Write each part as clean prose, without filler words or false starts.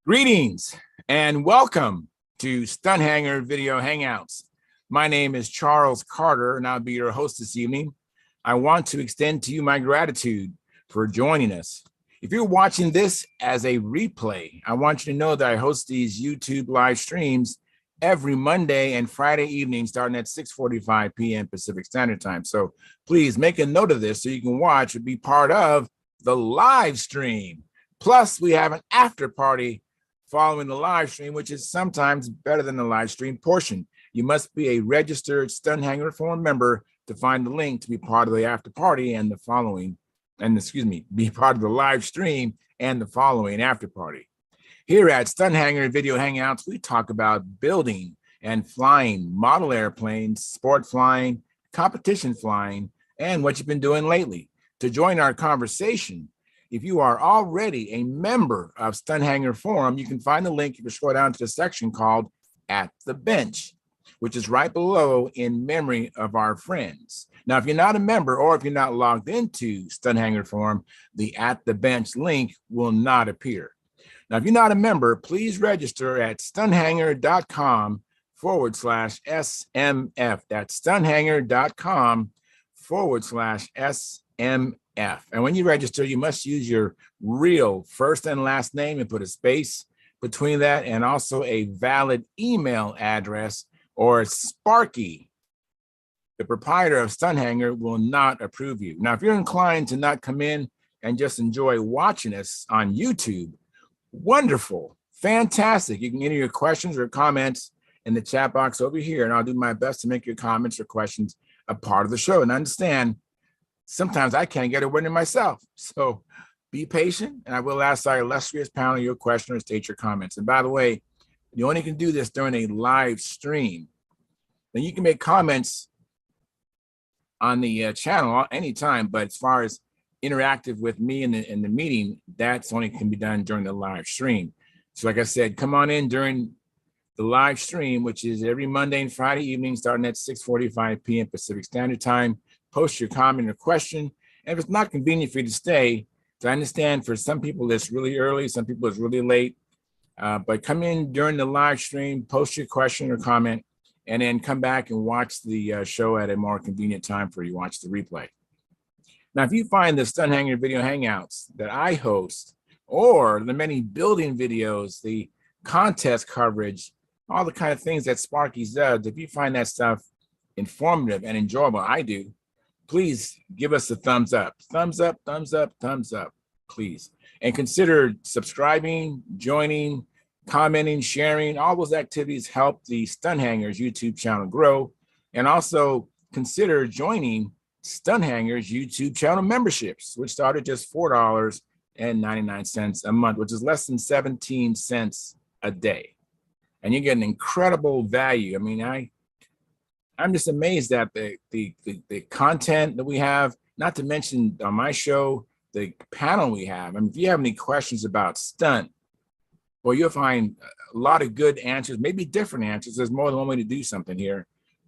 Greetings and welcome to Stunt Hangar Video Hangouts. My name is Charles Carter and I'll be your host this evening. I want to extend to you my gratitude for joining us. If you're watching this as a replay, I want you to know that I host these YouTube live streams every Monday and Friday evening starting at 6:45 p.m. Pacific Standard Time. So please make a note of this so you can watch and be part of the live stream. Plus, we have an after party following the live stream, which is sometimes better than the live stream portion. You must be a registered Stunt Hangar Forum member to find the link to be part of the after party and the following, be part of the live stream and the following after party. Here at Stunt Hangar Video Hangouts, we talk about building and flying model airplanes, sport flying, competition flying, and what you've been doing lately. To join our conversation, if you are already a member of Stunt Hangar Forum, you can find the link if you scroll down to the section called At the Bench, which is right below in memory of our friends. Now, if you're not a member or if you're not logged into Stunt Hangar Forum, the At the Bench link will not appear. Now, if you're not a member, please register at stunthangar.com/SMF. That's stunthangar.com/SMF. And when you register, you must use your real first and last name and put a space between that and also a valid email address or Sparky. The proprietor of Stunt Hangar will not approve you. Now, if you're inclined to not come in and just enjoy watching us on YouTube, wonderful, fantastic. You can enter your questions or comments in the chat box over here, and I'll do my best to make your comments or questions a part of the show. And understand, sometimes I can't get a word in myself. So be patient, and I will ask our illustrious panel your question or state your comments. And by the way, you only can do this during a live stream. Then you can make comments on the channel anytime, but as far as interactive with me in the meeting, that's only can be done during the live stream. So like I said, come on in during the live stream, which is every Monday and Friday evening starting at 6:45 p.m. Pacific Standard Time. Post your comment or question. And if it's not convenient for you to stay, I understand for some people it's really early, some people it's really late, but come in during the live stream, post your question or comment, and then come back and watch the show at a more convenient time for you. Watch the replay. Now, if you find the Stunt Hangar Video Hangouts that I host, or the many building videos, the contest coverage, all the kind of things that Sparky's does, if you find that stuff informative and enjoyable, I do, please give us a thumbs up. Thumbs up, thumbs up, thumbs up, please. And consider subscribing, joining, commenting, sharing. All those activities help the Stunt Hangar's YouTube channel grow. And also consider joining Stunt Hangar's YouTube channel memberships, which start at just $4.99 a month, which is less than 17 cents a day. And you get an incredible value. I mean, I'm just amazed at the content that we have, not to mention on my show, the panel we have. I mean, if you have any questions about stunt, well, you'll find a lot of good answers, maybe different answers. There's more than one way to do something here.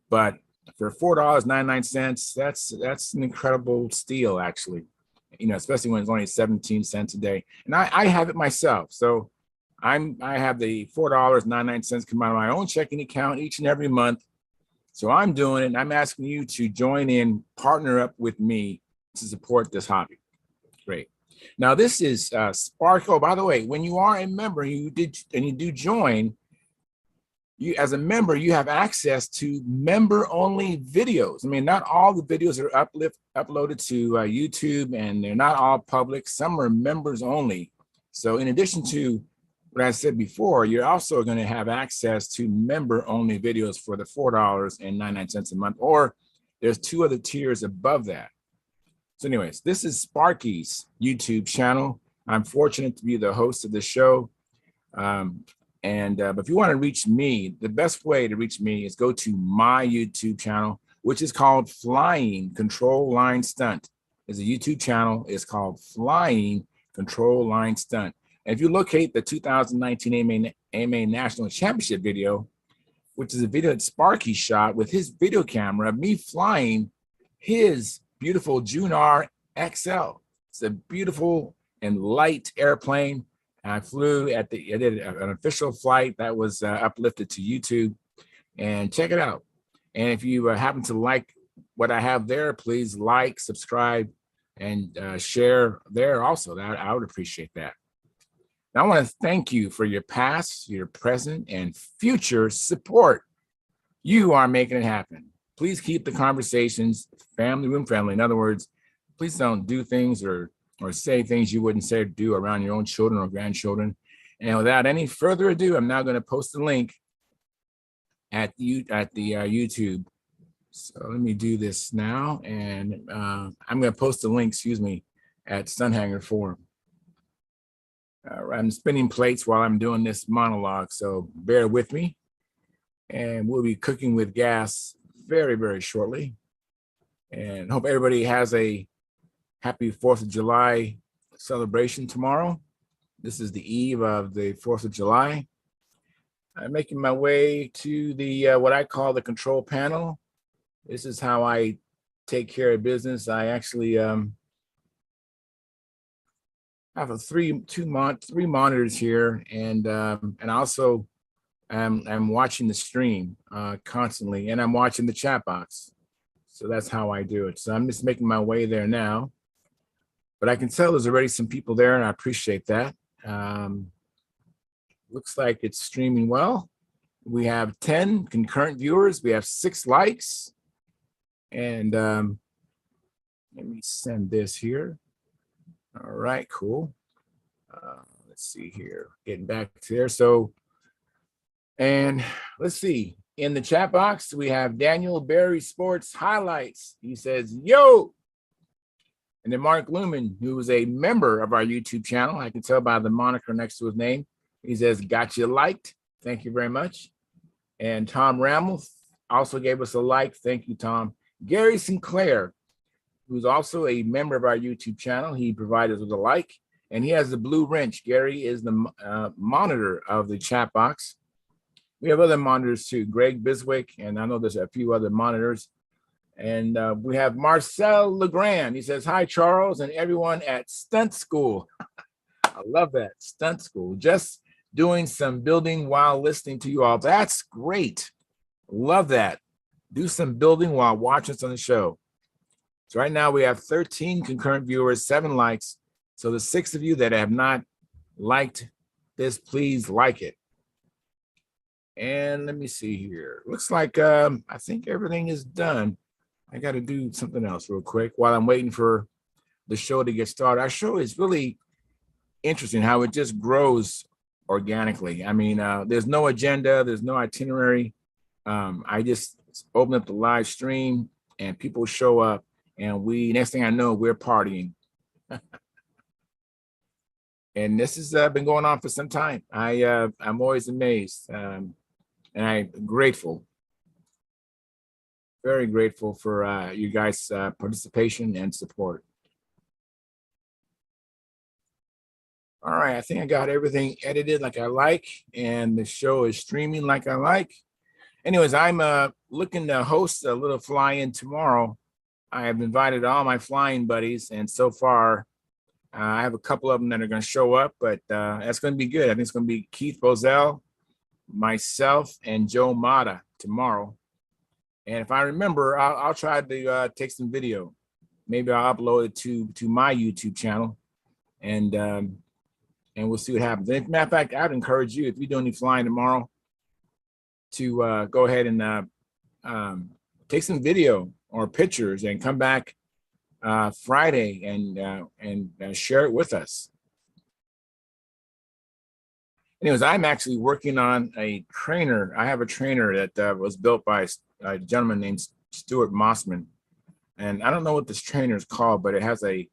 But for $4.99, that's an incredible steal, actually, especially when it's only 17 cents a day. And I have it myself. So I have the $4.99 come out of my own checking account each and every month. So I'm doing it, and I'm asking you to join in, partner up with me to support this hobby. Great. Now, this is Spark. Oh, by the way, when you are a member, you do join, you as a member, you have access to member-only videos. I mean, not all the videos are uploaded to YouTube, and they're not all public. Some are members only. So in addition to what I said before, you're also going to have access to member-only videos for the $4.99 a month, or there's two other tiers above that. So anyways, this is Sparky's YouTube channel. I'm fortunate to be the host of the show. But if you want to reach me, the best way to reach me is go to my YouTube channel, which is called Flying Control Line Stunt. There's a YouTube channel. It's called Flying Control Line Stunt. And if you locate the 2019 AMA National Championship video, which is a video that Sparky shot with his video camera, me flying his beautiful Junar XL. It's a beautiful and light airplane. I did an official flight that was uplifted to YouTube, and check it out. And if you happen to like what I have there, please like, subscribe, and share there also. That I would appreciate that. Now, I want to thank you for your past, your present, and future support. You are making it happen. Please keep the conversations family room friendly. In other words, please don't do things or say things you wouldn't say or do around your own children or grandchildren. And without any further ado, I'm now going to post a link at the YouTube. So let me do this now, and I'm going to post a link, excuse me, at Stunt Hangar Forum. I'm spinning plates while I'm doing this monologue, so bear with me. And we'll be cooking with gas very, very shortly. And hope everybody has a happy 4th of July celebration tomorrow. This is the eve of the 4th of July. I'm making my way to the what I call the control panel. This is how I take care of business. I actually have three monitors here, and also I'm watching the stream constantly, and I'm watching the chat box. So that's how I do it. So I'm just making my way there now, but I can tell there's already some people there, and I appreciate that. Looks like it's streaming well. We have 10 concurrent viewers. We have 6 likes, and let me send this here. All right, cool. Let's see here, getting back to there. So, and let's see, in the chat box, we have Daniel Berry Sports Highlights. He says, yo. And then Mark Lumen, who is a member of our YouTube channel, I can tell by the moniker next to his name. He says, got you liked. Thank you very much. And Tom Rammel also gave us a like. Thank you, Tom. Gary Sinclair, who's also a member of our YouTube channel, he provided us with a like, and he has the blue wrench. Gary is the monitor of the chat box. We have other monitors too, Greg Biswick, and I know there's a few other monitors. And we have Marcel Legrand. He says, hi, Charles, and everyone at Stunt School. I love that, Stunt School. Just doing some building while listening to you all. That's great. Love that. Do some building while watching us on the show. So right now we have 13 concurrent viewers, 7 likes. So the 6 of you that have not liked this, please like it. And let me see here. Looks like I think everything is done. I got to do something else real quick while I'm waiting for the show to get started. Our show is really interesting how it just grows organically. I mean, there's no agenda, there's no itinerary. I just open up the live stream and people show up, and next thing I know, we're partying. And this has been going on for some time. I'm always amazed, and I'm grateful, very grateful for you guys' participation and support. All right, I think I got everything edited like I like, and the show is streaming like I like. Anyways, I'm looking to host a little fly-in tomorrow. I have invited all my flying buddies, and so far, I have a couple of them that are going to show up, but that's going to be good. I think it's going to be Keith Bozell, myself, and Joe Mata tomorrow. And if I remember, I'll try to take some video. Maybe I'll upload it to my YouTube channel, and we'll see what happens. And as a matter of fact, I'd encourage you, if you're doing any flying tomorrow, to go ahead and take some video or pictures and come back Friday and share it with us. Anyways, I'm actually working on a trainer. I have a trainer that was built by a gentleman named Stuart Mossman. And I don't know what this trainer is called, but it has a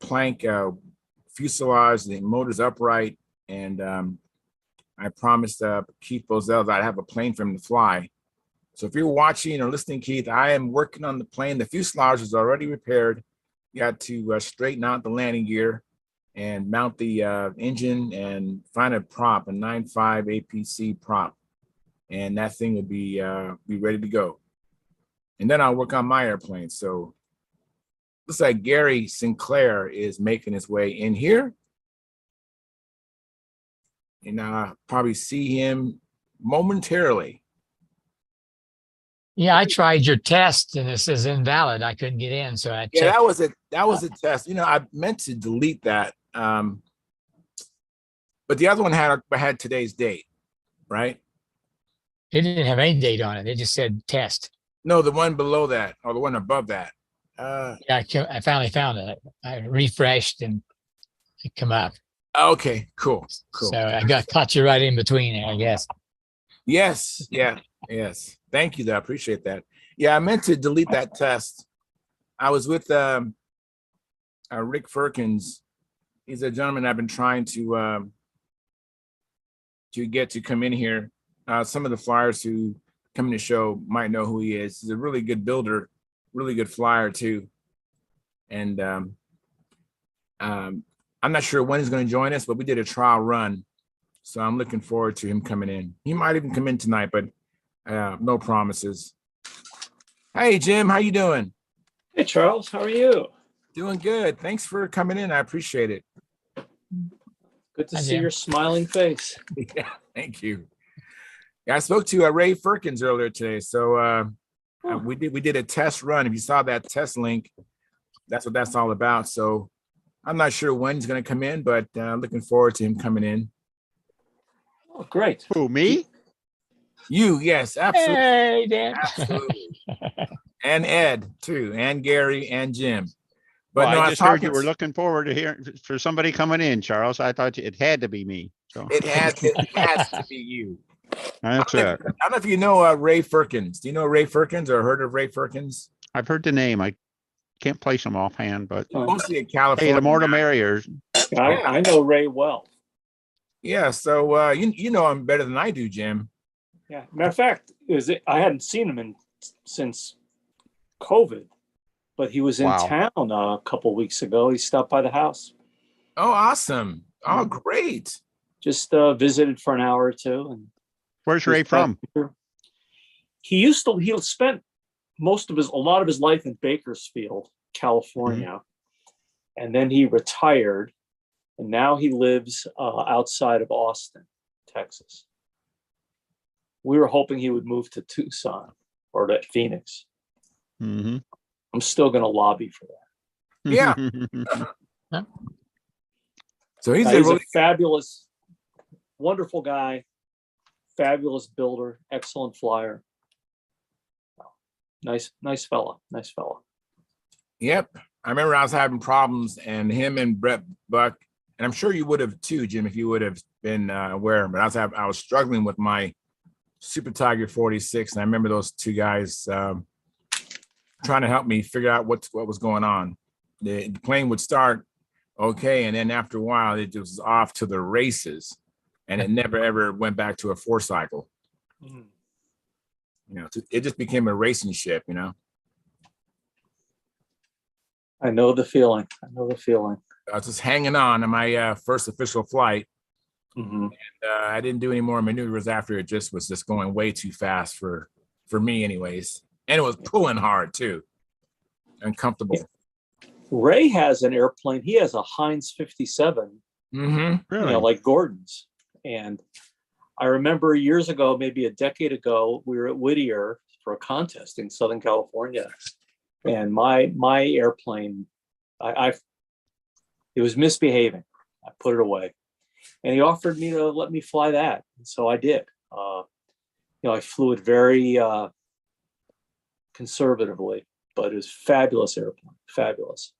plank fuselage, the motor's upright, and I promised Keith Bozell that I'd have a plane for him to fly. So if you're watching or listening, Keith, I am working on the plane. The fuselage is already repaired. You got to straighten out the landing gear and mount the engine and find a prop, a 9.5 APC prop. And that thing will be ready to go. And then I'll work on my airplane. So looks like Gary Sinclair is making his way in here. and I'll probably see him momentarily. Yeah, I tried your test and it says invalid. I couldn't get in, so I Yeah, checked. that was a test. I meant to delete that. But the other one had today's date, right? It didn't have any date on it. It just said test. No, the one below that or the one above that. Yeah, I finally found it. I refreshed and it come up. Okay, cool. So I caught you right in between there, I guess. Yes, yeah, yes. Thank you, though. I appreciate that. Yeah, I meant to delete that test. I was with Rick Firkins. He's a gentleman I've been trying to get to come in here. Some of the flyers who come in the show might know who he is. He's a really good builder, really good flyer too. And I'm not sure when he's going to join us, but we did a trial run, so I'm looking forward to him coming in. He might even come in tonight, but no promises. Hey, Jim, how you doing? Hey, Charles, how are you? Doing good. Thanks for coming in. I appreciate it. Good to see your smiling face. Yeah, thank you. Yeah, I spoke to Ray Firkins earlier today, so we did a test run. If you saw that test link, that's what that's all about. So I'm not sure when he's going to come in, but looking forward to him coming in. Oh, great. Who, me? You, yes, absolutely. Hey, Dan. Absolutely. And Ed, too, and Gary, and Jim. But But I just heard you were looking forward to hearing for somebody coming in, Charles. I thought it had to be me. So it has to be you. That's it. I don't know if you know Ray Firkins. Do you know Ray Firkins or heard of Ray Firkins? I've heard the name. I can't place him offhand, but Mostly in California. hey, the more the merrier. I know Ray well. Yeah, so you know him better than I do, Jim. Yeah. Matter of fact, I hadn't seen him since COVID, but he was in town a couple of weeks ago. He stopped by the house. Oh, awesome. Oh, great. Just visited for an hour or two. And where's Ray from? He spent a lot of his life in Bakersfield, California. And then he retired. And now he lives outside of Austin, Texas. We were hoping he would move to Tucson or to Phoenix. Mm-hmm. I'm still going to lobby for that. Yeah. So he's a fabulous, wonderful guy, fabulous builder, excellent flyer. Nice fella. Nice fella. Yep. I remember I was having problems, and him and Brett Buck, and I'm sure you would have too, Jim, if you would have been aware. But I was struggling with my Super Tiger 46, and I remember those two guys trying to help me figure out what was going on. The plane would start okay, and then after a while, it was off to the races, and it never ever went back to a 4-cycle. It just became a racing ship. I know the feeling. I was just hanging on my first official flight. Mm-hmm. And I didn't do any more maneuvers after. It was just going way too fast for me anyways. And it was pulling hard too. Uncomfortable. Yeah. Ray has an airplane. He has a Heinz 57, Really? Like Gordon's. And I remember years ago, maybe a decade ago, we were at Whittier for a contest in Southern California. And my airplane, it was misbehaving. I put it away. And he offered me to let me fly that. And so I did. I flew it very conservatively, but it was fabulous airplane. Fabulous.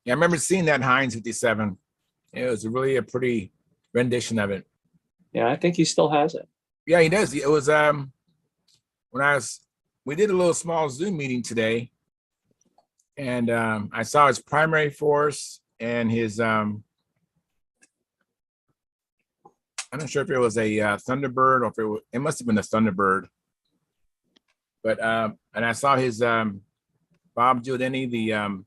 Yeah, I remember seeing that Heinz 57. It was really a pretty rendition of it. Yeah, I think he still has it. Yeah, he does. It was we did a little small Zoom meeting today, and I saw his primary force and his I'm not sure if it was a Thunderbird or if it must have been a Thunderbird. But and I saw his Bob Giordani,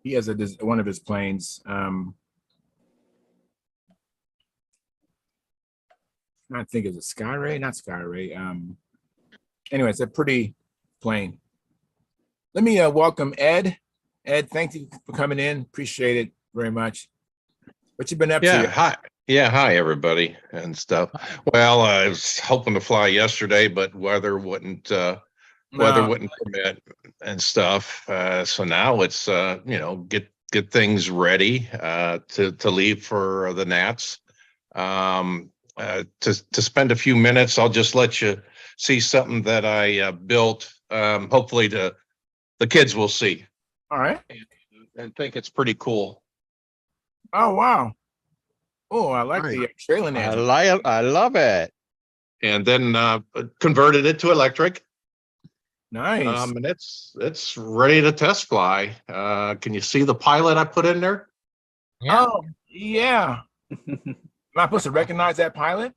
he has one of his planes. I think it's a Skyray, not Skyray. Anyway, it's a pretty plane. Let me welcome Ed. Ed, thank you for coming in. Appreciate it very much. What you been up Yeah, to? hi. Yeah, hi everybody and stuff. Well, I was hoping to fly yesterday, but weather No. wouldn't permit and stuff. So now it's get things ready to leave for the Nats. To spend a few minutes, I'll just let you see something that I built. Hopefully the kids will see All right. and think it's pretty cool. Oh, wow. Oh, I like Nice. the trailing edge. I love it. And then converted it to electric. Nice. And it's ready to test fly. Can you see the pilot I put in there? Yeah. Oh, yeah. Am I supposed to recognize that pilot?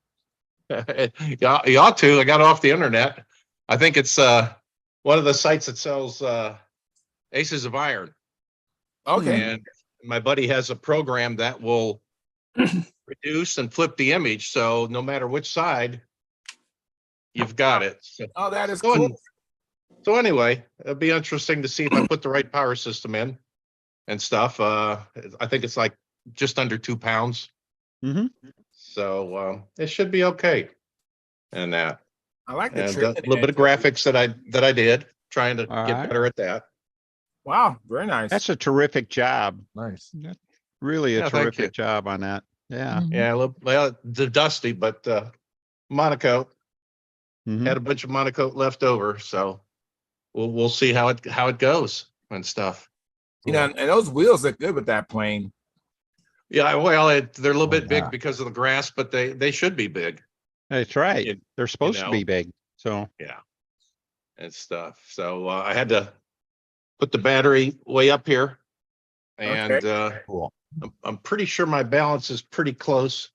Yeah, you ought to. I got it off the internet. I think it's one of the sites that sells Aces of Iron. Okay. And my buddy has a program that will reduce and flip the image. So no matter which side, you've got it. Oh, that is So, cool. so anyway, it'll be interesting to see if I put the right power system in and stuff. I think it's like just under 2 pounds. Mm-hmm. So it should be okay. And that. I like the And a trailing little bit of edge. graphics that I did, trying to All get right. better at that. Wow, very nice. That's a terrific job. nice. Really a Yeah, thank you. terrific job on that. Yeah. Mhm. Yeah, well, the dusty, but Monaco Mhm. had a bunch of Monaco left over, so we'll see how it goes and stuff. You know, and those wheels look good with that plane. Yeah, well, they're a little bit yeah. big because of the grass, but they should be big. That's right. You- They're supposed to know. be big. So Yeah, and stuff. So I had to put the battery way up here, and cool. I'm pretty sure my balance is pretty close.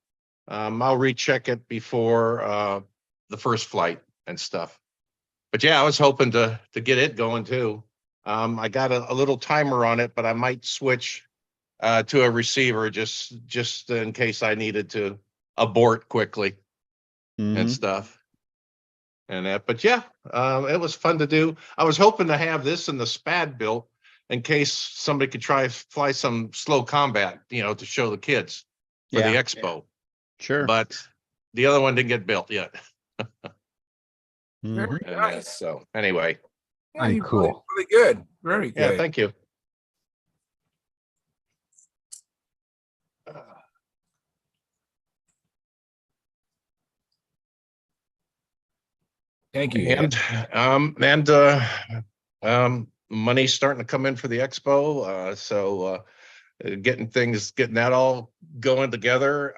I'll recheck it before the first flight and stuff. But yeah, I was hoping to get it going too. I got a little timer on it, but I might switch to a receiver just in case I needed to abort quickly and Mhm. stuff. And that, but yeah, it was fun to do. I was hoping to have this in the SPAD built in case somebody could fly some slow combat, to show the kids for the Yeah. expo. Sure. But the other one didn't get built yet. Mhm. Very And nice. so anyway, Yeah, you cool. Really good. Very good. yeah, thank you. Thank you. Money's starting to come in for the expo. So getting that all going together.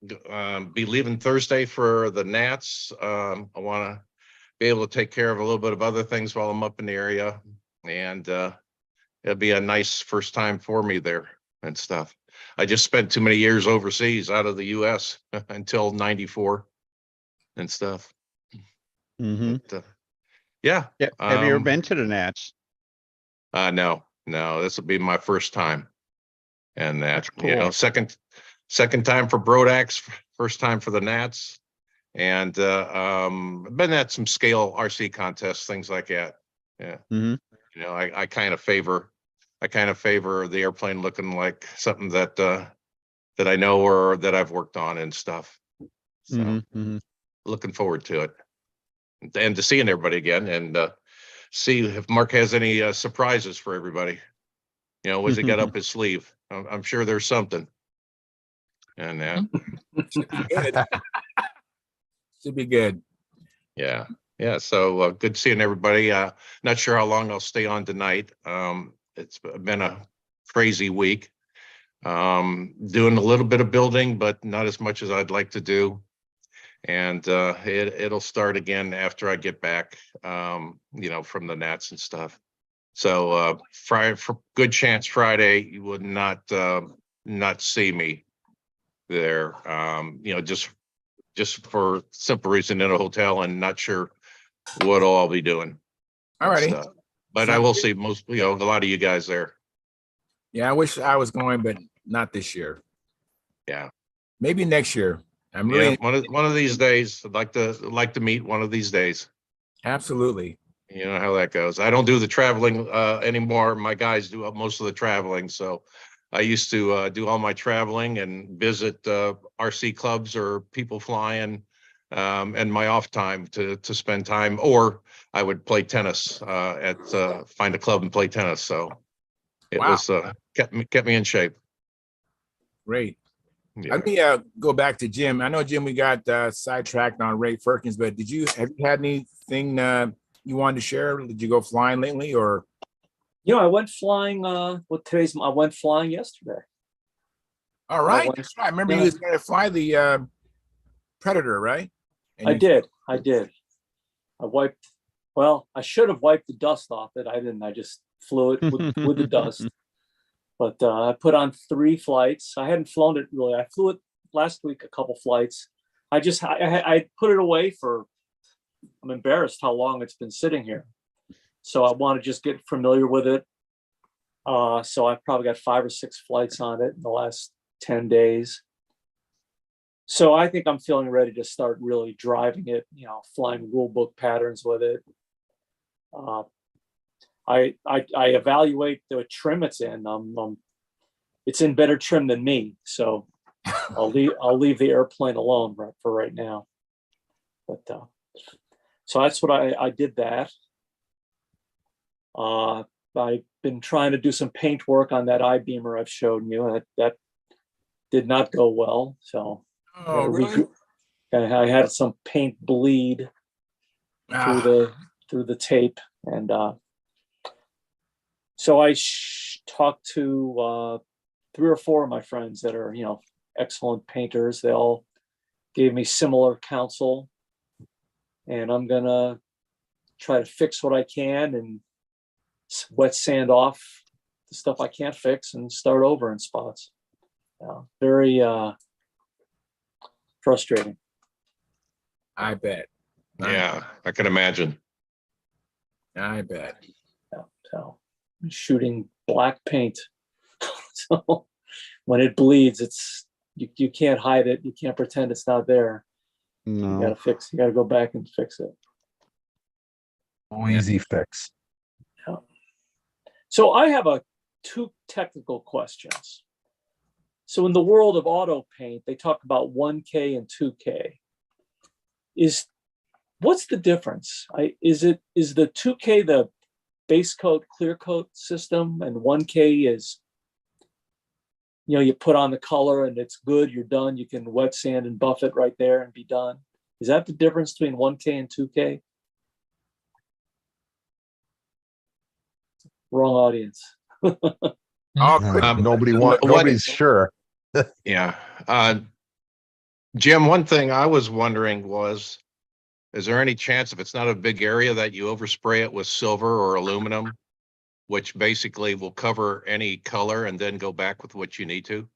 Be leaving Thursday for the Nats. I want to be able to take care of a little bit of other things while I'm up in the area, and it'll be a nice first time for me there and stuff. I just spent too many years overseas out of the US until 94 and stuff. Mhm. But, yeah. Yeah. Have you ever Um, been to the Nats? No, this will be my first time. And That's that, cool. second time for Brodax, first time for the Nats. And I've been at some scale RC contests, things like that. Yeah. Mhm. I kind of favor the airplane looking like something that I know or that I've worked on and stuff. So Mhm. Mhm. looking forward to it. And to seeing everybody again and see if Mark has any surprises for everybody. What's he got up his sleeve? I'm sure there's something. And Good. Should be good. yeah. So good seeing everybody. Not sure how long I'll stay on tonight. It's been a crazy week. Doing a little bit of building, but not as much as I'd like to do. And it'll start again after I get back, from the Nats and stuff. So Friday, for good chance Friday, you would not see me there. Just for simple reason in a hotel and not sure what I'll be doing. All righty. Stuff. But I Sounds will good. see most, a lot of you guys there. Yeah, I wish I was going, but not this year. Yeah. Maybe next year. I'm really One of these days, I'd like to meet one of these days. absolutely. You know how that goes. I don't do the traveling anymore. My guys do most of the traveling, so I used to do all my traveling and visit RC clubs or people flying, and my off time to spend time, or I would play tennis find a club and play tennis. So it Wow. was kept me in shape. Great. Yeah. Let me go back to Jim. I know, Jim, we got sidetracked on Ray Firkins, but have you had anything you wanted to share? Did you go flying lately, or? I went flying. I went flying yesterday. All right, went- that's right. I remember yeah. you was going to fly the Predator, right? And I you- did. I should have wiped the dust off it. I didn't. I just flew it with the dust. But I put on 3 flights. I hadn't flown it really. I flew it last week, a couple flights. I put it away for, I'm embarrassed how long it's been sitting here. So I want to just get familiar with it. So I've probably got 5 or 6 flights on it in the last 10 days. So I think I'm feeling ready to start really driving it, flying rule book patterns with it. I evaluate the trim it's in. It's in better trim than me, so I'll leave the airplane alone for right now. But so that's what I did that. I've been trying to do some paint work on that I-beamer I've shown you. That did not go well. So Oh, really? I had some paint bleed through the tape, and so I talked to 3 or 4 of my friends that are excellent painters. They all gave me similar counsel, and I'm gonna try to fix what I can and wet sand off the stuff I can't fix and start over in spots. Very frustrating. I bet. Yeah, I can imagine. I bet. So I'm shooting black paint. So when it bleeds, you can't hide it. You can't pretend it's not there. You No. gotta go back and fix it. Easy fix. Yeah. So I have 2 technical questions. So in the world of auto paint, they talk about 1K and 2K. What's the difference? Is the 2K the base coat, clear coat system, and 1K is, you put on the color and it's good, you're done, you can wet sand and buff it right there and be done? Is that the difference between 1K and 2K? Wrong audience. Oh, good. Nobody's sure. Yeah. Jim, one thing I was wondering was, is there any chance, if it's not a big area, that you overspray it with silver or aluminum, which basically will cover any color and then go back with what you need to?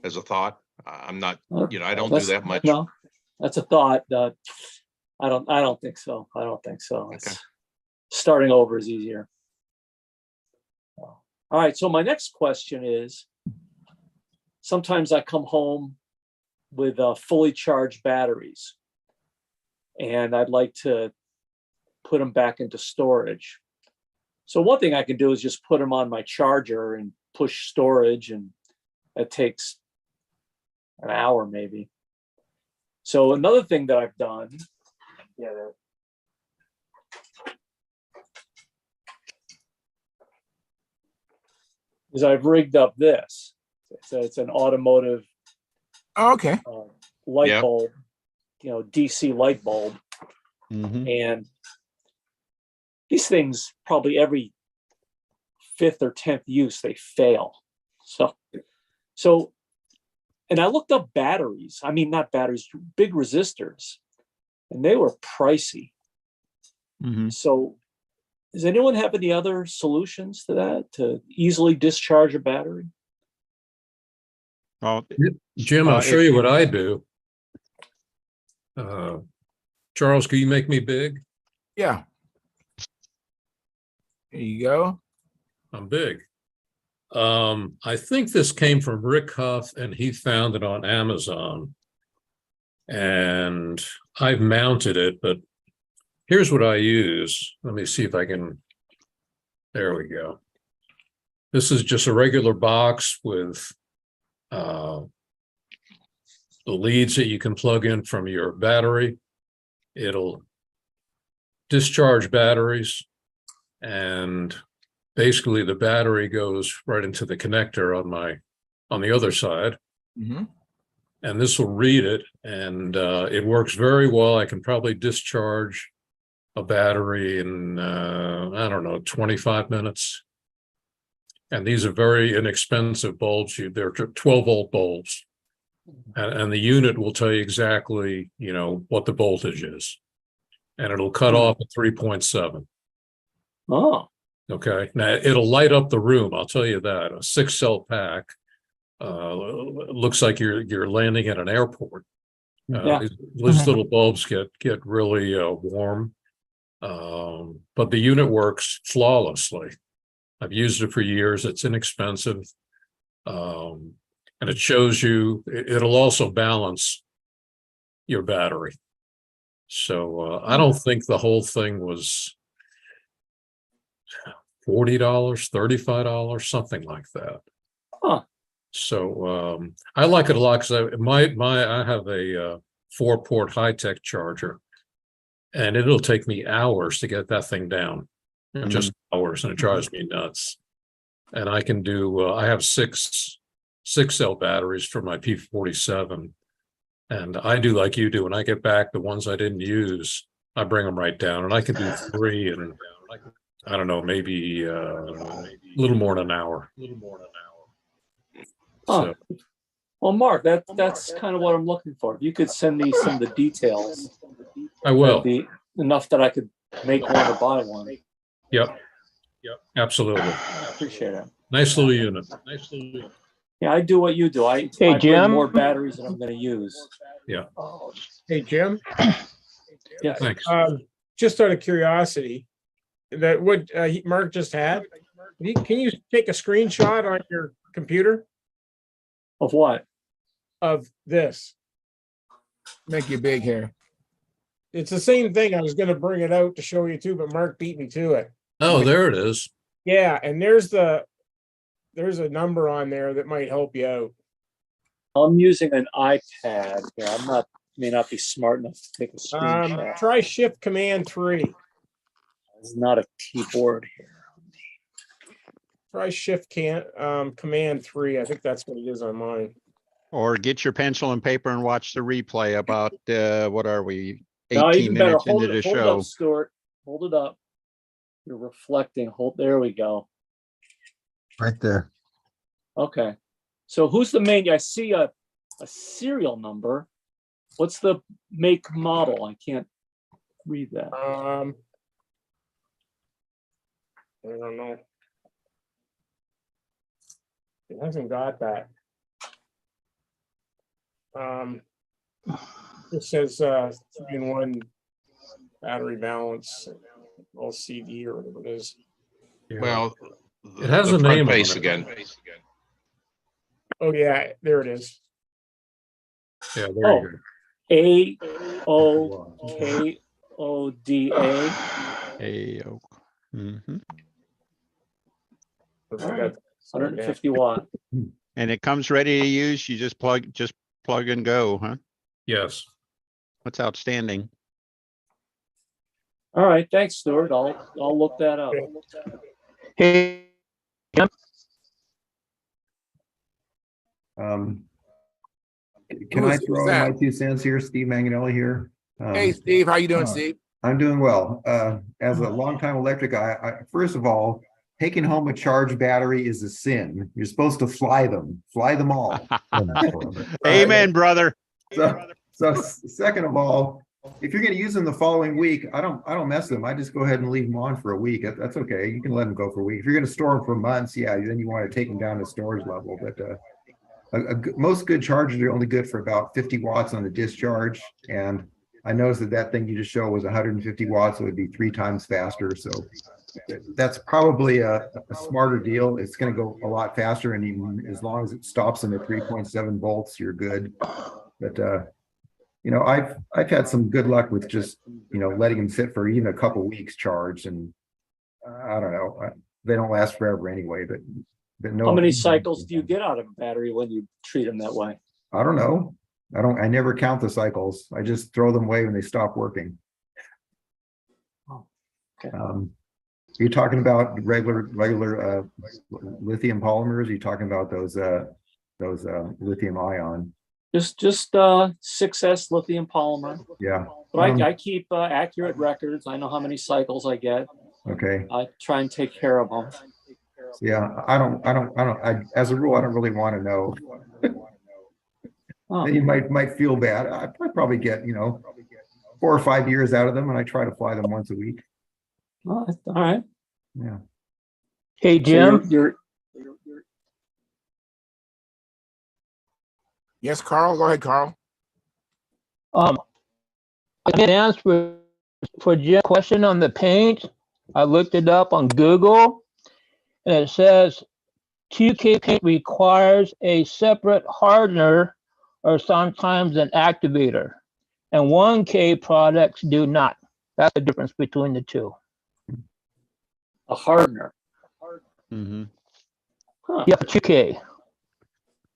As a thought, I'm not, I don't do that much. No, that's a thought. I don't think so. Okay. Starting over is easier. All right. So my next question is, sometimes I come home with fully charged batteries, and I'd like to put them back into storage. So one thing I can do is just put them on my charger and push storage, and it takes an hour maybe. So another thing that I've done, is I've rigged up this. So it's an automotive Oh, okay. light Yep. bulb, DC light bulb. Mhm. And these things, probably every 5th or 10th use, they fail. So, and I looked up batteries. I mean, not batteries, big resistors, and they were pricey. Mhm. So does anyone have any other solutions to that, to easily discharge a battery? Well, Jim, I'll show if- you what I do. Charles, can you make me big? Yeah. There you go. I'm big. I think this came from Rick Huff, and he found it on Amazon. And I've mounted it, but here's what I use. Let me see if I can. There we go. This is just a regular box with the leads that you can plug in from your battery. It'll discharge batteries, and basically the battery goes right into the connector on the other side. Mhm. And this will read it, and it works very well. I can probably discharge a battery in, I don't know, 25 minutes. And these are very inexpensive bulbs. They're 12-volt bulbs. And the unit will tell you exactly, what the voltage is. And it'll cut off at 3.7. Oh, Okay. Now it'll light up the room. I'll tell you that. A 6-cell pack looks like you're landing at an airport. Yeah. These little bulbs get really warm. But the unit works flawlessly. I've used it for years. It's inexpensive. And it shows you, it'll also balance your battery. So I don't think the whole thing was $40, $35, something like that. Huh. So I like it a lot because I have a 4-port high-tech charger, and it'll take me hours to get that thing down. Just hours, and it drives me nuts. And I can do, I have 6-cell batteries for my P47. And I do like you do. When I get back, the ones I didn't use, I bring them right down, and I can do 3 and I don't know, maybe a little more than an hour. Huh. Well, Mark, that's kind of what I'm looking for. If you could send me some of the details, I will. that'd be enough that I could make one or buy one. Yep. Absolutely. I appreciate it. Nice little unit. Yeah, I do what you do. I bring Jim? more batteries than I'm going to use. Yeah. Hey, Jim, Yes. Thanks. just out of curiosity, that what Mark just had, can you take a screenshot on your computer Of what? of this? Make you big here. It's the same thing. I was going to bring it out to show you too, but Mark beat me to it. Oh, there it is. Yeah, and there's a number on there that might help you out. I'm using an iPad here. May not be smart enough to take a screenshot. Try Shift Command 3. It's not a keyboard here. Try Shift Command 3. I think that's what it is on mine. Or get your pencil and paper and watch the replay about, what are we, No, 18 even better. minutes Hold into the it, hold it show? up, Stuart. Hold it up. You're reflecting. There we go. Right there. Okay. So who's the main? I see a serial number. What's the make model? I can't read that. I don't know. It hasn't got that. It says 3-in-1 battery balance, LCD or whatever it is. Well, It has the a front name on face it. again. Oh yeah, there it is. Yeah, there you go. AOKODA. Hey, oh. Mhm. I All right. forgot. 150 watt. And it comes ready to use. You just plug and go, huh? Yes. What's outstanding? All right. Thanks, Stuart. I'll look that up. Hey, Jim? Can Who's- I who's throw in that? my 2 cents here? Steve Manganelli here. Hey, Steve, how you doing, uh, Steve? I'm doing well. As a longtime electric guy, first of all, taking home a charged battery is a sin. You're supposed to fly them all. Amen, brother. So second of all, if you're going to use them the following week, I don't mess them. I just go ahead and leave them on for a week. That's okay. You can let them go for a week. If you're going to store them for months, yeah, then you want to take them down to storage level. But most good chargers are only good for about 50 watts on the discharge. And I noticed that thing you just showed was 150 watts. So it would be 3 times faster. So that's probably a smarter deal. It's going to go a lot faster. And even as long as it stops them at 3.7 volts, you're good. But, I've had some good luck with just, letting them sit for even a couple weeks charged. And I don't know, they don't last forever anyway, but but How no. many cycles do you get out of a battery when you treat them that way? I don't know. I never count the cycles. I just throw them away when they stop working. Oh, okay. You're talking about regular lithium polymers? You're talking about those lithium ion? Just 6S lithium polymer. Yeah. But I keep accurate records. I know how many cycles I get. Okay. I try and take care of them. Yeah. As a rule, I don't really want to know. Oh, Then you might feel bad. I probably get 4 or 5 years out of them, and I try to fly them once a week. all right. Yeah. Hey, So Jim. you're Yes, Carl, go ahead, Carl. I can answer for Jim's question on the paint. I looked it up on Google, and it says 2K paint requires a separate hardener or sometimes an activator, and 1K products do not. That's the difference between the two. a hardener. Mhm. Huh. Yeah, 2K.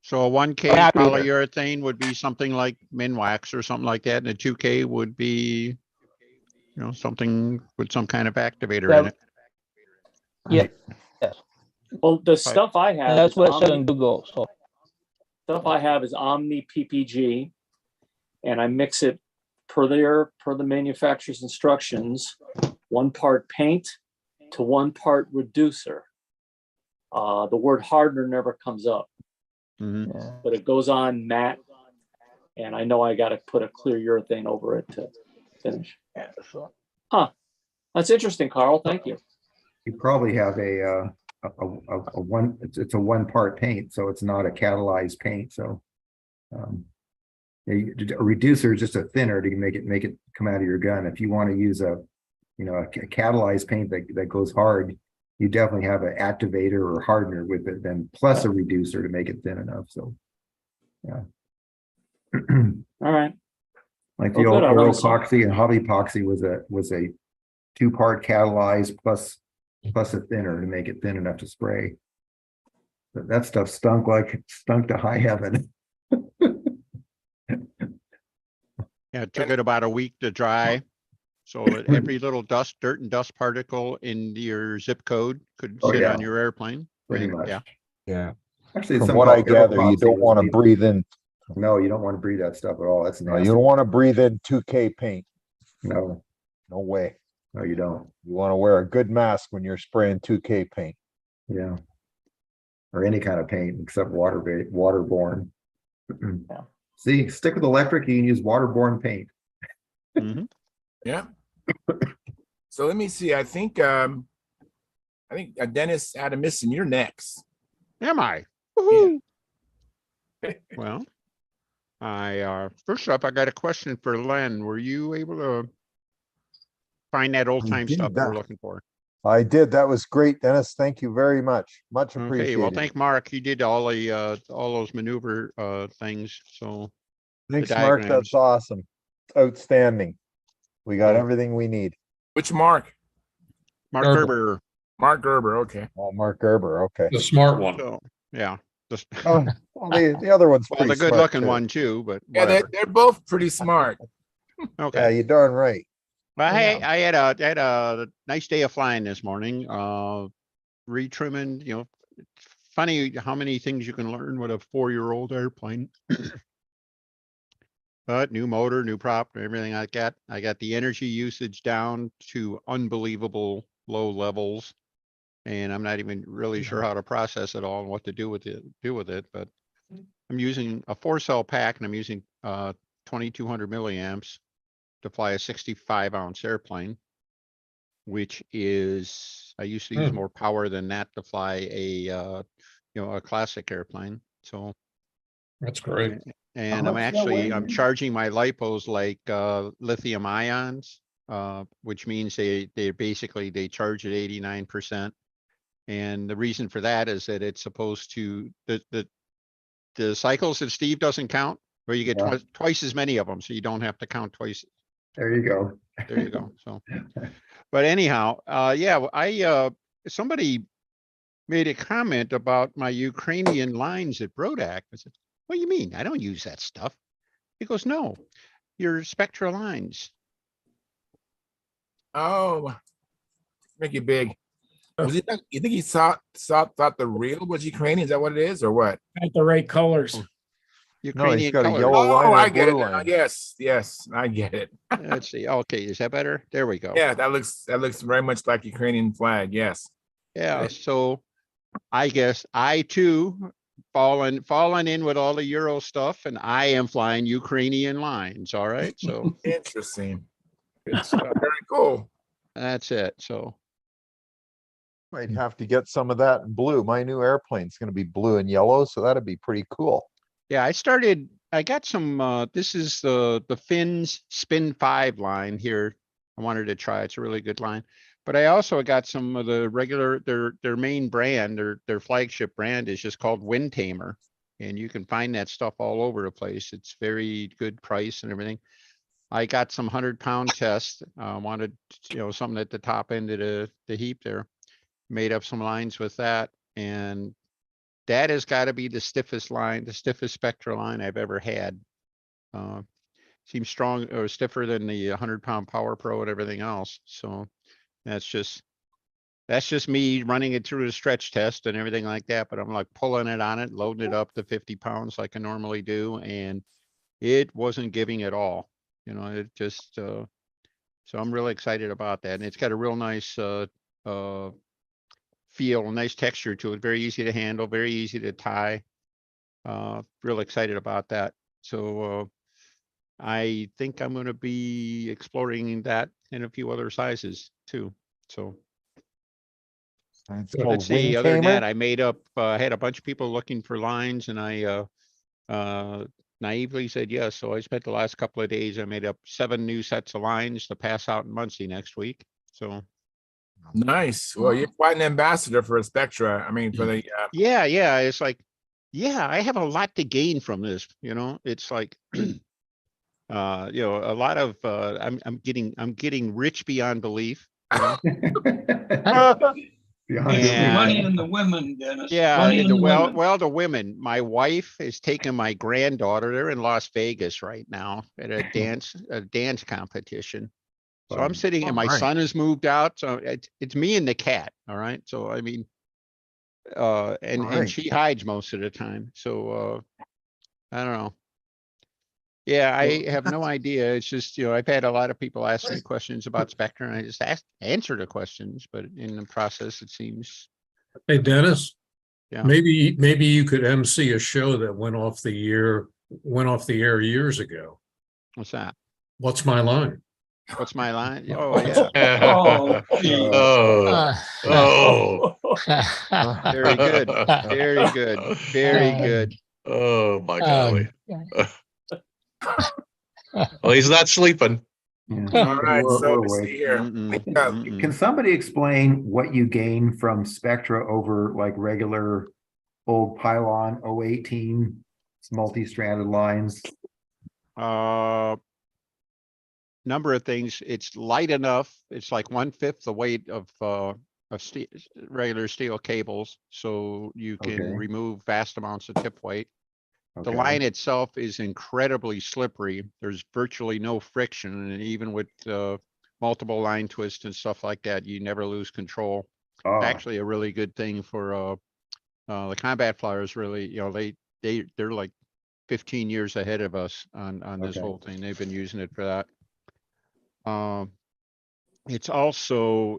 So a 1K Activator. polyurethane would be something like Minwax or something like that, and a 2K would be, something with some kind of activator in it. Yeah, yes. Well, the stuff I And have that's is what it said on Omni, Google. So stuff I have is Omni PPG, and I mix it per the manufacturer's instructions, 1 part paint to 1 part reducer. The word hardener never comes up, Mhm. yeah. but it goes on matte, and I know I got to put a clear urethane over it to finish. Huh? That's interesting, Carl. Thank you. You probably have a one. It's a 1 part paint, so it's not a catalyzed paint. So, a reducer is just a thinner to make it come out of your gun. If you want to use a catalyzed paint that goes hard, you definitely have an activator or hardener with it, then plus a reducer to make it thin enough. So, yeah. All right. Like the Oh, old good. I Aero learned something. epoxy and hobby epoxy was a 2 part catalyzed plus a thinner to make it thin enough to spray. But that stuff stunk to high heaven. Yeah, it took it about a week to dry. So that every little dirt and dust particle in your zip code could Oh, sit yeah. on your airplane. Pretty And, much. Yeah. Yeah. Actually, From some what I called Aero gather, you epoxy don't was want to made- breathe in. No, you don't want to breathe that stuff at all. That's No, nasty. you don't want to breathe in 2K paint. No, No way. no, you don't. You want to wear a good mask when you're spraying 2K paint. Yeah. Or any kind of paint except waterborne. Yeah. See, stick with electric, you can use waterborne paint. Mhm. Yeah. So let me see. I think Dennis Adamison, you're next. Am I? Woohoo. Well, first up, I got a question for Len. Were you able to find that old time did stuff we're that. looking for? I did. That was great, Dennis. Thank you very much. Much Okay, appreciated. well, thank Mark. He did all those maneuver things. So Thanks, the Mark. diagrams. That's awesome. Outstanding. We got Yeah. everything we need. Which Mark? Mark Gerber. Gerber. Mark Gerber. Okay. Oh, Mark Gerber. Okay. The smart one. So, yeah. Oh, well, the other one's Well, pretty the good smart, looking too. one too, but Yeah, whatever. they're both pretty smart. Yeah, Okay. you're darn right. Well, hey, Yeah. I had a nice day of flying this morning, retrimming, it's funny how many things you can learn with a 4-year-old airplane. But new motor, new prop, everything like that. I got the energy usage down to unbelievable low levels. And I'm not even really sure how to process it all and what to do with it, but I'm using a 4-cell pack and I'm using 2200 milliamps to fly a 65-ounce airplane, which is, I used to use more power than that to fly a classic airplane. So That's great. and How I'm much does that weigh? I'm charging my lipos like lithium ions, which means they basically they charge at 89%. And the reason for that is that it's supposed to the cycles that Steve doesn't count, where you get Yeah. twice as many of them, so you don't have to count twice. There you go. There you go. So, but anyhow, yeah, somebody made a comment about my Ukrainian lines at Brodak. I said, what do you mean? I don't use that stuff. He goes, no, your Spectra lines. Oh, make it big. Was he? You think he thought the real was Ukrainian? Is that what it is, or what? Got the right colors. No, he's Ukrainian got a colors. yellow line Oh, and I a get it blue now. line. Yes, yes, I get it. Let's see. Okay, is that better? There we go. Yeah, that looks very much like Ukrainian flag. Yes. Yeah, so I guess I too fallen in with all the Euro stuff, and I am flying Ukrainian lines. All right, so Interesting. Good stuff. Very cool. that's it. So Might have to get some of that in blue. My new airplane's gonna be blue and yellow, so that'd be pretty cool. yeah, I got some, this is the Finns Spin 5 line here. I wanted to try. It's a really good line. But I also got some of the regular, their main brand, their flagship brand is just called Wind Tamer. And you can find that stuff all over the place. It's very good price and everything. I got some 100-pound test. Wanted, something at the top end of the heap there. Made up some lines with that. And that has got to be the stiffest line, the stiffest Spectra line I've ever had. Seems strong or stiffer than the 100-pound Power Pro and everything else. So that's just me running it through the stretch test and everything like that. But I'm like pulling it on it, loading it up to 50 pounds like I normally do. And it wasn't giving at all. It just, so I'm really excited about that. And it's got a real nice, feel, nice texture to it. Very easy to handle, very easy to tie. Real excited about that. So I think I'm going to be exploring that in a few other sizes too. So It's let's called see. Wind Other than that, Tamer. I made up. I had a bunch of people looking for lines, and I naively said yes. So I spent the last couple of days. I made up 7 new sets of lines to pass out in Muncie next week. So. Nice. Well, you're quite an ambassador for Spectra. I mean, for the Yeah. It's like, yeah, I have a lot to gain from this. It's like, a lot of, I'm getting rich beyond belief. And Money in the women, Dennis. yeah, Money in the women. well, the women. My wife is taking my granddaughter. They're in Las Vegas right now at a dance competition. So I'm sitting, and my Alright. son has moved out. So it's me and the cat. All right. So I mean, and Alright. she hides most of the time. So I don't know. Yeah, I have no idea. It's just, I've had a lot of people ask me questions about Spectra, and I just answer the questions, but in the process, it seems. Hey, Dennis. Yeah. Maybe you could MC a show that went off the air years ago. What's that? What's my line? What's my line? Oh, yeah. Oh, geez. Oh, Very good. Very good. Very good. Oh, my golly. Well, he's not sleeping. all right. So We're let's see awake. here. Can somebody explain what you gain from Spectra over like regular old pylon 018 multi-stranded lines? Number of things. It's light enough. It's like 1/5 the weight of regular steel cables, so you can Okay. remove vast amounts of tip weight. The Okay. line itself is incredibly slippery. There's virtually no friction, and even with multiple line twists and stuff like that, you never lose control. Ah, Actually, a really good thing for the combat flyers. Really, they're like 15 years ahead of us on this Okay. whole thing. They've been using it for that. It's also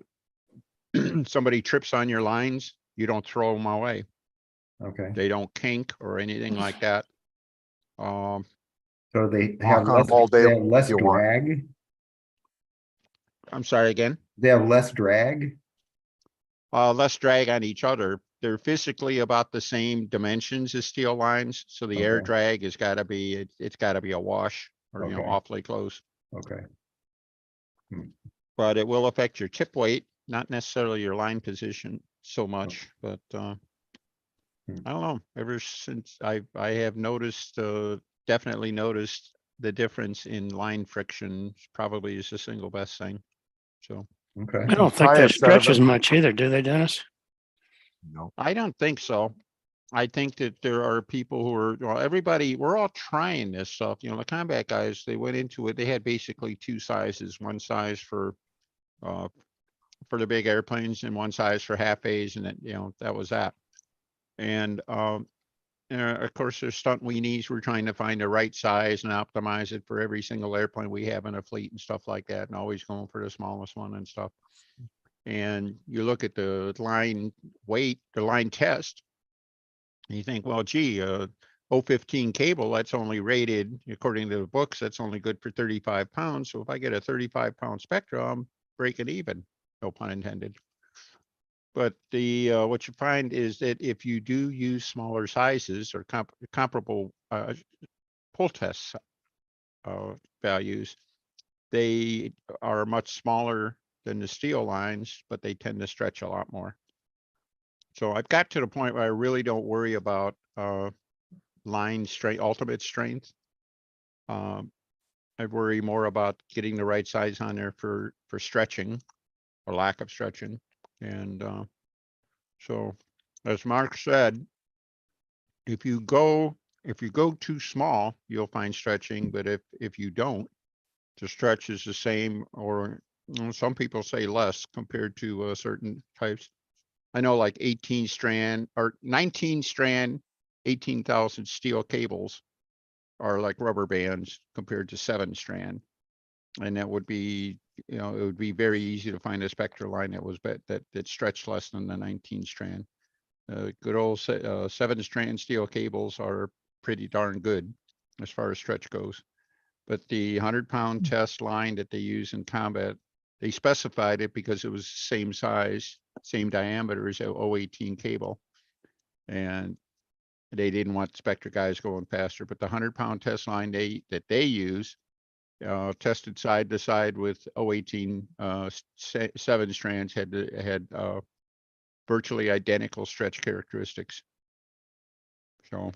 somebody trips on your lines, you don't throw them away. okay. They don't kink or anything like that. So they Walk have on less, them all day they have less if you want. drag. I'm sorry again. They have less drag. Less drag on each other. They're physically about the same dimensions as steel lines, so the air Okay. drag has got to be, it's got to be a wash or Okay. awfully close. Okay. But it will affect your tip weight, not necessarily your line position so much, but I don't know. Ever since I have noticed, definitely noticed the difference in line friction probably is the single best thing. So Okay. I don't think Try they a set of stretch as them. much either, do they, Dennis? No. I don't think so. I think that there are people who are, well, everybody, we're all trying this stuff. You know, the combat guys, they went into it. They had basically two sizes, one size for the big airplanes and one size for half A's, and that was that. And of course, there's stunt weenies. We're trying to find the right size and optimize it for every single airplane we have in a fleet and stuff like that, and always going for the smallest one and stuff. And you look at the line weight, the line test, and you think, well, gee, 015 cable, that's only rated, according to the books, that's only good for 35 pounds. So if I get a 35-pound Spectra, I'm breaking even, no pun intended. But what you find is that if you do use smaller sizes or comparable pull test values, they are much smaller than the steel lines, but they tend to stretch a lot more. So I've got to the point where I really don't worry about line strength, ultimate strength. I worry more about getting the right size on there for stretching or lack of stretching. And so, as Mark said, if you go too small, you'll find stretching. But if you don't, the stretch is the same, or some people say less compared to certain types. I know, like 18 strand or 19 strand, 18,000 steel cables are like rubber bands compared to 7 strand, and that would be, it would be very easy to find a Spectra line that was that stretched less than the 19 strand. Good old 7 strand steel cables are pretty darn good as far as stretch goes. But the 100-pound test line that they use in combat, they specified it because it was the same size, same diameter as a 018 cable. And they didn't want Spectra guys going faster, but the 100-pound test line that they use tested side to side with 018 7 strands had virtually identical stretch characteristics. So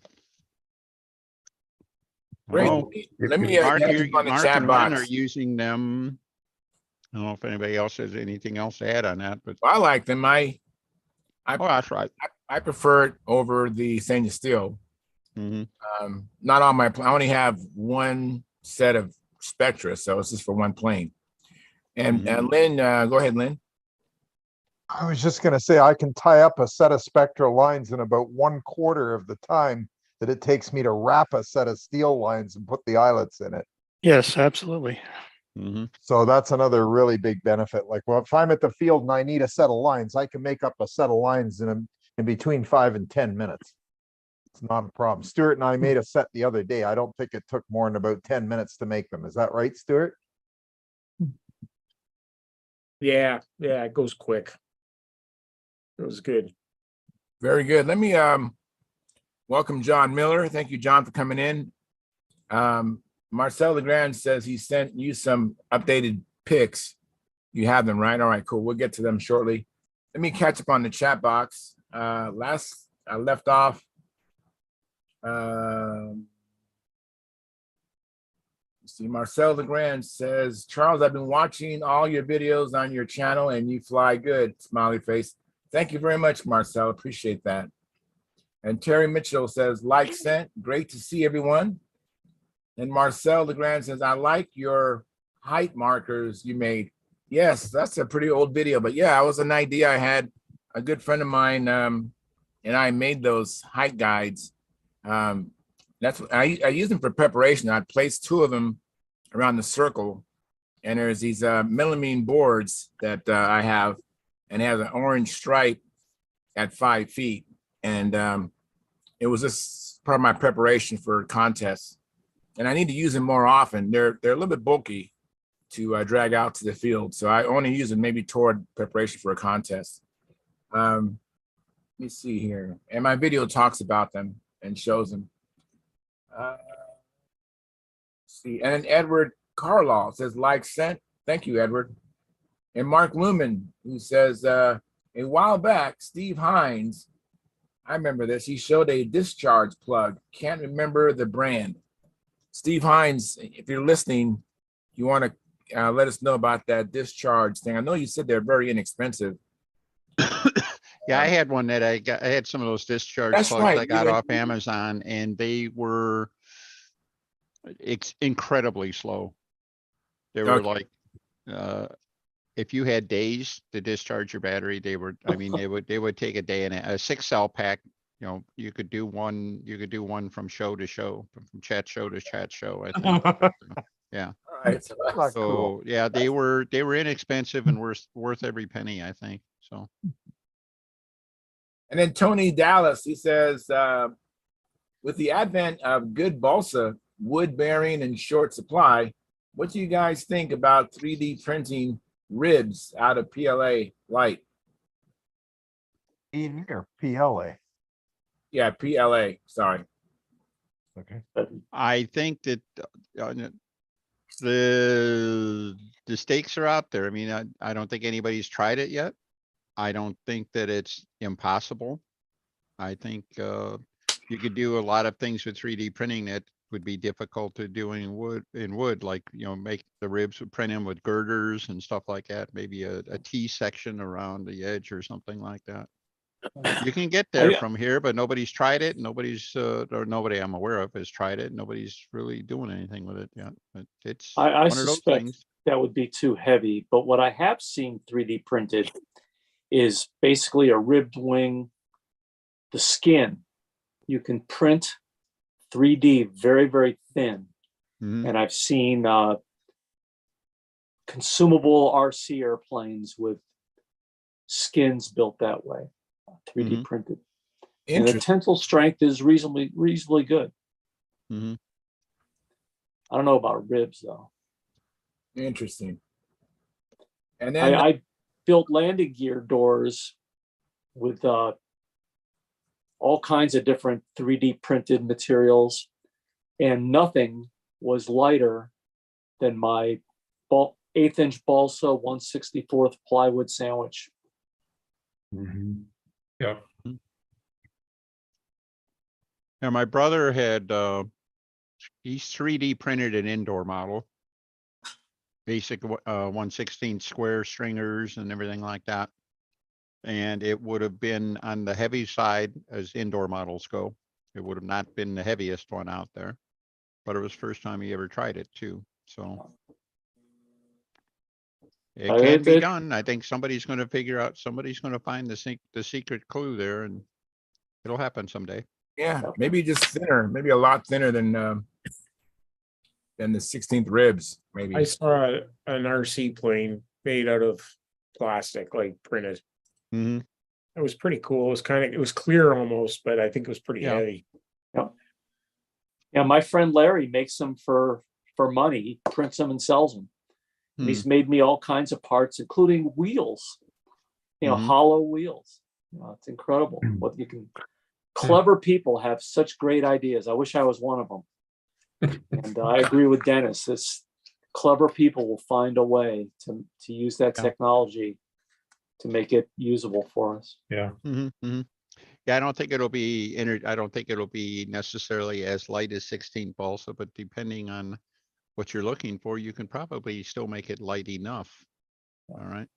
Great. oh, Let me Mark, on the Mark chat and Lynn are box. using them. I don't know if anybody else has anything else to add on that, but I like them. oh, that's right. I prefer it over the stainless steel. Mhm. Not on my, I only have one set of Spectra, so it's just for one plane. And Lynn, go ahead, Lynn. I was just gonna say, I can tie up a set of Spectra lines in about 1/4 of the time that it takes me to wrap a set of steel lines and put the eyelets in it. Yes, absolutely. So that's another really big benefit. Like, well, if I'm at the field and I need a set of lines, I can make up a set of lines in between 5 and 10 minutes. It's not a problem. Stuart and I made a set the other day. I don't think it took more than about 10 minutes to make them. Is that right, Stuart? Yeah, it goes quick. It was good. Very good. Let me welcome John Miller. Thank you, John, for coming in. Marcel Legrand says he sent you some updated pics. You have them, right? All right, cool. We'll get to them shortly. Let me catch up on the chat box. Last I left off. Let's see, Marcel Legrand says, Charles, I've been watching all your videos on your channel and you fly good, smiley face. Thank you very much, Marcel. Appreciate that. And Terry Mitchell says, like sent, great to see everyone. And Marcel Legrand says, I like your height markers you made. Yes, that's a pretty old video, but yeah, it was an idea I had. A good friend of mine and I made those height guides. That's I use them for preparation. I placed 2 of them around the circle, and there's these melamine boards that I have, and it has an orange stripe at 5 feet. And it was just part of my preparation for contests. And I need to use them more often. They're a little bit bulky to drag out to the field, so I only use them maybe toward preparation for a contest. Let me see here, and my video talks about them and shows them. See, and then Edward Carlaw says, like sent. Thank you, Edward. And Mark Lumen, who says, a while back, Steve Hines, I remember this, he showed a discharge plug. Can't remember the brand. Steve Hines, if you're listening, you want to let us know about that discharge thing. I know you said they're very inexpensive. Yeah, I had one that I had some of those discharge That's plugs right, I you got had- off Amazon, and they were incredibly slow. They were Okay. like, if you had days to discharge your battery, I mean, they would take a day, and a 6 cell pack, you know, you could do one from show to show, from chat show to chat show, I think. Yeah. All right. So Not So, cool. yeah, they were inexpensive and worth every penny, I think. So, And then Tony Dallas, he says, with the advent of good balsa wood bearing in short supply, what do you guys think about 3D printing ribs out of PLA light? Or PLA. Yeah, PLA. Sorry. Okay. I think that the stakes are out there. I mean, I don't think anybody's tried it yet. I don't think that it's impossible. I think you could do a lot of things with 3D printing that would be difficult to do in wood, like, you know, make the ribs, print them with girders and stuff like that. Maybe a T section around the edge or something like that. You can get there from here, but nobody's tried it. Nobody's or nobody I'm aware of has tried it. Nobody's really doing anything with it yet. But it's I one of those suspect things. that would be too heavy, but what I have seen 3D printed is basically a ribbed wing, the skin. You can print 3D very, very thin. Mhm. And I've seen consumable RC airplanes with skins built that way, 3D printed. And the Interesting. tensile strength is reasonably good. Mhm. I don't know about ribs though. Interesting. And then I built landing gear doors with all kinds of different 3D printed materials, and nothing was lighter than my 1/8" balsa 1/64 plywood sandwich. Yeah. Now, my brother had, he's 3D printed an indoor model. Basic 1/16 square stringers and everything like that. And it would have been on the heavy side as indoor models go. It would have not been the heaviest one out there. But it was the first time he ever tried it too. So it can be done. I think somebody's going to figure out, somebody's going to find the secret clue there, and it'll happen someday. yeah, maybe just thinner, maybe a lot thinner than the 16th ribs, maybe. I saw an RC plane made out of plastic, like printed. Mhm. It was pretty cool. It was clear almost, but I think it was pretty Yeah. heavy. Yeah, my friend Larry makes them for money. He prints them and sells them. And he's made me all kinds of parts, including wheels, hollow wheels. It's incredible what you can. Clever people have such great ideas. I wish I was one of them. And I agree with Dennis. This clever people will find a way to use that technology to make it usable for us. Yeah. Yeah, I don't think it'll be I don't think it'll be necessarily as light as 16 balsa, but depending on what you're looking for, you can probably still make it light enough. All right.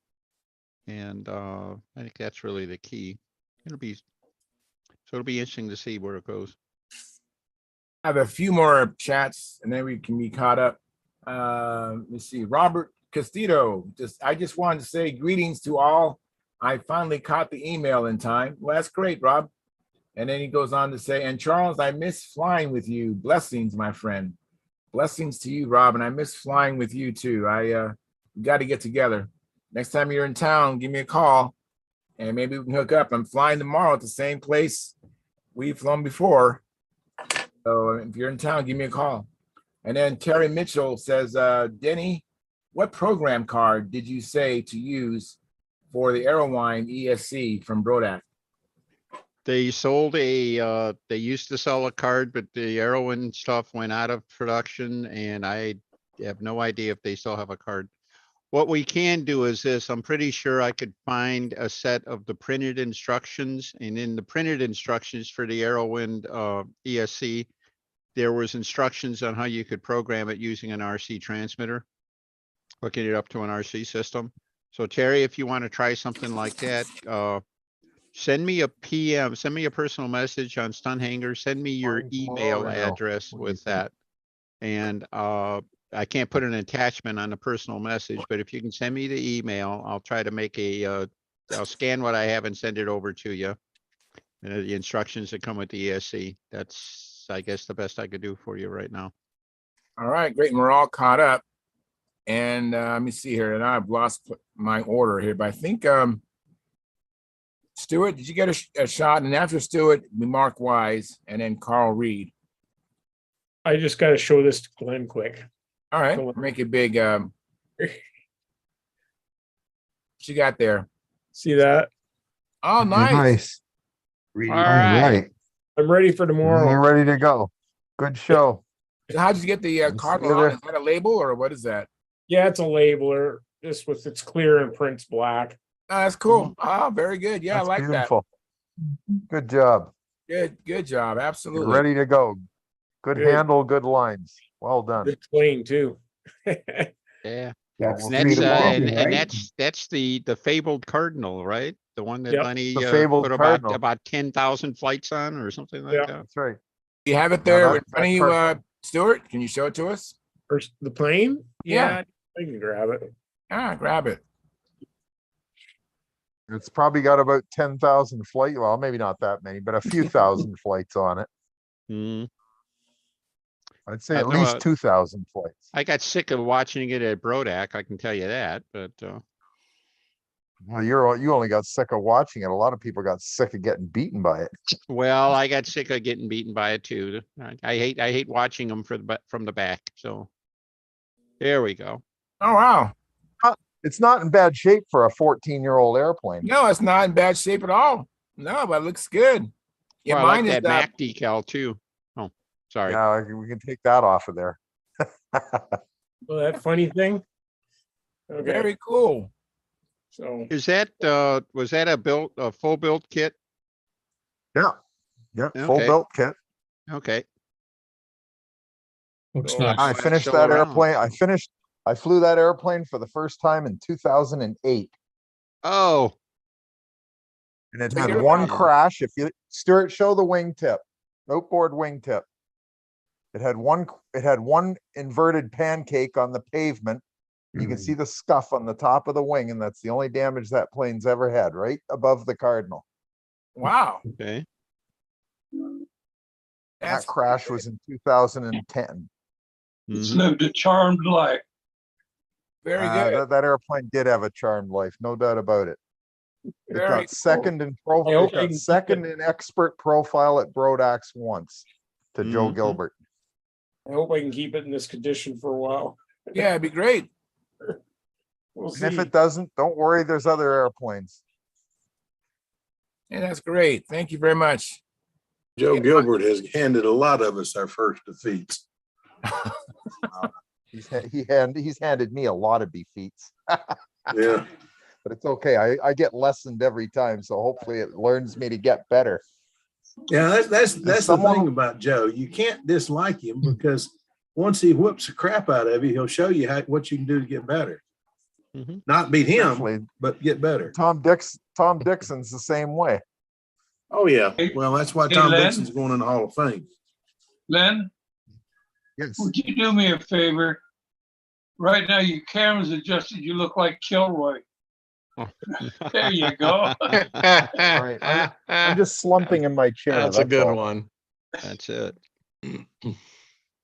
And I think that's really the key. It'll be interesting to see where it goes. I have a few more chats and then we can be caught up. Let's see. Robert Castillo, I just wanted to say greetings to all. I finally caught the email in time. Well, that's great, Rob. And then he goes on to say, and Charles, I miss flying with you. Blessings, my friend. Blessings to you, Rob. And I miss flying with you too. We got to get together. Next time you're in town, give me a call and maybe we can hook up. I'm flying tomorrow at the same place we've flown before. So if you're in town, give me a call. And then Terry Mitchell says, Denny, what program card did you say to use for the Aerowine ESC from Brodak? They sold they used to sell a card, but the Aerowin stuff went out of production, and I have no idea if they still have a card. What we can do is this. I'm pretty sure I could find a set of the printed instructions, and in the printed instructions for the Aerowin ESC, there was instructions on how you could program it using an RC transmitter, hooking it up to an RC system. So Terry, if you want to try something like that, Send me a PM, send me a personal message on Stunt Hangar, send me your Fine tomorrow email or no? address What do you with think? that. And I can't put an attachment on the personal message, but if you can send me the email, I'll try to make I'll scan what I have and send it over to you. And the instructions that come with the ESC. That's, I guess, the best I could do for you right now. All right, great. And we're all caught up. And let me see here. And I've lost my order here, but I think Stuart, did you get a shot? And after Stuart, we Mark Wise and then Carl Reed. I just got to show this to Glenn quick. All right, make it big. What you got there? See that? Oh, nice. Nice. All All right. right. I'm ready for We're tomorrow. ready to go. Good show. So how'd you get the Let's cardinal see on? there. Is that a label or what is that? Yeah, it's a labeler. This with it's clear and prints black. Oh, that's cool. Oh, very good. Yeah, That's I like beautiful. Good job. that. Good job. You're Absolutely. ready to go. Good Good. handle, good lines. Well done. It's clean too. Yeah. That's We'll And see that's, you tomorrow. right? that's the fabled cardinal, right? The one that Yep. Lenny The fabled put cardinal. about 10,000 flights on or something like Yeah. that. That's right. You have it Now there that- in front of that you, card- Stuart? Can you show it to us? Or the plane? Yeah. I can grab it. Grab it. It's probably got about 10,000 flight. Well, maybe not that many, but a few thousand flights on it. Hmm. I'd say I at know, least 2,000 flights. I got sick of watching it at Brodak, I can tell you that, but Well, you only got sick of watching it. A lot of people got sick of getting beaten by it. well, I got sick of getting beaten by it too. I hate watching them from the back. So there we go. Oh, wow. It's not in bad shape for a 14-year-old airplane. No, it's not in bad shape at all. No, but it looks good. Yeah, Well, I like mine is that Mac decal too. Oh, sorry. Yeah, we can take that off of there. Well, that funny thing. Okay. very cool. So Is that was that a full built kit? Yeah. Yep. Full Okay. built kit. Okay. Looks So nice. I Nice. finished Show that around. airplane. I flew that airplane for the first time in 2008. Oh, And it So had you're one like- crash. If you, Stuart, show the wingtip, outboard wingtip. It had one inverted pancake on the pavement. You can see the scuff on the top of the wing, and that's the only damage that plane's ever had, right above the cardinal. Wow. okay. That's That crash was in 2010. It's Mhm. lived a charmed life. very good. That airplane did have a charmed life, no doubt about it. It Very got cool. second in I profile, hope it I can got keep second in expert profile at Brodax once to Joe Mhm. Gilbert. I hope I can keep it in this condition for a while. Yeah, it'd be great. We'll And if see. it doesn't, don't worry, there's other airplanes. Yeah, that's great. Thank you very much. Joe Gilbert has handed a lot of us our first defeats. He's handed me a lot of defeats, Yeah. but it's okay. I get lessened every time, so hopefully it learns me to get better. Yeah, that's the someone- thing about Joe. You can't dislike him because once he whoops the crap out of you, he'll show you what you can do to get better. Mhm. Not beat him, Especially but get better. Tom Dixon's the same way. Oh, yeah. Well, that's why Hey, Tom Len? Dixon's going in the Hall of Fame. Len, Yes. would you do me a favor? Right now, your camera's adjusted. You look like Kilroy. There you go. right, I'm just slumping in my chair. That's a good all. one. That's it.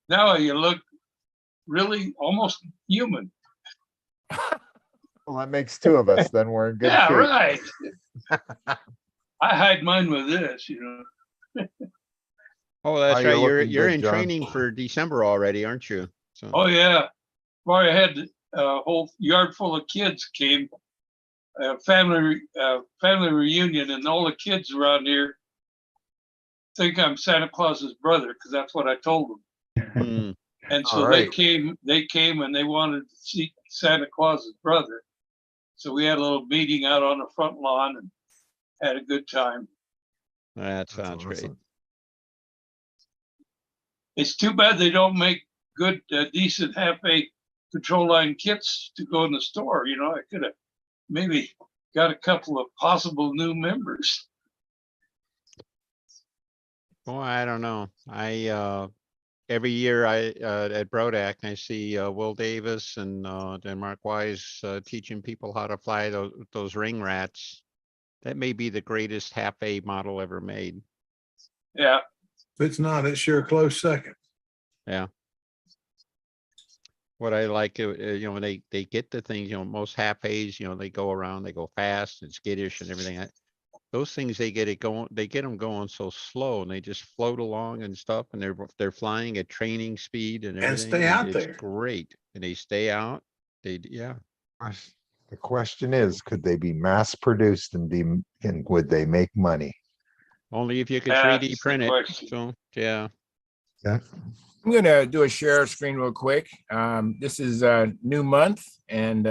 Now you look really almost human. Well, that makes two of us. Then we're in good Yeah, shape. right. I hide mine with this, you know. Oh, that's you're right. You're looking you're good, in John. training for December already, aren't you? So Oh, yeah. Boy, I had a whole yard full of kids came, family reunion, and all the kids around here think I'm Santa Claus's brother, because that's what I told them. Hmm. And so All they right. came and they wanted to see Santa Claus's brother. So we had a little meeting out on the front lawn and had a good time. That That's sounds great. awesome. It's too bad they don't make good, decent half-a control line kits to go in the store. You know, I could have maybe got a couple of possible new members. Well, I don't know. Every year at Brodak, I see Will Davis and then Mark Wise teaching people how to fly those ring rats. That may be the greatest half A model ever made. Yeah. If it's not, it's sure a close second. Yeah. What I like, when they get the things, most half A's, they go around, they go fast and skittish and everything. Those things, they get them going so slow, and they just float along and stuff, and they're flying at training speed and everything. stay out it's there. great, and they stay out. Yeah. The question is, could they be mass produced and would they make money? Only if you could That's 3D the print it. question. So yeah. Yeah. I'm gonna do a share screen real quick. This is a new month, and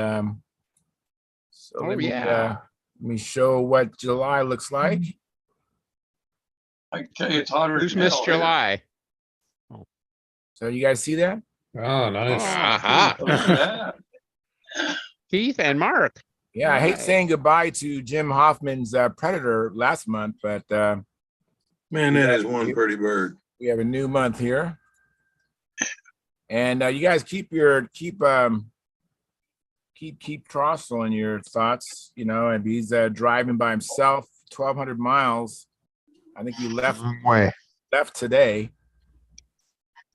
so Oh, let me, yeah. let me show what July looks like. I can tell you it's hotter. Who's than missed hell here. July? So you guys see that? Oh, nice. Aha. Look at that. Keith and Mark. Yeah, I hate Nice. saying goodbye to Jim Hoffman's Predator last month, but Man, that is one pretty bird. we have a new month here. And you guys keep Trossel in your thoughts, and he's driving by himself 1,200 miles. I think he left today.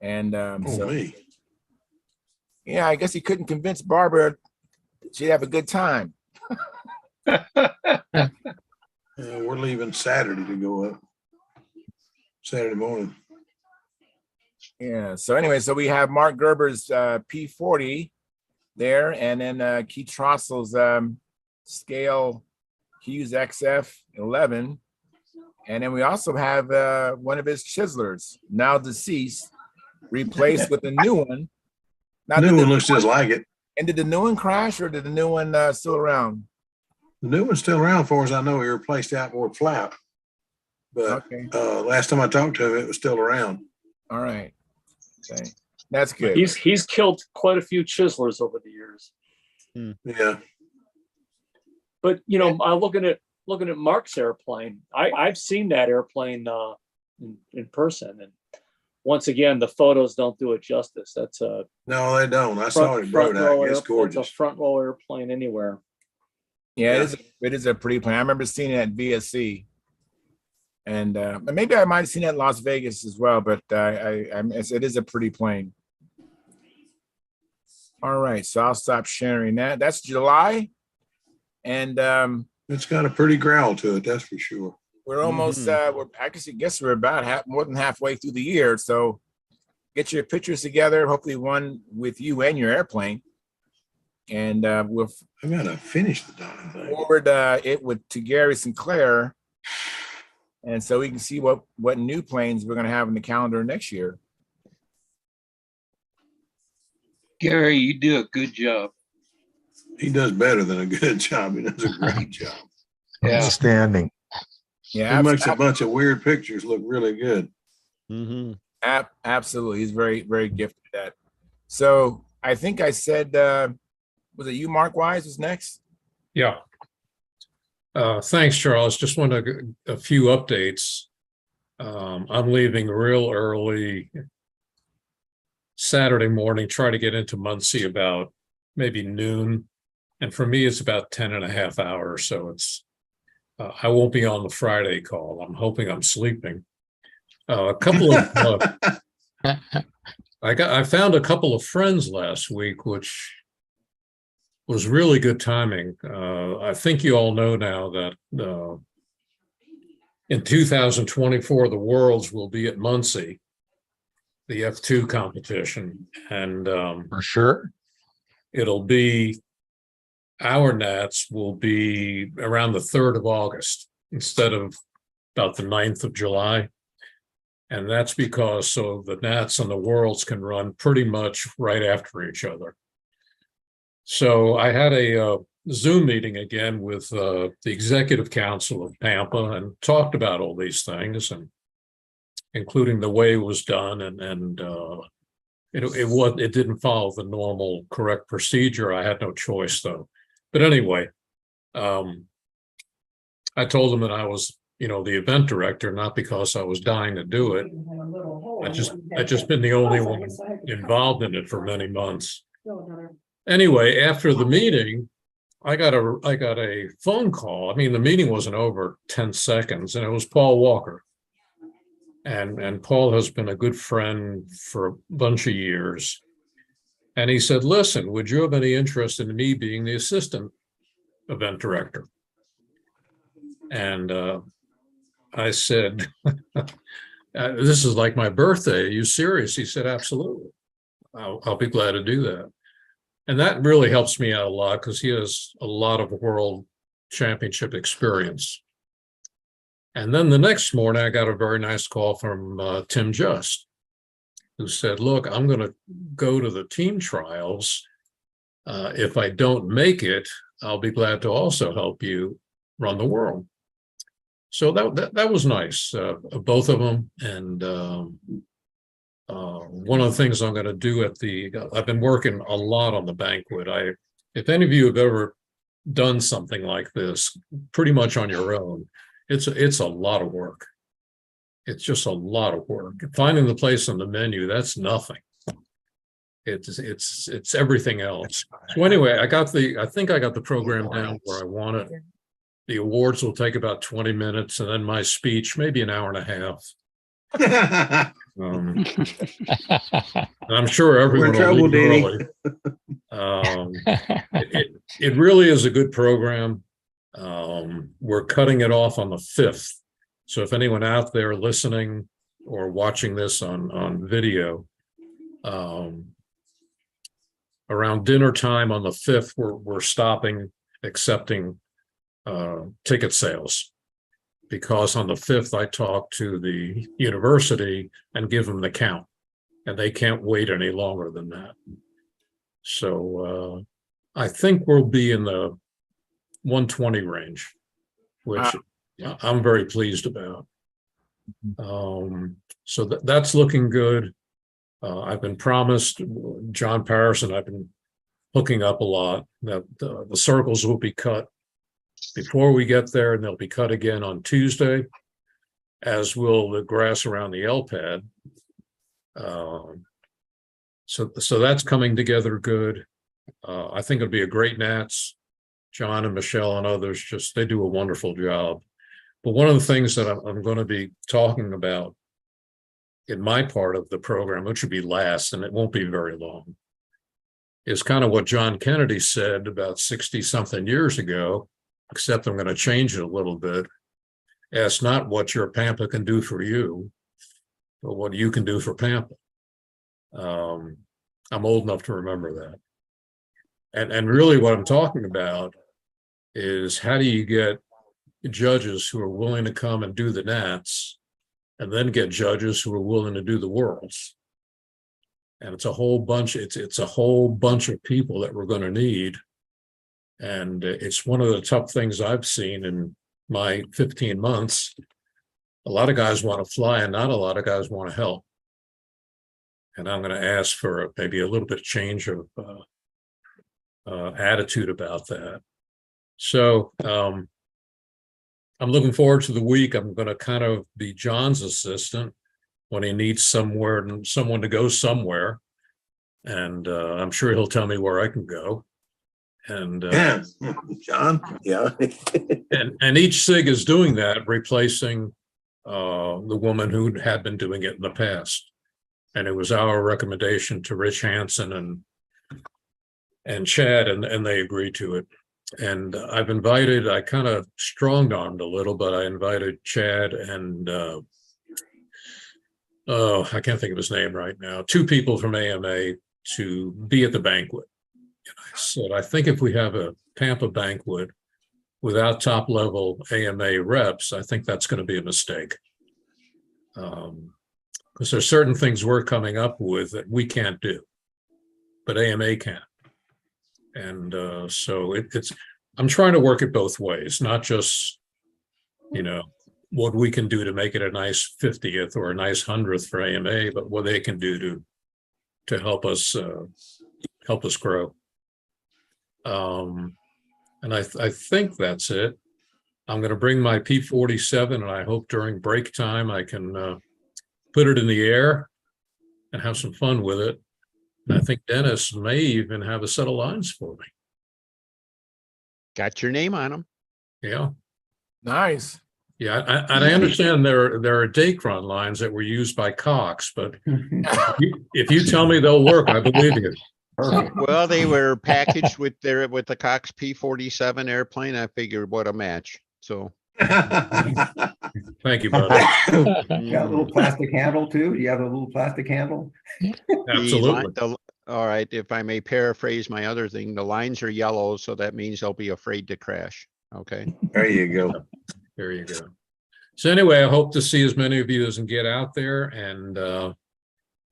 And Me. yeah, I guess he couldn't convince Barbara she'd have a good time. We're leaving Saturday to go up. Saturday morning. Yeah. So anyway, so we have Mark Gerber's P40 there, and then Keith Trossel's scale Hughes XF 11, and then we also have one of his chiselers, now deceased, replaced with a new one. Now, New one looks just like it. And did the new one crash, or did the new one still around? The new one's still around, far as I know. He replaced the outboard flap. But Okay. last time I talked to him, it was still around. All right. Okay. That's good. He's killed quite a few chiselers over the years. Yeah. But I'm looking at Mark's airplane. I've seen that airplane in person, and once again, the photos don't do it justice. That's a No, they don't. I saw it in Brodak. It's gorgeous. It's a front row airplane anywhere. Yeah, it is a pretty plane. I remember seeing it at VSC, and maybe I might have seen it in Las Vegas as well. But it is a pretty plane. All right, so I'll stop sharing that. That's July, and it's got a pretty growl to it, that's for sure. we're almost. I guess we're about more than halfway through the year. So get your pictures together. Hopefully, one with you and your airplane. And we'll I gotta finish the darn thing. forward it to Gary Sinclair, and so we can see what new planes we're going to have in the calendar next year. Gary, you do a good job. He does better than a good job. He does a great job. Outstanding. Yeah, He makes a bunch of weird pictures look really good. Mm-hmm. Absolutely, he's very, very gifted at that. So I think I said, was it you, Mark Wise, was next? Yeah. Thanks, Charles. Just want a few updates. I'm leaving real early Saturday morning, try to get into Muncie about maybe noon. And for me, it's about 10 and a half hours. So I won't be on the Friday call. I'm hoping I'm sleeping. A couple of, I found a couple of friends last week, which was really good timing. I think you all know now that in 2024, the Worlds will be at Muncie, the F2 competition. And For sure. it'll be, our Nats will be around the 3rd of August instead of about the 9th of July. And that's because so the Nats and the Worlds can run pretty much right after each other. So I had a Zoom meeting again with the executive council of Pampa and talked about all these things, and including the way it was done, and it didn't follow the normal correct procedure. I had no choice though. But anyway, I told them that I was the event director, not because I was dying to do it. I just been the only one involved in it for many months. Anyway, after the meeting, I got a phone call. I mean, the meeting wasn't over 10 seconds, and it was Paul Walker. And Paul has been a good friend for a bunch of years. And he said, listen, would you have any interest in me being the assistant event director? And I said, this is like my birthday. Are you serious? He said, absolutely. I'll be glad to do that. And that really helps me out a lot because he has a lot of world championship experience. And then the next morning, I got a very nice call from Tim Just, who said, look, I'm going to go to the team trials. If I don't make it, I'll be glad to also help you run the world. So that was nice, both of them. And one of the things I'm going to do I've been working a lot on the banquet. If any of you have ever done something like this, pretty much on your own, it's a lot of work. It's just a lot of work. Finding the place on the menu, that's nothing. It's everything else. So anyway, I think I got the program down where I want it. The awards will take about 20 minutes, and then my speech, maybe an hour and a half. And I'm sure everyone We're in will trouble, leave early. It really is a good program. We're cutting it off on the 5th. So if anyone out there listening or watching this on video, around dinner time on the 5th, we're stopping accepting ticket sales, because on the 5th I talk to the university and give them the count, and they can't wait any longer than that. So I think we'll be in the 120 range, which I'm very pleased about. So that's looking good. I've been promised, John Paris and I've been hooking up a lot, that the circles will be cut before we get there, and they'll be cut again on Tuesday, as will the grass around the L pad. So that's coming together good. I think it'll be a great Nats. John and Michelle and others, they do a wonderful job. But one of the things that I'm going to be talking about in my part of the program, which will be last, and it won't be very long, is kind of what John Kennedy said about 60 something years ago, except I'm going to change it a little bit. Ask not what your Pampa can do for you, but what you can do for Pampa. I'm old enough to remember that. And really what I'm talking about is, how do you get judges who are willing to come and do the Nats, and then get judges who are willing to do the Worlds? And it's a whole bunch of people that we're going to need. And it's one of the tough things I've seen in my 15 months. A lot of guys want to fly, and not a lot of guys want to help. And I'm going to ask for maybe a little bit of change of attitude about that. So I'm looking forward to the week. I'm going to kind of be John's assistant when he needs someone to go somewhere. And I'm sure he'll tell me where I can go. And John, yeah. and each SIG is doing that, replacing the woman who had been doing it in the past. And it was our recommendation to Rich Hansen and Chad, and they agreed to it. And I kind of strong-armed a little, but I invited Chad and I can't think of his name right now, 2 people from AMA to be at the banquet. And I said, I think if we have a Pampa banquet without top-level AMA reps, I think that's going to be a mistake. Because there's certain things we're coming up with that we can't do, but AMA can. And so I'm trying to work it both ways, not just, what we can do to make it a nice 50th or a nice 100th for AMA, but what they can do to help us grow. And I think that's it. I'm going to bring my P-47, and I hope during break time I can put it in the air and have some fun with it. And I think Dennis may even have a set of lines for me. Got your name on them. Yeah. Nice. Yeah, I understand there are Dacron lines that were used by Cox, but if you tell me they'll work, I believe you. Perfect. Well, they were packaged with the Cox P-47 airplane. I figured what a match. So Thank you, bud. Got a little plastic handle too? Do you have a little plastic handle? Absolutely. All right, if I may paraphrase my other thing, the lines are yellow, so that means they'll be afraid to crash. Okay. There you go. There you go. So anyway, I hope to see as many of you as can get out there. And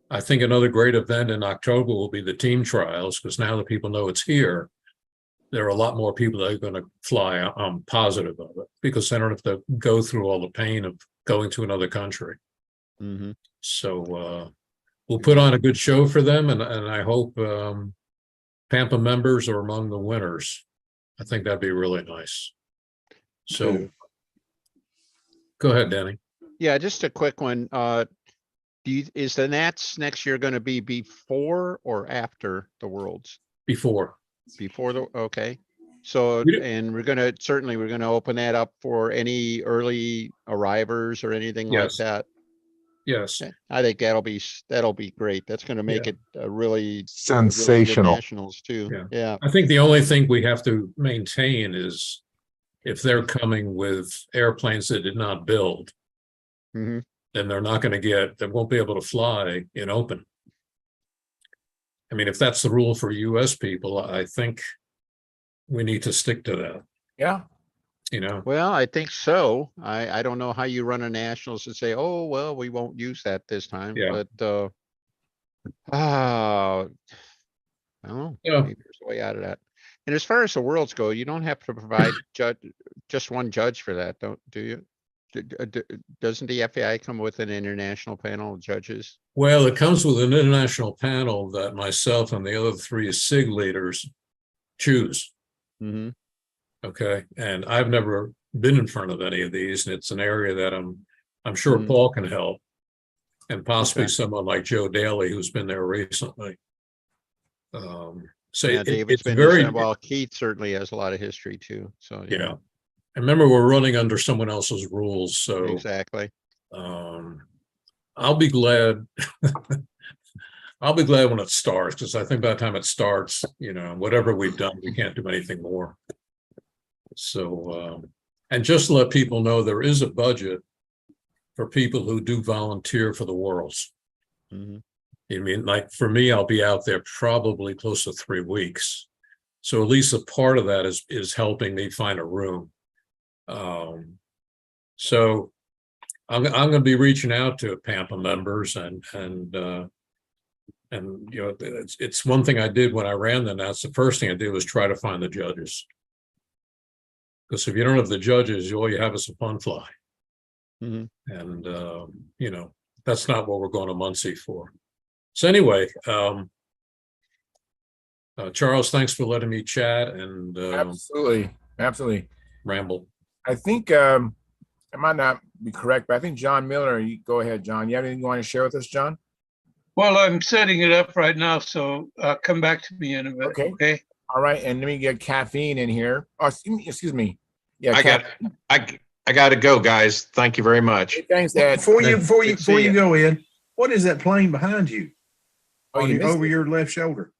I think another great event in October will be the team trials, because now that people know it's here, there are a lot more people that are going to fly. I'm positive of it, because they don't have to go through all the pain of going to another country. Mm-hmm. So we'll put on a good show for them, and I hope Pampa members are among the winners. I think that'd be really nice. So go ahead, Danny. Yeah, just a quick one. Is the Nats next year going to be before or after the Worlds? Before. Before okay. So, and we're going to open that up for any early arrivers or anything like that. Yes. I think that'll be great. That's going to make it a really sensational. nationals too. Yeah. I think the only thing we have to maintain is if they're coming with airplanes that did not build, Mm-hmm. then they won't be able to fly in open. I mean, if that's the rule for US people, I think we need to stick to that. Yeah. You know, Well, I think so. I don't know how you run a nationals and say, oh, well, we won't use that this time, Yeah. but I don't know. Yeah. Maybe there's a way out of that. And as far as the worlds go, you don't have to provide just one judge for that, do you? Doesn't the FAI come with an international panel of judges? well, it comes with an international panel that myself and the other 3 SIG leaders choose. Mm-hmm. Okay. And I've never been in front of any of these, and it's an area that I'm sure Paul can help, and possibly someone like Joe Daly, who's been there recently. So yeah, David's it's been very there. Well, Keith certainly has a lot of history too. So yeah. And remember, we're running under someone else's rules, so exactly. I'll be glad. I'll be glad when it starts, because I think by the time it starts, whatever we've done, we can't do anything more. So, and just to let people know, there is a budget for people who do volunteer for the Worlds. Mm-hmm. I mean, like for me, I'll be out there probably close to 3 weeks. So at least a part of that is helping me find a room. So I'm going to be reaching out to Pampa members, and it's one thing I did when I ran the Nats. The first thing I did was try to find the judges, because if you don't have the judges, all you have is a fun fly. Mm-hmm. And that's not what we're going to Muncie for. So anyway, Charles, thanks for letting me chat and absolutely ramble. I think I might not be correct, but I think John Miller. You go ahead, John. You have anything you want to share with us, John? Well, I'm setting it up right now, so come back to me in a bit. Okay. All right, and let me get caffeine in here. Oh, excuse me. Yeah, I got to go, guys. Thank you very much. Hey, thanks, Ed. Before you go in, what is that plane behind you? Over your left shoulder.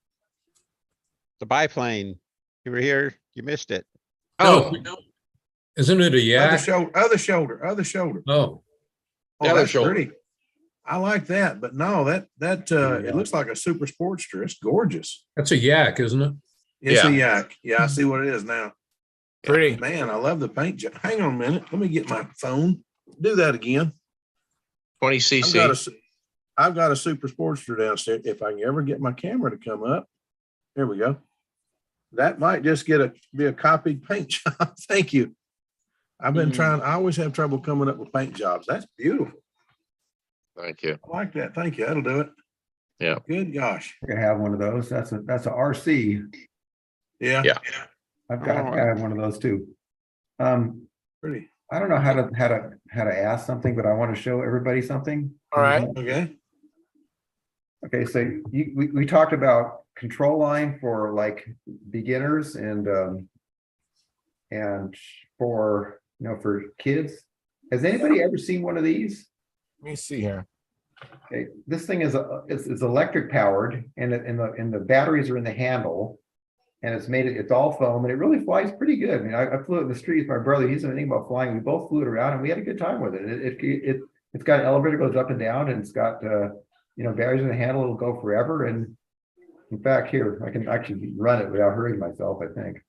The biplane. You were here. You missed it. Oh, isn't it a yak? Other shoulder. Oh, the other that's shoulder. pretty. I like that, but no, that it looks like a super Sportster. It's gorgeous. that's a yak, isn't it? It's a yak. Yeah, I see what it is now. Pretty. Man, I love the paint job. Hang on a minute. Let me get my phone. Do that again. 20 cc. I've got a super Sportster downstairs. If I can ever get my camera to come up, there we go. That might just be a copied paint job. Thank you. I've been trying. I always have trouble coming up with paint jobs. That's beautiful. Thank you. I like that. Thank you. That'll do it. Yeah. Good gosh. I could have one of those. That's a RC. Yeah. Yeah. I have one of those too. Pretty. I don't know how to ask something, but I want to show everybody something. All right. Okay. Okay, so we talked about control line for like beginners and for, you know, for kids. Has anybody ever seen one of these? Let me see here. Okay, this thing is it's electric powered, and the batteries are in the handle, and it's all foam, and it really flies pretty good. I mean, I flew it in the street with my brother. He's anything about flying. We both flew it around, and we had a good time with it. It's got an elevator goes up and down, and it's got you know, batteries in the handle. It'll go forever. And in fact, here I can actually run it without hurting myself, I think.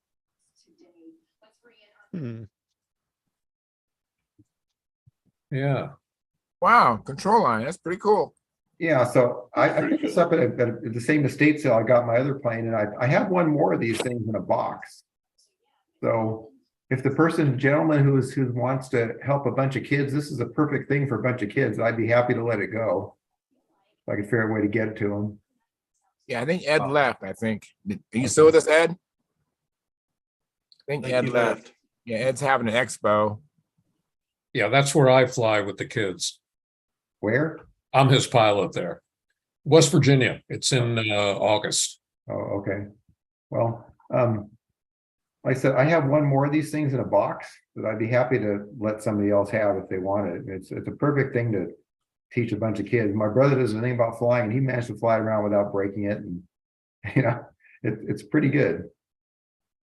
Yeah. Wow, control line. That's pretty cool. Yeah, so I picked this up at the same estate sale I got my other plane, and I have one more of these things in a box. So if the gentleman who wants to help a bunch of kids, this is a perfect thing for a bunch of kids. I'd be happy to let it go. If I could figure out a way to get it to them. Yeah, I think Ed left. I think. Are you still with us, Ed? I think Ed he left. Yeah, Ed's having an expo. Yeah, that's where I fly with the kids. Where? I'm his pilot there. West Virginia. It's in August. Oh, okay. Well, like I said, I have one more of these things in a box that I'd be happy to let somebody else have if they want it. It's a perfect thing to teach a bunch of kids. My brother doesn't know anything about flying, and he managed to fly around without breaking it. And you know, it's pretty good.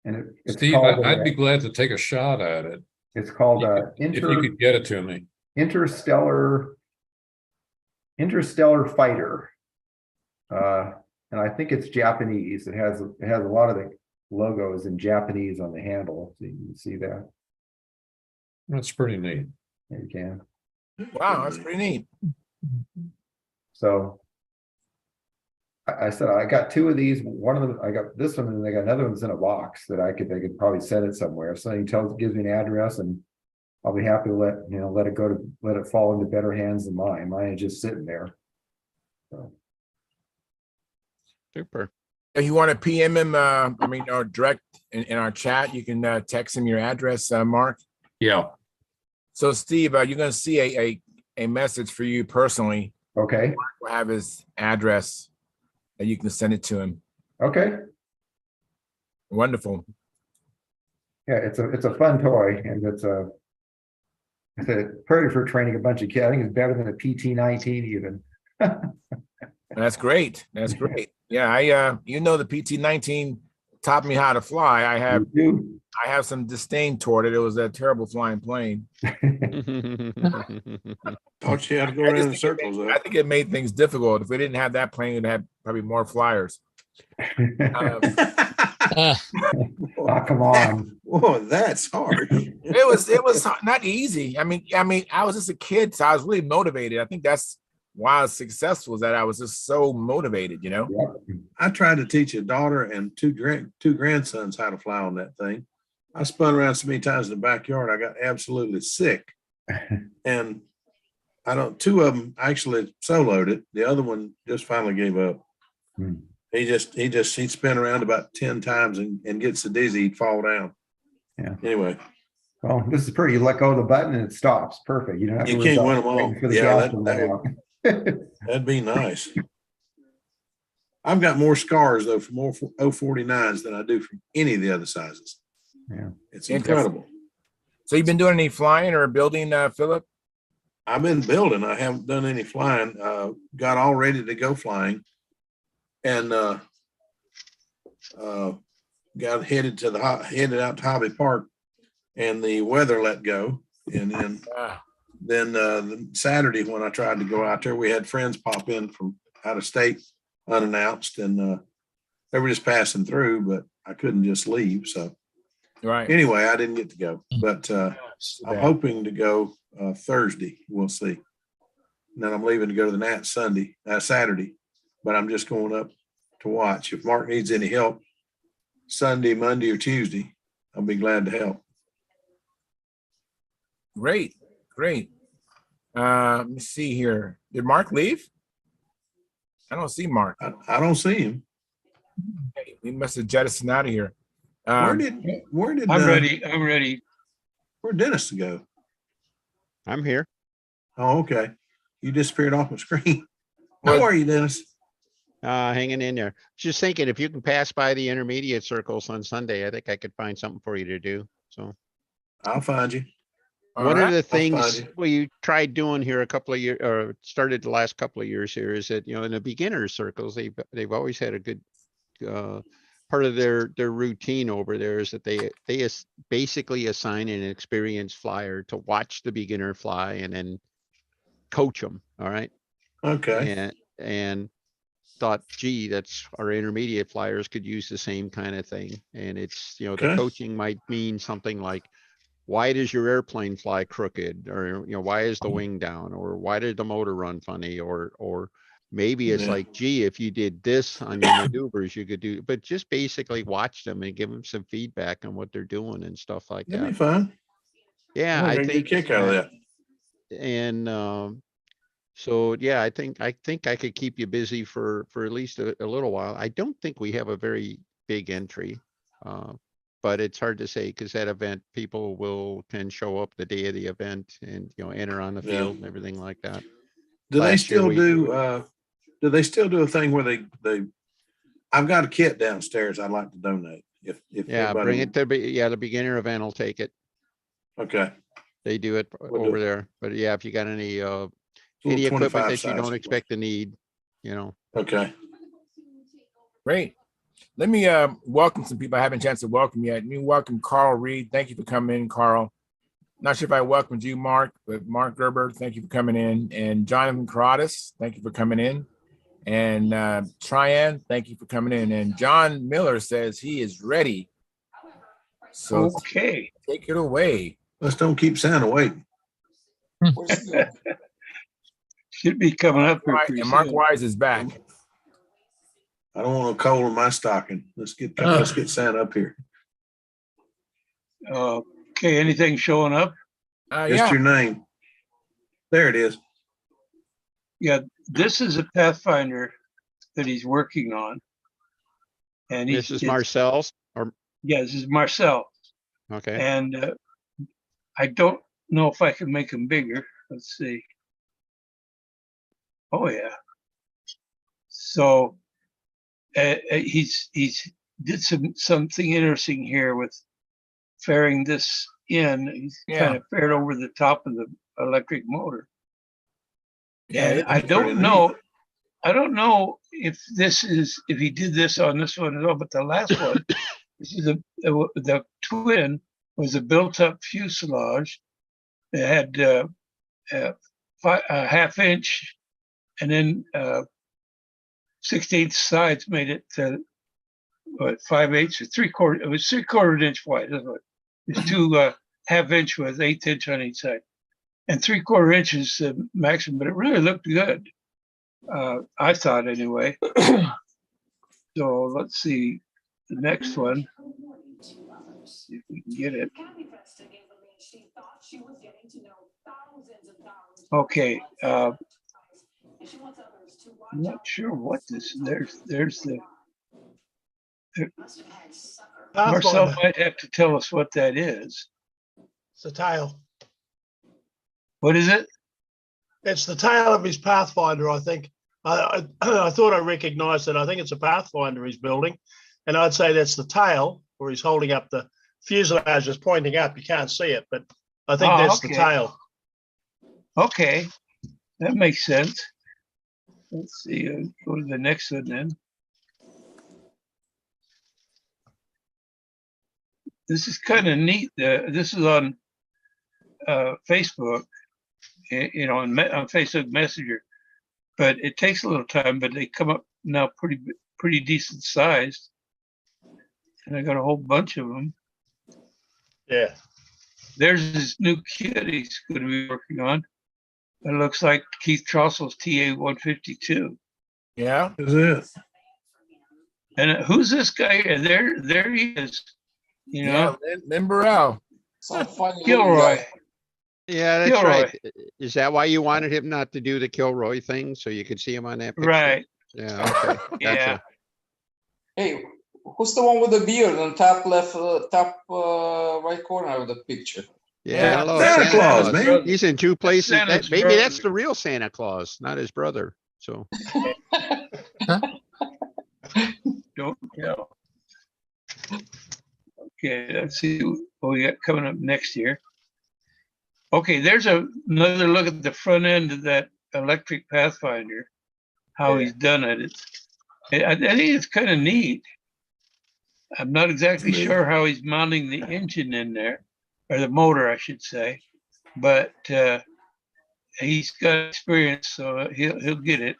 And it's Steve, called, I'd be glad to take a shot at it. It's called if you could get it to me. Interstellar Fighter. And I think it's Japanese. It has a lot of the logos in Japanese on the handle, so you can see that. That's pretty neat. There you can. Wow, that's pretty neat. So I said I got two of these. One of them, I got this one, and I got another one's in a box that they could probably send it somewhere. So he gives me an address, and I'll be happy to let it fall into better hands than mine. Mine is just sitting there. So. Super. If you want to PM him, or direct in our chat, you can text him your address, Mark. Yeah. So Steve, you're going to see a message for you personally. Okay. Mark will have his address, and you can send it to him. Okay. Wonderful. Yeah, it's a fun toy, and it's perfect for training a bunch of kids. I think it's better than a PT-19 even. That's great. That's great. Yeah, the PT-19 taught me how to fly. I have some disdain toward it. It was a terrible flying plane. Taught you how to go around in circles. I think it made things difficult. If we didn't have that plane, we'd have probably more flyers. Oh, come on. Whoa, that's hard. It was not easy. I mean, I was just a kid, so I was really motivated. I think that's why I was successful, is that I was just so motivated, you know? I tried to teach a daughter and two grandsons how to fly on that thing. I spun around so many times in the backyard, I got absolutely sick. And two of them actually soloed it. The other one just finally gave up. He'd spin around about 10 times and get so dizzy he'd fall down. Yeah. Anyway. Well, this is pretty. You let go of the button and it stops. Perfect. You don't have to You can't win them all. Yeah, that'd be nice. I've got more scars though from 049s than I do from any of the other sizes. Yeah, it's incredible. So you've been doing any flying or building, Philip? I've been building. I haven't done any flying. Got all ready to go flying, and got headed out to Hobby Park, and the weather let go, and then Saturday when I tried to go out there, we had friends pop in from out of state unannounced, and they were just passing through, but I couldn't just leave. So anyway, I didn't get to go, but I'm hoping to go Thursday. We'll see. And then I'm leaving to go to the Nats Saturday, but I'm just going up to watch. If Mark needs any help Sunday, Monday, or Tuesday, I'll be glad to help. Great. Let me see here. Did Mark leave? I don't see Mark. I don't see him. Hey, we must have jettisoned out of here. Where did I'm ready. Where'd Dennis go? I'm here. Oh, okay. You disappeared off my screen. Well- How are you, Dennis? Hanging in there. Just thinking, if you can pass by the intermediate circles on Sunday, I think I could find something for you to do. So I'll find you. All one right. of the I'll find things you. we tried doing here a couple of years, or started the last couple of years here, is that, in the beginner circles, they've always had a good part of their routine over there is that they basically assign an experienced flyer to watch the beginner fly and then coach them. All right. Okay. And thought, gee, that's our intermediate flyers could use the same kind of thing. And it's, the Okay. coaching might mean something like, why does your airplane fly crooked? Or, why is the wing down? Or why did the motor run funny? Or maybe it's Yeah. like, gee, if you did this on your maneuvers, you could do, but just basically watch them and give them some feedback on what they're doing and stuff like That'd be that. fun. Yeah, I I get a think. kick out of that. And so, yeah, I think I could keep you busy for at least a little while. I don't think we have a very big entry. But it's hard to say because that event, people can show up the day of the event and, enter on the Yeah. field and everything like that. Do they Last year still we- do they still do a thing where they I've got a kit downstairs I'd like to donate. If Yeah, anybody bring would- it to, the beginner event will take it. Okay. They do it We'll do over it. there. But yeah, if you got any Little equipment 25 that you don't size. expect to need, Okay. Great. Let me welcome some people I haven't had a chance to welcome yet. Let me welcome Carl Reed. Thank you for coming in, Carl. Not sure if I welcomed you, Mark, but Mark Gerber, thank you for coming in. And Jonathan Karadas, thank you for coming in. And Tryan, thank you for coming in. And John Miller says he is ready. So Okay. take it away. Let's don't keep Santa waiting. Should be coming up here Right, pretty and Mark soon. Wise is back. I don't want a coal in my stocking. Let's get Santa up here. Okay, anything showing up? Just Yeah. your name. There it is. Yeah, this is a Pathfinder that he's working on. And this is Marcel's or, Yeah, this is Marcel. okay. And I don't know if I can make him bigger. Let's see. Oh, yeah. So he's did something interesting here with fairing this in. He's kind of faired over the top of the electric motor. Yeah, And I don't know if he did this on this one as well, but the last one, this is the twin was a built-up fuselage that had a half-inch and then 1/16 sides made it to 5/8 or 3/4. It was 3/4 inch wide. It's 2 half-inch with 1/8 inch on each side, and 3/4 inches maximum. But it really looked good. I thought anyway. So let's see the next one. See if we can get it. Okay. I'm not sure what this. There's the. Marcel might have to tell us what that is. It's the tail. What is it? It's the tail of his Pathfinder, I think. I thought I recognized it. I think it's a Pathfinder he's building. And I'd say that's the tail where he's holding up the fuselage is pointing up. You can't see it, but I think that's the tail. Okay. That makes sense. Let's see. Go to the next one then. This is kind of neat. This is on Facebook, on Facebook Messenger, but it takes a little time. But they come up now pretty decent sized, and I got a whole bunch of them. Yeah. There's this new kit he's going to be working on. It looks like Keith Trossel's TA-152. Yeah. Is it? And who's this guy? There he is. Yeah, Lynn Burrell. Gilroy. Yeah, that's Kilroy. right. Is that why you wanted him not to do the Kilroy thing? So you could see him on that picture? Right. Yeah, okay. Yeah. Gotcha. Hey, who's the one with the beard on top left, top right corner of the picture? Yeah, Yeah, hello, Santa Claus, man. He's in two places. Santa's Maybe that's brother. the real Santa Claus, not his brother. So Don't tell. Okay, let's see what we got coming up next year. Okay, there's another look at the front end of that electric Pathfinder, how he's done it. I think it's kind of neat. I'm not exactly sure how he's mounting the engine in there, or the motor, I should say, but he's got experience, so he'll get it.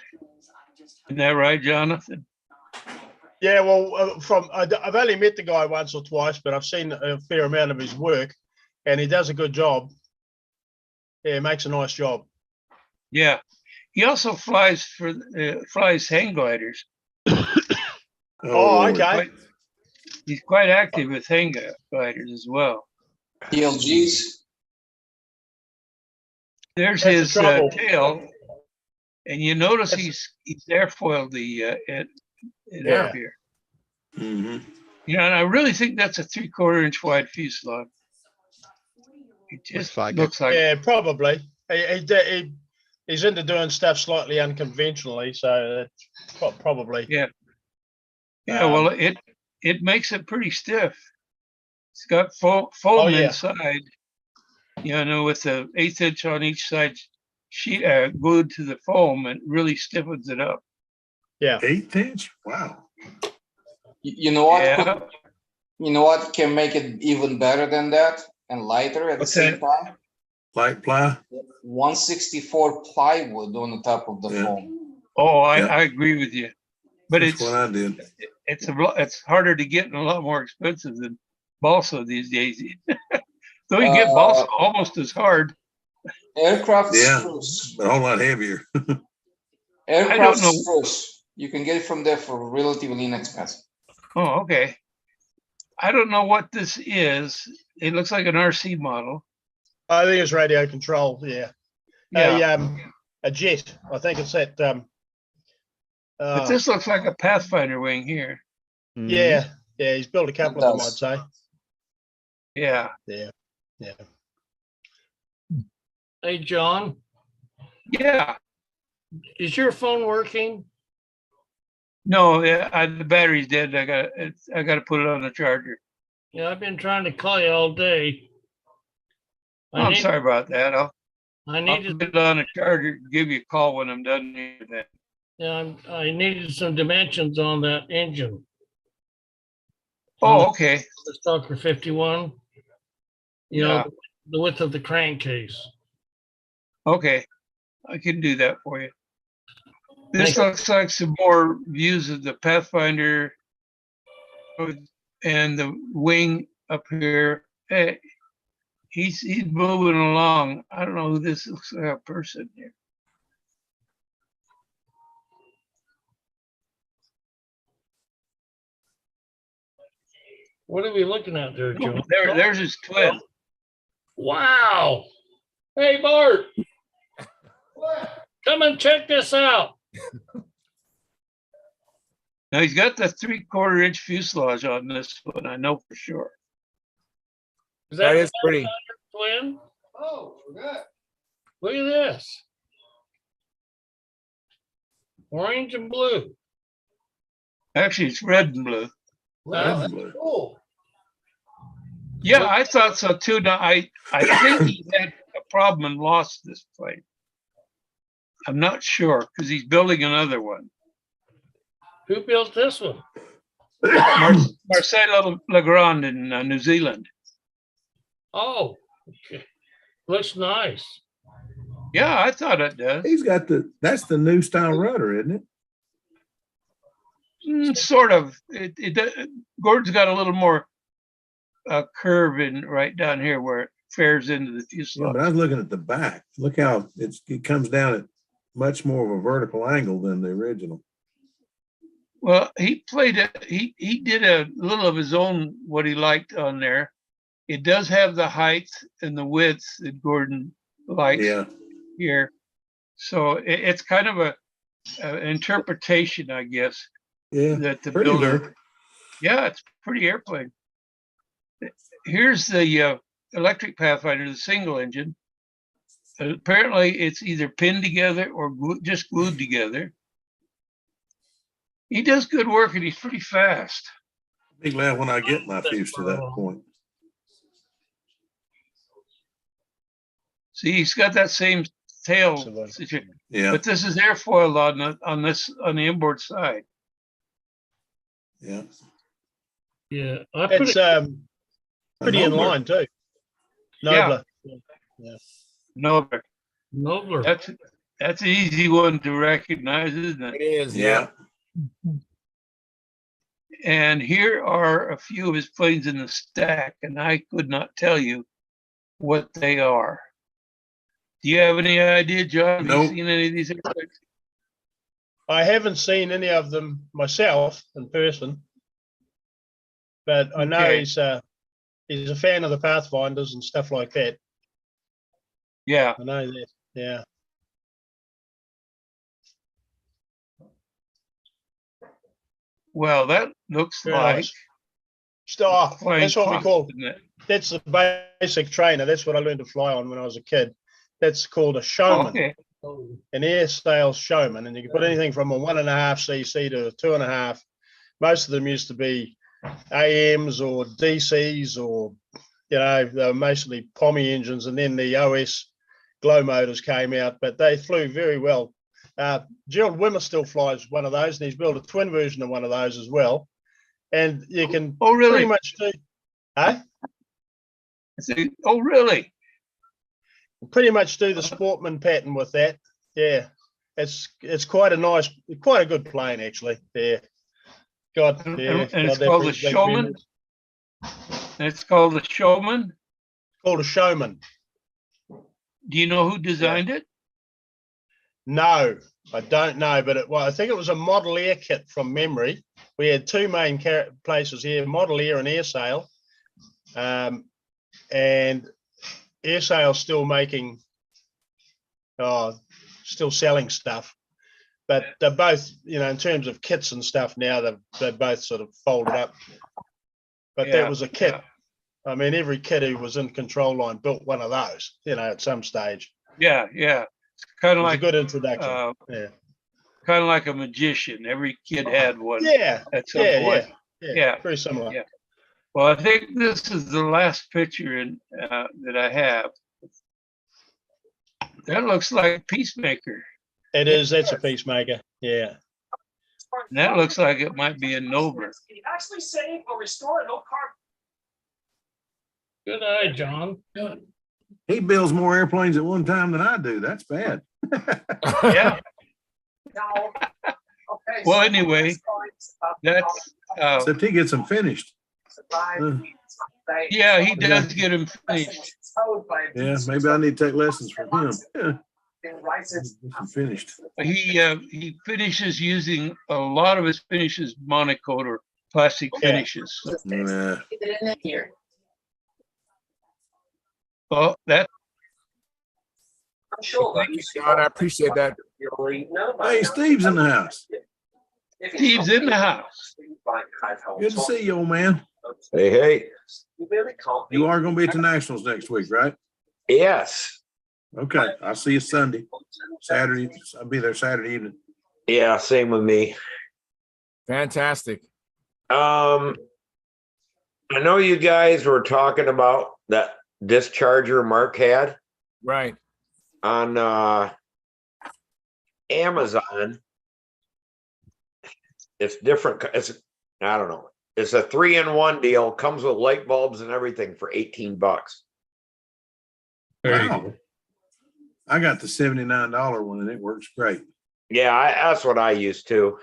Isn't that right, Jonathan? Yeah, well, I've only met the guy once or twice, but I've seen a fair amount of his work, and he does a good job. Yeah, he makes a nice job. Yeah. He also flies hang gliders. Oh, okay. He's quite active with hang gliders as well. PLGs. There's That's his the trouble. tail, and you notice he's airfoiled the it Yeah. up here. Mm-hmm. You know, and I really think that's a 3/4 inch wide fuselage. It just looks like Yeah, probably. He's into doing stuff slightly unconventionally, so that's probably. Yeah. Yeah, well, it makes it pretty stiff. It's got foam inside, you know, with the 1/8 inch on each side sheet glued to the foam, and really stiffens it up. Yeah. 1/8 inch? Wow. You know what? Yeah. You know what can make it even better than that and lighter at the same time? Light ply? 164 plywood on the top of the foam. Oh, I agree with you, but That's what I did. it's harder to get and a lot more expensive than balsa these days. Though you get balsa almost as hard. Aircraft Yeah, spruce. but a whole lot heavier. Aircraft spruce. You can get it from there for relatively inexpensive. Oh, okay. I don't know what this is. It looks like an RC model. I think it's radio control. Yeah. Yeah. A jet. I think it's that. But this looks like a Pathfinder wing here. Yeah. Yeah. He's built a couple of them, I'd say. Yeah. Yeah. Yeah. Hey, John. Yeah. Is your phone working? No, the battery's dead. I got to put it on the charger. Yeah, I've been trying to call you all day. I'm sorry about that. I'll needed put it on a charger. Give you a call when I'm done here. Then. Yeah, I needed some dimensions on that engine. Oh, okay. The Stalker 51. You know, the width of the crankcase. Okay, I can do that for you. This looks like some more views of the Pathfinder and the wing up here. Hey, he's moving along. I don't know who this looks like a person here. What are we looking at there, Joe? There's his twin. Wow. Hey, Bart. Come and check this out. Now he's got the 3/4 inch fuselage on this one. I know for sure. That is pretty. Twin? Oh, forgot. Look at this. Orange and blue. Actually, it's red and blue. Wow, that's cool. Yeah, I thought so too. Now, I think he had a problem and lost this plane. I'm not sure because he's building another one. Who built this one? Marcelo Legrand in New Zealand. Oh, okay. Looks nice. Yeah, I thought it does. He's got that's the new style rudder, isn't it? Sort of. Gordon's got a little more curve in right down here where it fares into the fuselage. Yeah, but I was looking at the back. Look how it comes down at much more of a vertical angle than the original. Well, he played it. He did a little of his own what he liked on there. It does have the height and the width that Gordon likes here. So it's kind of an interpretation, I guess. Yeah, that the pretty builder. there. Yeah, it's pretty airplane. Here's the electric Pathfinder, the single engine. Apparently, it's either pinned together or just glued together. He does good work, and he's pretty fast. Be glad when I get my fuse to that point. See, he's got that same tail situation, Yeah, but this is airfoil on the inboard side. yeah. Yeah, I put It's it, pretty in Nobler. line too. Yeah. Nobler. Nobler. nobler. That's an easy one to recognize, isn't it? It is, Yeah. And here are a few of his planes in the stack, and I could not tell you what they are. Do you have any idea, John? Have Nope. you seen any of these airplanes? I haven't seen any of them myself in person, but I know Okay. he's a fan of the Pathfinders and stuff like that. Yeah. I know that. Yeah. Well, that looks Very like nice. Star. flying That's what we fox, call. isn't it? That's the basic trainer. That's what I learned to fly on when I was a kid. That's called a showman, Okay. an air sales showman, and you can put anything from a 1.5 cc to a 2.5. Most of them used to be AMs or DCs, or they were mostly Pommy engines, and then the OS glow motors came out, but they flew very well. Gerald Wimmer still flies one of those, and he's built a twin version of one of those as well. And you can pretty much do, oh, really? Pretty much do the Sportman pattern with that. Yeah, it's quite a good plane actually. Yeah, And it's called the Showman. It's called the Showman. Called a Showman. Do you know who designed it? No, I don't know, but I think it was a Model Air kit from memory. We had two main places here: Model Air and Air Sail, and Air Sail's still making, still selling stuff, but they're both, in terms of kits and stuff now, they're both sort of folded up. But that was a kit. I mean, every kid who was in control line built one of those, at some stage. Yeah. It's kind of like a good introduction. Yeah. Kind of like a magician. Every kid had one. Yeah. At some point. Yeah. Very similar. Yeah. Well, I think this is the last picture that I have. That looks like Peacemaker. It is. That's a Peacemaker. Yeah. And that looks like it might be a Nobler. Can you actually save or restore no carbon? Good eye, John. Good. He builds more airplanes at one time than I do. That's bad. Yeah. Well, anyway, that's except he gets them finished. Yeah, he does get them finished. Yeah, maybe I need to take lessons from him. Yeah. Finished. He finishes using a lot of his finishes monocoat or plastic finishes. Yeah. Well, that. I'm sure. Thank you, John. I appreciate that. Hey, Steve's in the house. Steve's in the house. Good to see you, old man. Hey. You are going to be at the Nationals next week, right? Yes. Okay. I'll see you Sunday. Saturday. I'll be there Saturday evening. Yeah, same with me. Fantastic. I know you guys were talking about that discharger Mark had. Right. On Amazon. It's different. I don't know. It's a 3-in-1 deal. Comes with light bulbs and everything for $18. Wow. I got the $79 one and it works great. Yeah, that's what I used to.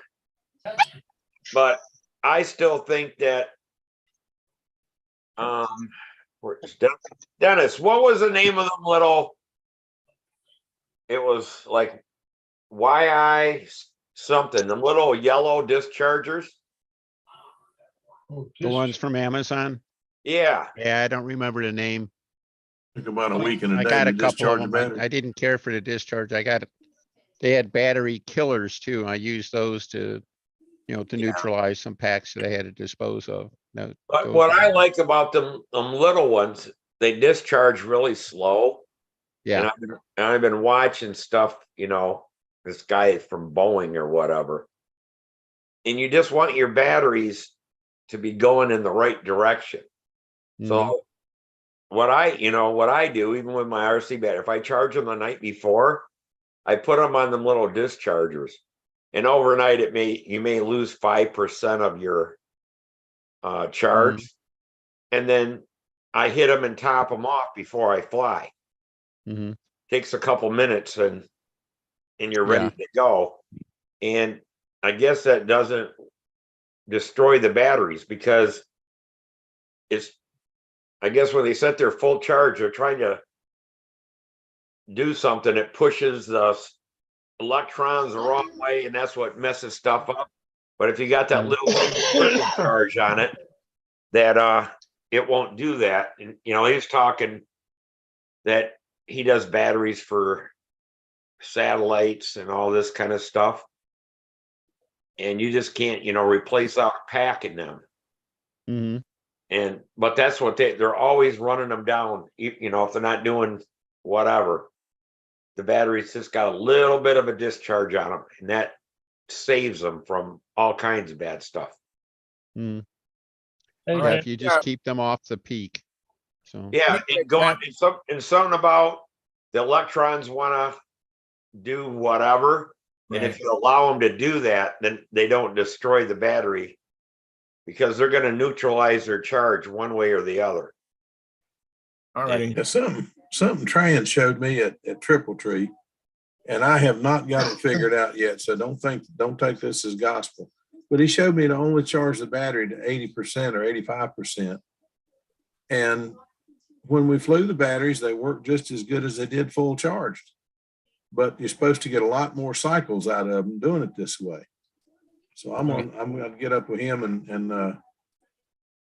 But I still think that Dennis, what was the name of them little? It was like YI something, them little yellow dischargers. The ones from Amazon? Yeah. Yeah, I don't remember the name. Took about a week and a I day got to a couple of discharge the them. battery. I didn't care for the discharge. They had battery killers too. I used those to neutralize some packs that I had to dispose of. No, But what I like about them little ones, they discharge really slow. And Yeah. I've been watching stuff, this guy from Boeing or whatever. And you just want your batteries to be going in the right direction. So what I do, even with my RC battery, if I charge them the night before, I put them on them little dischargers. And overnight you may lose 5% of your charge. And then I hit them and top them off before I fly. Takes a couple minutes and you're ready to go. And I guess that doesn't destroy the batteries, because I guess when they set their full charge, they're trying to do something that pushes the electrons the wrong way, and that's what messes stuff up. But if you got that little charge on it, that it won't do that. And he was talking that he does batteries for satellites and all this kind of stuff, and you just can't replace out a pack in them. But that's what they're always running them down. If they're not doing whatever, the battery's just got a little bit of a discharge on them, and that saves them from all kinds of bad stuff. Yeah, Hey, if you just keep them off the peak. So Yeah, and something about the electrons want to do whatever, and if you allow them to do that, then they don't destroy the battery, because they're going to neutralize their charge one way or the other. All righty. Yeah, something Tran showed me at Triple Tree, and I have not got it figured out yet. So don't take this as gospel. But he showed me to only charge the battery to 80% or 85%. And when we flew the batteries, they worked just as good as they did full charged. But you're supposed to get a lot more cycles out of them doing it this way. So I'm going to get up with him and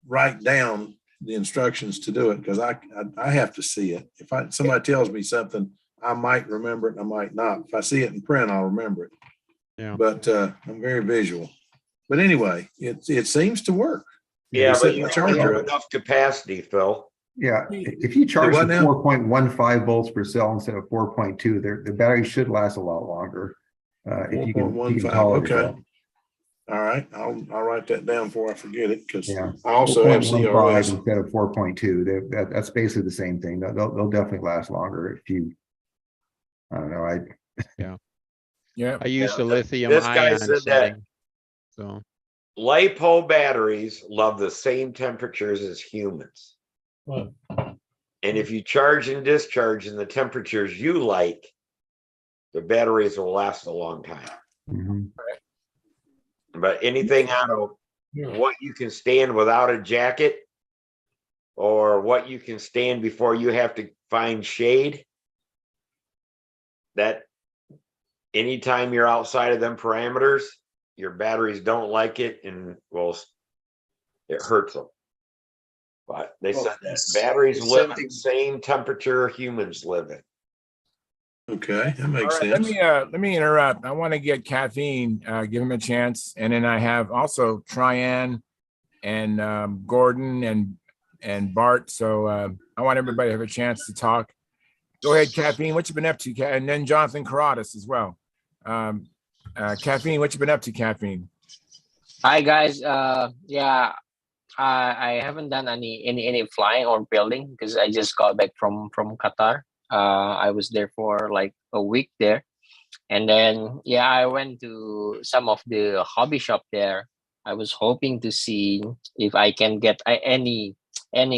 write down the instructions to do it, because I have to see it. If somebody tells me something, I might remember it and I might not. If I see it in print, I'll remember it. Yeah. But I'm very visual. But anyway, it seems to work. Yeah, but set you my don't have charger up. enough capacity, Phil. Yeah, if you charge what at now? 4.15 volts per cell instead of 4.2, the battery should last a lot longer. If you can 4.15, tolerate okay. that. All right, I'll write that down before I forget it, because Yeah, I also have 4.15 CRS. instead of 4.2. That's basically the same thing. They'll definitely last longer if you. I don't know. Yeah. I use the lithium This guy ion said that setting. So LiPo batteries love the same temperatures as humans. Well, And if you charge and discharge in the temperatures you like, the batteries will last a long time. But anything out of what you can stand without a jacket, or what you can stand before you have to find shade, that anytime you're outside of them parameters, your batteries don't like it, and it hurts them. But they said that batteries live at the same temperature humans live in. Okay, that makes All right, sense. let me interrupt. I want to get Caffeine, give him a chance, and then I have also Tryan and Gordon and Bart. So I want everybody to have a chance to talk. Go ahead, Caffeine. What you been up to? And then Jonathan Karadas as well. Caffeine, what you been up to, Caffeine? Hi guys. Yeah, I haven't done any flying or building because I just got back from Qatar. I was there for like a week there, and then I went to some of the hobby shop there. I was hoping to see if I can get any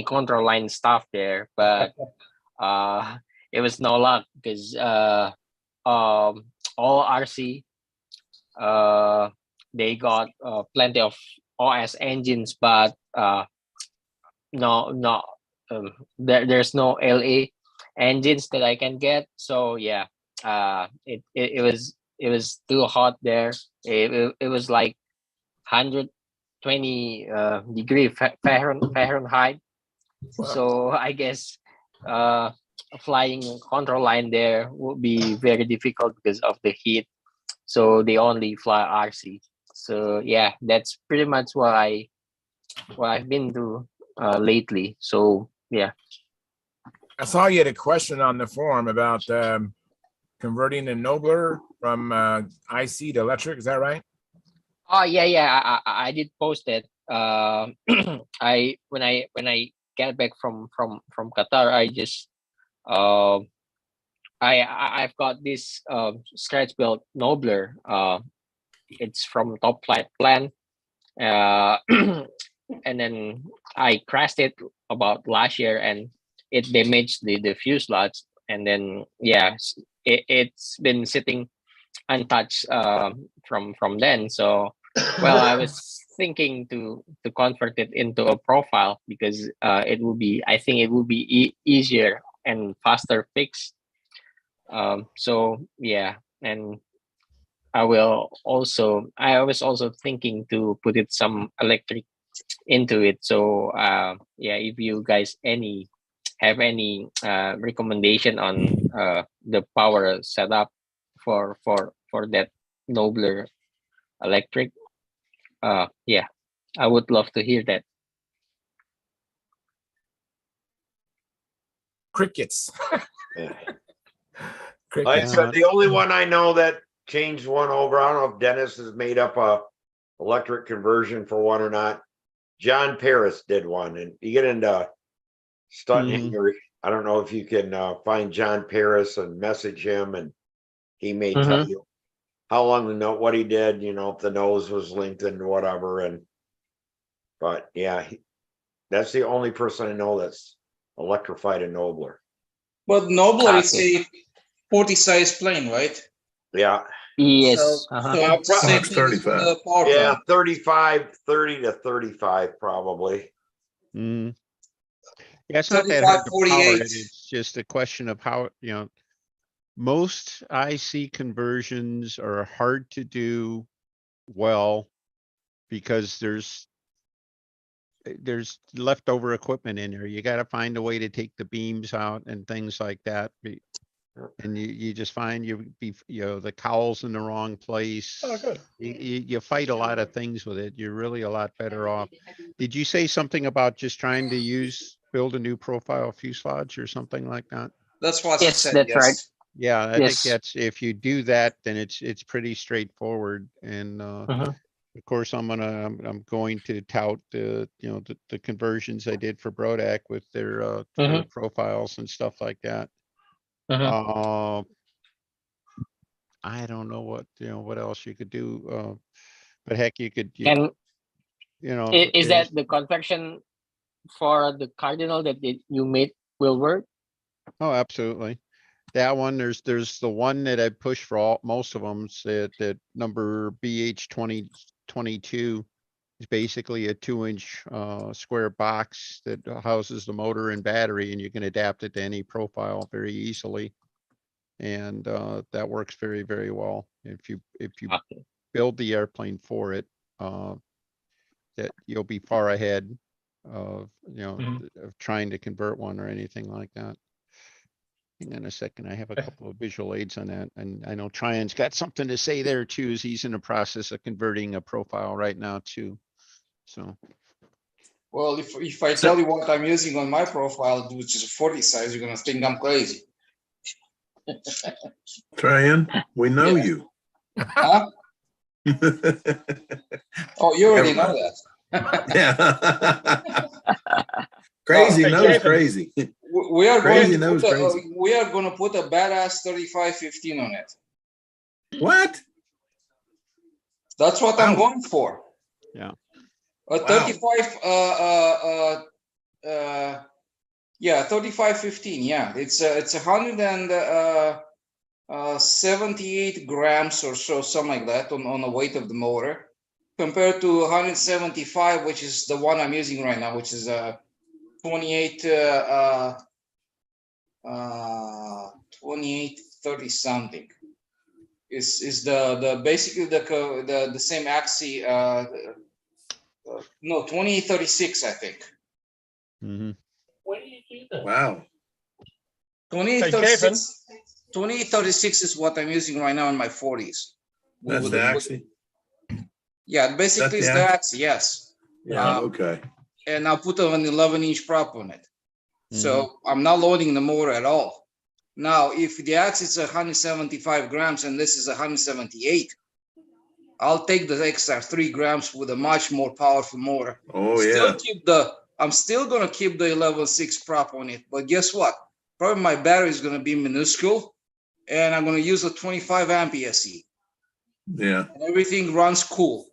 control line stuff there, but it was no luck because all RC they got plenty of OS engines, but there's no LA engines that I can get. So it was too hot there. It was like 120 degree Fahrenheit. So I guess flying control line there would be very difficult because of the heat. So they only fly RC. So that's pretty much what I've been to lately. So I saw you had a question on the forum about converting a Nobler from IC to electric. Is that right? Oh yeah. I did post it. I when I get back from Qatar, I just I've got this scratch built Nobler. It's from Top Flight Plan. And then I crashed it about last year, and it damaged the fuselage. And then it's been sitting untouched from then. So well, I was thinking to convert it into a profile because it will be, I think it will be easier and faster fix. So yeah, and I was also thinking to put it some electric into it. So yeah, if you guys have any recommendation on the power setup for that Nobler electric, yeah, I would love to hear that. Crickets. Like I said, the only one I know that changed one over, I don't know if Dennis has made up a electric conversion for one or not. John Paris did one, and you get into Stunt Hangar. I don't know if you can find John Paris and message him, and he may tell you how long the note, what he did, you know, if the nose was lengthened or whatever. But yeah, that's the only person I know that's electrified a Nobler. But Nobler is a 40 size plane, right? Yeah. Yes. So it's same thing as the power Yeah, plant. 30 to 35 probably. Yeah, it's not that hard to power 35, it. It's just a question of how, you know, most IC conversions are hard to do well because there's leftover equipment in there. You got to find a way to take the beams out and things like that. And you just find the cowl's in the wrong place. Oh, good. You fight a lot of things with it. You're really a lot better off. Did you say something about just trying to build a new profile fuselage or something like that? That's what Yes, said, that's yes. right. Yeah, I Yes. think that's, if you do that, then it's pretty straightforward. And of course, I'm going to tout the conversions I did for Brodak with their profiles and stuff like that. I don't know what else you could do, but heck, you could. And is there's- that the convection for the cardinal that you made will work? Oh, absolutely. That one, there's the one that I push for most of them. That number BH2022 is basically a 2-inch square box that houses the motor and battery, and you can adapt it to any profile very easily. And that works very, very well. If you build the airplane for it, that you'll be far ahead of of trying to convert one or anything like that. Hang on a second, I have a couple of visual aids on that, and I know Tryan's got something to say there too, as he's in the process of converting a profile right now too. So. Well, if I tell you what I'm using on my profile, which is a 40 size, you're gonna think I'm crazy. Tryan, we know you. Huh? Oh, you already know that. Yeah. Crazy knows crazy. We are Crazy going to knows put crazy. we are going to put a badass 3515 on it. What? That's what I'm going for. Yeah. A 35 yeah, 3515. Yeah, it's 178 grams or so, something like that, on the weight of the motor, compared to 175, which is the one I'm using right now, which is 2830 something. Is the basically the same axis. No, 2836, I think. Wow. 2836 is what I'm using right now in my 40s. That's the axis. Yeah, basically it's the axis, yes. Yeah, okay. And I'll put an 11-inch prop on it. So I'm not loading the motor at all. Now, if the axis is 175 grams and this is 178, I'll take the extra 3 grams with a much more powerful motor. Oh, yeah. I'm still gonna keep the 11.6 prop on it, but guess what? Probably my battery is gonna be minuscule, and I'm gonna use a 25 amp ESC. Yeah. And everything runs cool.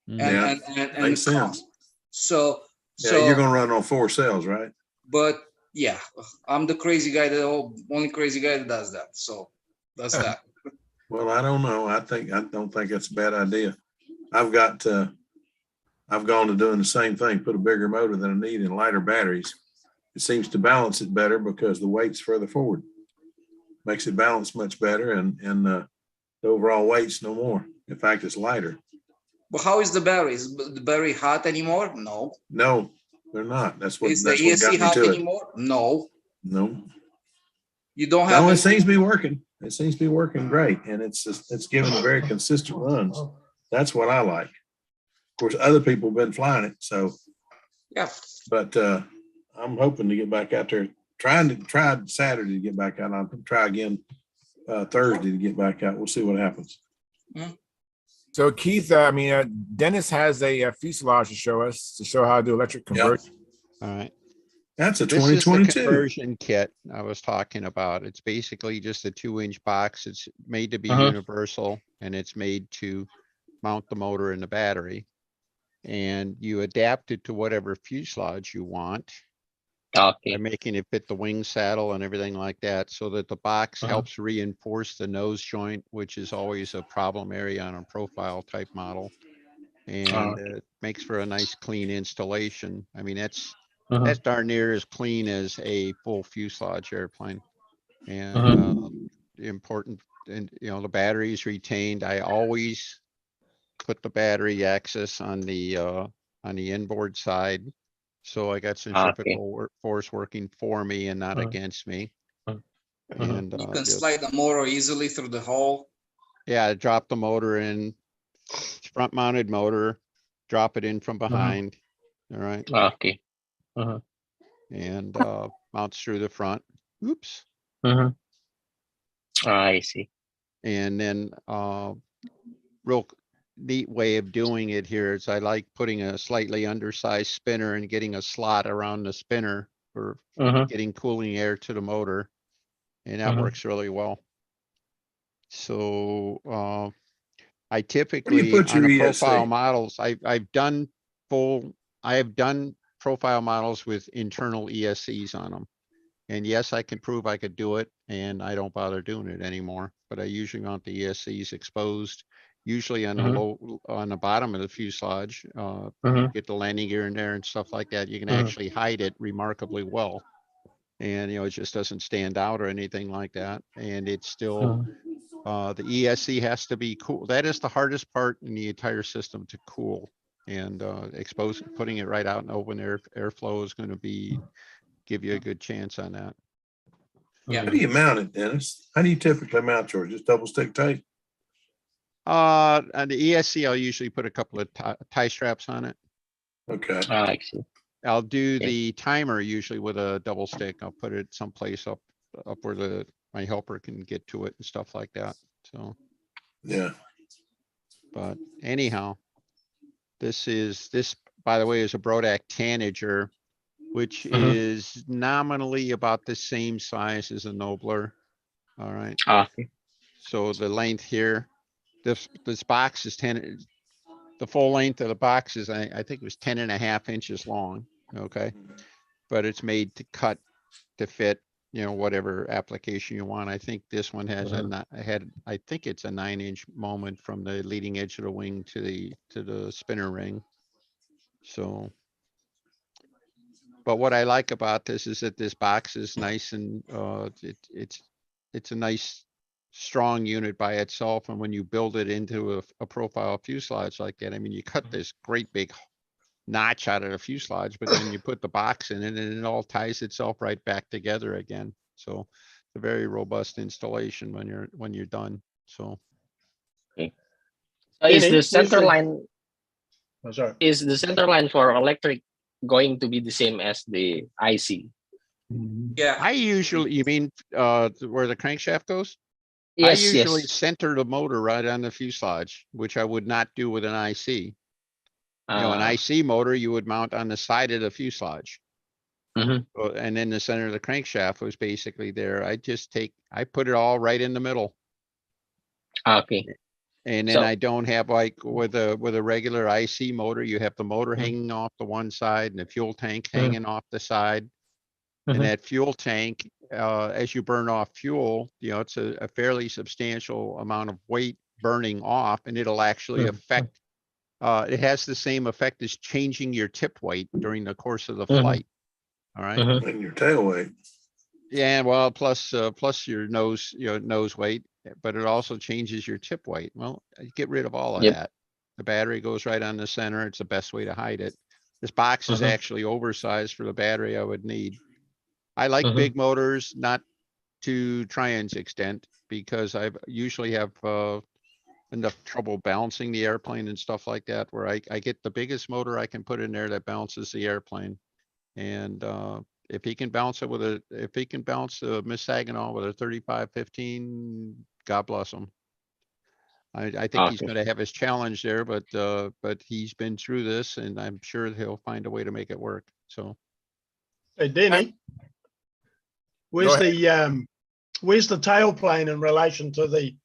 Yeah. And Makes sense. So Yeah, you're gonna run on 4 cells, right? but yeah, I'm the crazy guy, only crazy guy that does that. So that's that. Well, I don't know. I don't think that's a bad idea. I've gone to doing the same thing, put a bigger motor than I need and lighter batteries. It seems to balance it better because the weight's further forward. Makes it balance much better, and the overall weight's no more. In fact, it's lighter. But how is the battery? Is the battery hot anymore? No. No, they're not. That's what Is the got me ESC hot to it. anymore? No. No. You don't have. No, it seems to be working. It seems to be working great, and it's giving very consistent runs. That's what I like. Of course, other people have been flying it, so yeah. But I'm hoping to get back out there. Tried Saturday to get back out. I'll try again Thursday to get back out. We'll see what happens. So Keith, Dennis has a fuselage to show us to show how to do electric conversion. All right. That's a This is the 2022 conversion kit I was talking about. It's basically just a 2-inch box. It's made to be universal, and it's made to mount the motor and the battery. And you adapt it to whatever fuselage you want. Okay. By making it fit the wing saddle and everything like that, so that the box helps reinforce the nose joint, which is always a problem area on a profile type model. And it makes for a nice clean installation. I mean, that's darn near as clean as a full fuselage airplane. And important, and the battery is retained. I always put the battery access on the inboard side. So I got centrifugal force working for me and not against me. And you can slide the motor easily through the hole. Yeah, drop the motor in, front mounted motor, drop it in from behind. All right. Okay. And mounts through the front. Oops. I see. And then real neat way of doing it here is I like putting a slightly undersized spinner and getting a slot around the spinner for getting cooling air to the motor. And that works really well. So I typically put on your the profile ESC? models, I have done profile models with internal ESCs on them. And yes, I can prove I could do it, and I don't bother doing it anymore. But I usually want the ESCs exposed, usually on the bottom of the fuselage. Get the landing gear in there and stuff like that. You can actually hide it remarkably well, and it just doesn't stand out or anything like that. And it's still the ESC has to be cool. That is the hardest part in the entire system to cool, and putting it right out in open airflow is going to give you a good chance on that. Yeah. How do you mount it, Dennis? How do you typically mount yours? Just double stick tape? On the ESC, I'll usually put a couple of tie straps on it. Okay. I see. I'll do the timer usually with a double stick. I'll put it someplace up where my helper can get to it and stuff like that. So yeah. But anyhow, this by the way is a Brodak Tanager, which is nominally about the same size as a Nobler. All right. Okay. So the length here, this box is the full length of the box is, I think it was 10.5 inches long. Okay. But it's made to cut to fit, whatever application you want. I think this one has I think it's a 9-inch moment from the leading edge of the wing to the spinner ring. So, but what I like about this is that this box is nice, and it's a nice strong unit by itself. And when you build it into a profile fuselage like that, I mean, you cut this great big notch out of the fuselage, but then you put the box in it and it all ties itself right back together again. So it's a very robust installation when you're done. So is the center line Oh, sorry. is the center line for electric going to be the same as the IC? Yeah. I usually, you mean, where the crankshaft goes? I Yes, usually yes. center the motor right on the fuselage, which I would not do with an IC. You know, an IC motor you would mount on the side of the fuselage. Mhm. And then the center of the crankshaft was basically there. I put it all right in the middle. Okay. And then So- I don't have like with a regular IC motor, you have the motor hanging off the one side and the fuel tank hanging off the side. And that fuel tank, as you burn off fuel, you know, it's a fairly substantial amount of weight burning off, and it'll actually affect, it has the same effect as changing your tip weight during the course of the flight. All right. And your tail weight. Yeah, well, plus your nose weight, but it also changes your tip weight. Well, get rid of all of Yep. that. The battery goes right on the center. It's the best way to hide it. This box is actually oversized for the battery I would need. I like big motors, not to Trian's extent, because I usually have enough trouble balancing the airplane and stuff like that, where I get the biggest motor I can put in there that balances the airplane. And if he can balance it if he can balance Miss Saginaw with a 35-15, God bless him. I think he's going to have his challenge there, but he's been through this, and I'm sure he'll find a way to make it work. So, Hey, Denny, where's the tailplane in relation to the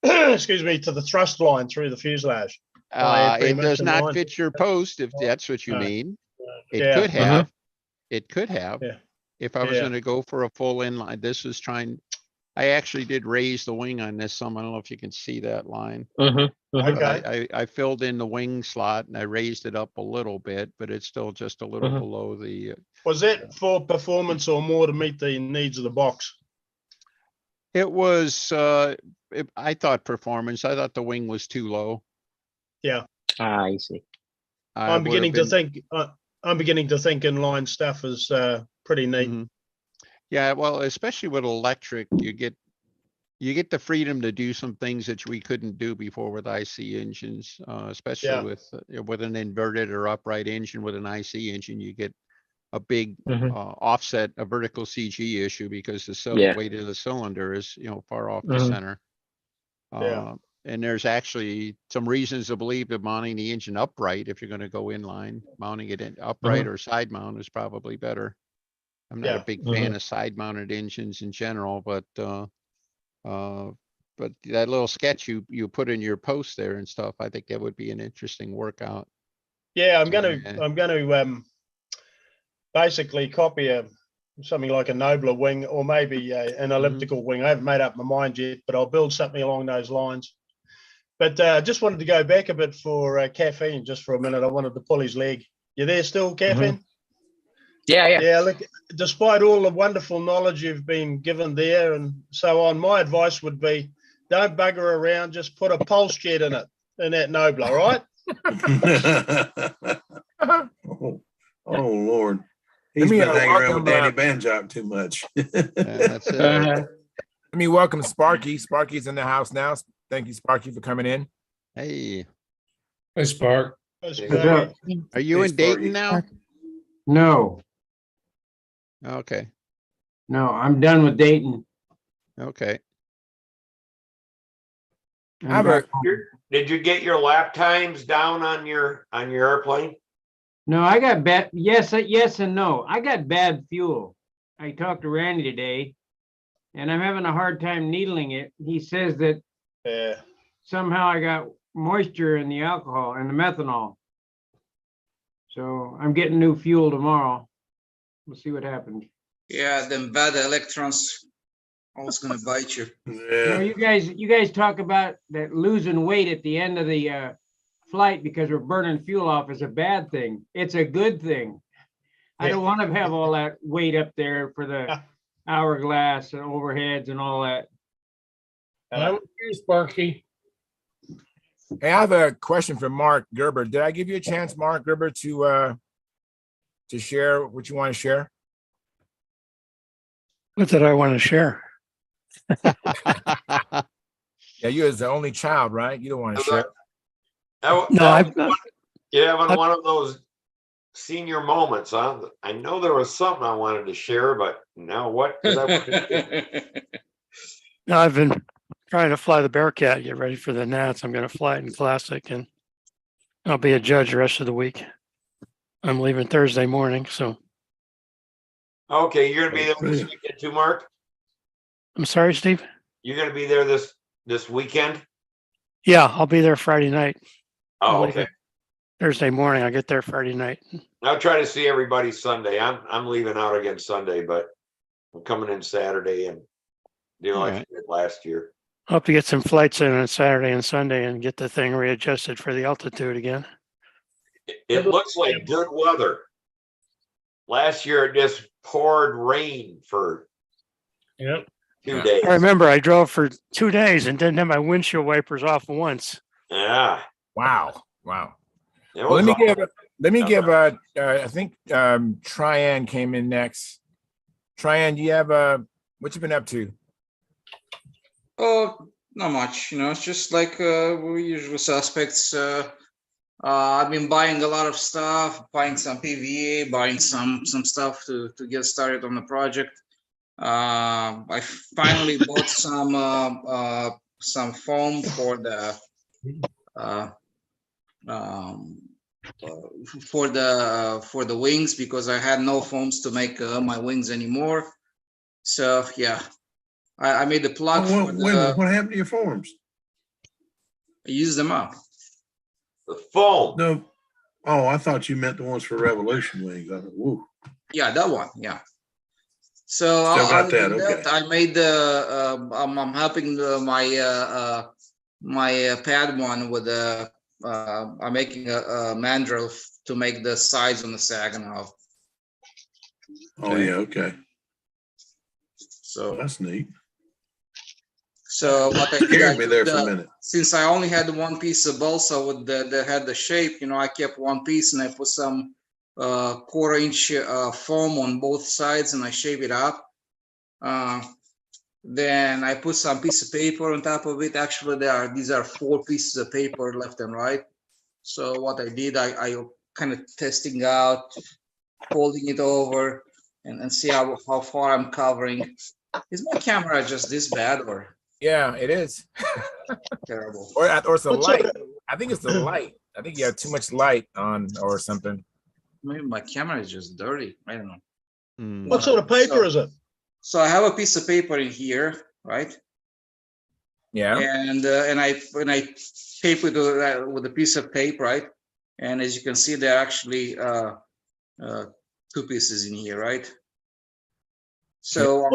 excuse me, to the thrust line through the fuselage? it does not fit your post, if that's what you mean. It could have. It could have. If I was going to go for a full inline, I actually did raise the wing on this some. I don't know if you can see that line. Okay. I filled in the wing slot and I raised it up a little bit, but it's still just a little below the. Was that for performance or more to meet the needs of the box? It was, I thought performance. I thought the wing was too low. Yeah. I see. I'm beginning to think inline stuff is pretty neat. Yeah, well, especially with electric, you get the freedom to do some things that we couldn't do before with IC engines, especially with an inverted or upright engine. With an IC engine, you get a big offset, a vertical CG issue, because the weight of the cylinder is, far off the center. And there's actually some reasons to believe that mounting the engine upright, if you're going to go inline, mounting it in upright or side mount is probably better. I'm not a big fan of side mounted engines in general, but that little sketch you put in your post there and stuff, I think that would be an interesting workout. Yeah, I'm gonna basically copy something like a nobler wing, or maybe an elliptical wing. I haven't made up my mind yet, but I'll build something along those lines. But just wanted to go back a bit for Caffeine just for a minute. I wanted to pull his leg. You there still, Caffeine? Yeah. Look, despite all the wonderful knowledge you've been given there and so on, my advice would be don't bugger around. Just put a pulse jet in that Nobler, all right? Oh Lord. He's been hanging around with Danny Banjock too much. That's it. Let me welcome Sparky. Sparky's in the house now. Thank you, Sparky, for coming in. Hey. Hey, Spark. Are you in Dayton now? No, Okay. no, I'm done with Dayton. Okay. Did you get your lap times down on your airplane? No, I got bad. Yes, and no. I got bad fuel. I talked to Randy today, and I'm having a hard time needling it. He says that somehow I got moisture in the alcohol and the methanol. So I'm getting new fuel tomorrow. We'll see what happens. Yeah, them bad electrons always gonna bite you. You know, you guys talk about that losing weight at the end of the flight because we're burning fuel off is a bad thing. It's a good thing. I don't want to have all that weight up there for the hourglass and overheads and all that. I'm with you, Sparky. Hey, I have a question for Mark Gerber. Did I give you a chance, Mark Gerber, to share what you want to share? What did I want to share? Yeah, you as the only child, right? You don't want to share. No, I've not. You having one of those senior moments, huh? I know there was something I wanted to share, but now what did I want to do? No, I've been trying to fly the Bearcat, get ready for the Nats. I'm going to fly it in Classic, and I'll be a judge the rest of the week. I'm leaving Thursday morning, so. Okay, you're gonna be there this weekend too, Mark? I'm sorry, Steve? You're gonna be there this weekend? Yeah, I'll be there Friday night. Oh, I'm leaving okay. Thursday morning. I get there Friday night. I'll try to see everybody Sunday. I'm leaving out again Sunday, but I'm coming in Saturday and like I did last year. Hope to get some flights in on Saturday and Sunday and get the thing readjusted for the altitude again. It looks like good weather. Last year it just poured rain for 2 days. I remember I drove for 2 days and didn't have my windshield wipers off once. Yeah. Wow. Wow. Well, let me give I think Tryan came in next. Tryan, do you have what you been up to? Oh, not much. It's just like usual suspects. I've been buying a lot of stuff, buying some PVA, buying some stuff to get started on the project. I finally bought some foam for the wings, because I had no foams to make my wings anymore. So yeah, I made the plug for Wait a minute, what happened to your forms? I used them up. The foam. No. Oh, I thought you meant the ones for Revolution wings. I thought, woo. Yeah, that one. Yeah. So Still got that. Okay. I made the. I'm helping my pad one with I'm making a mandrel to make the sides on the Saginaw. Oh yeah. Okay. So that's neat. So what I did, Scared me there for a minute. Since I only had one piece of balsa with that had the shape, I kept one piece and I put some 1/4-inch foam on both sides and I shape it up. Then I put some piece of paper on top of it. Actually, these are 4 pieces of paper left and right. So what I did, I kind of testing out, folding it over, and see how far I'm covering. Is my camera just this bad or? Yeah, it is. Terrible. Or it's the light. I think it's the light. I think you have too much light on or something. Maybe my camera is just dirty. I don't know. What sort of paper is it? So I have a piece of paper in here, right? Yeah. And I tape it with a piece of tape, right? And as you can see, there are actually 2 pieces in here, right? So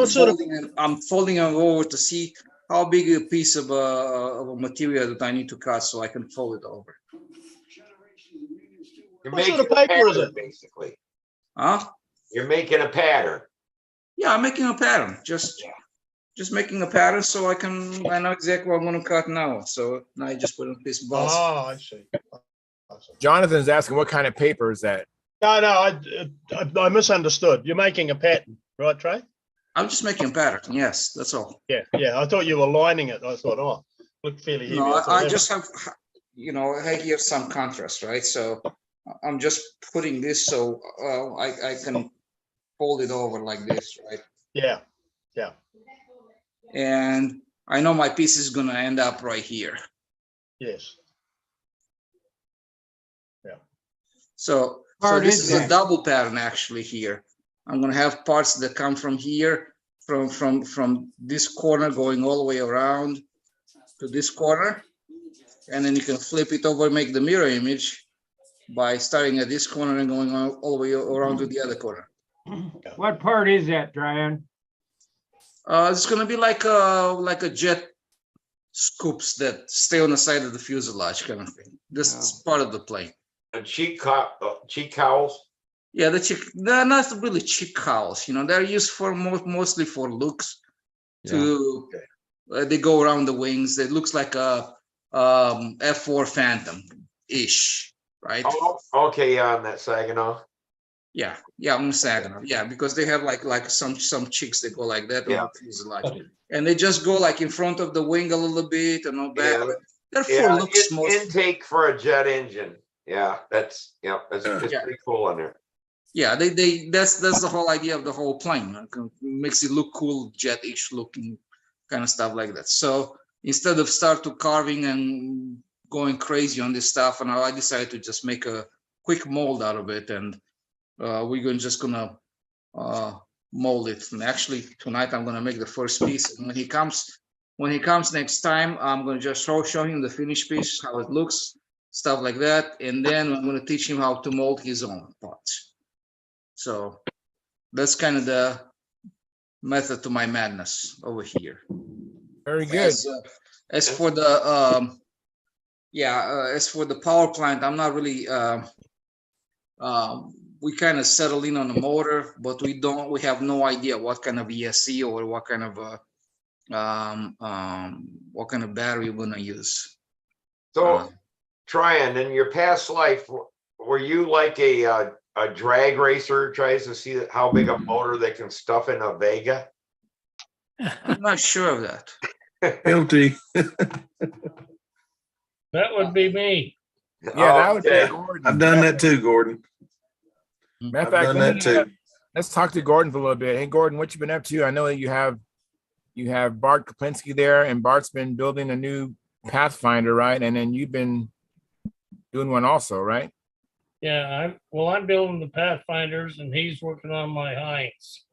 I'm folding them over to see how big a piece of a material that I need to cut, so I can fold it over. What sort of paper is it? Basically. Huh? You're making a pattern. Yeah, I'm making a pattern. Just making a pattern so I know exactly what I'm going to cut now. So now I just put in a piece of balsa. Oh, I see. Jonathan's asking what kind of paper is that? No, I misunderstood. You're making a pattern, right, Trey? I'm just making a pattern. Yes, that's all. Yeah. I thought you were lining it. I thought, oh, look fairly heavy. No, I just have, I hear some contrast, right? So I'm just putting this so I can fold it over like this, right? Yeah. And I know my piece is going to end up right here. Yes. Yeah. So this is a double pattern actually here. I'm going to have parts that come from here, from this corner going all the way around to this corner. And then you can flip it over, make the mirror image by starting at this corner and going all the way around to the other corner. What part is that, Tryan? It's going to be like a jet scoops that stay on the side of the fuselage kind of thing. This is part of the plane. And cheek cowls? Yeah, they're not really cheek cowls. They're used for mostly for looks. They go around the wings. It looks like a F4 Phantom-ish, right? Oh, okay, on that Saginaw. Yeah, on the Saginaw. Yeah, because they have like some cheeks that go like that. Yeah. And they just go like in front of the wing a little bit and all that. They're for looks. Intake for a jet engine. Yeah, that's it's Yeah. pretty cool in there. Yeah, that's the whole idea of the whole plane. Makes it look cool, jet-ish looking kind of stuff like that. So instead of start to carving and going crazy on this stuff, and I decided to just make a quick mold out of it, and we're just gonna mold it. And actually tonight I'm gonna make the first piece. And when he comes next time, I'm gonna just show him the finished piece, how it looks, stuff like that, and then I'm gonna teach him how to mold his own parts. So that's kind of the method to my madness over here. Very good. As for the as for the power plant, I'm not really we kind of settle in on the motor, but we have no idea what kind of ESC or what kind of battery we're gonna use. So, Tryon, in your past life, were you like a drag racer tries to see how big a motor they can stuff in a Vega? I'm not sure of that. Guilty. That would be me. Yeah, that would be Gordon. I've done that too, Gordon. Matter of I've fact, done that too. Let's talk to Gordon for a little bit. Hey, Gordon, what you been up to? I know that you have Bart Koplinski there, and Bart's been building a new Pathfinder, right? And then you've been doing one also, right? Yeah, I'm building the Pathfinders and he's working on my Heinz.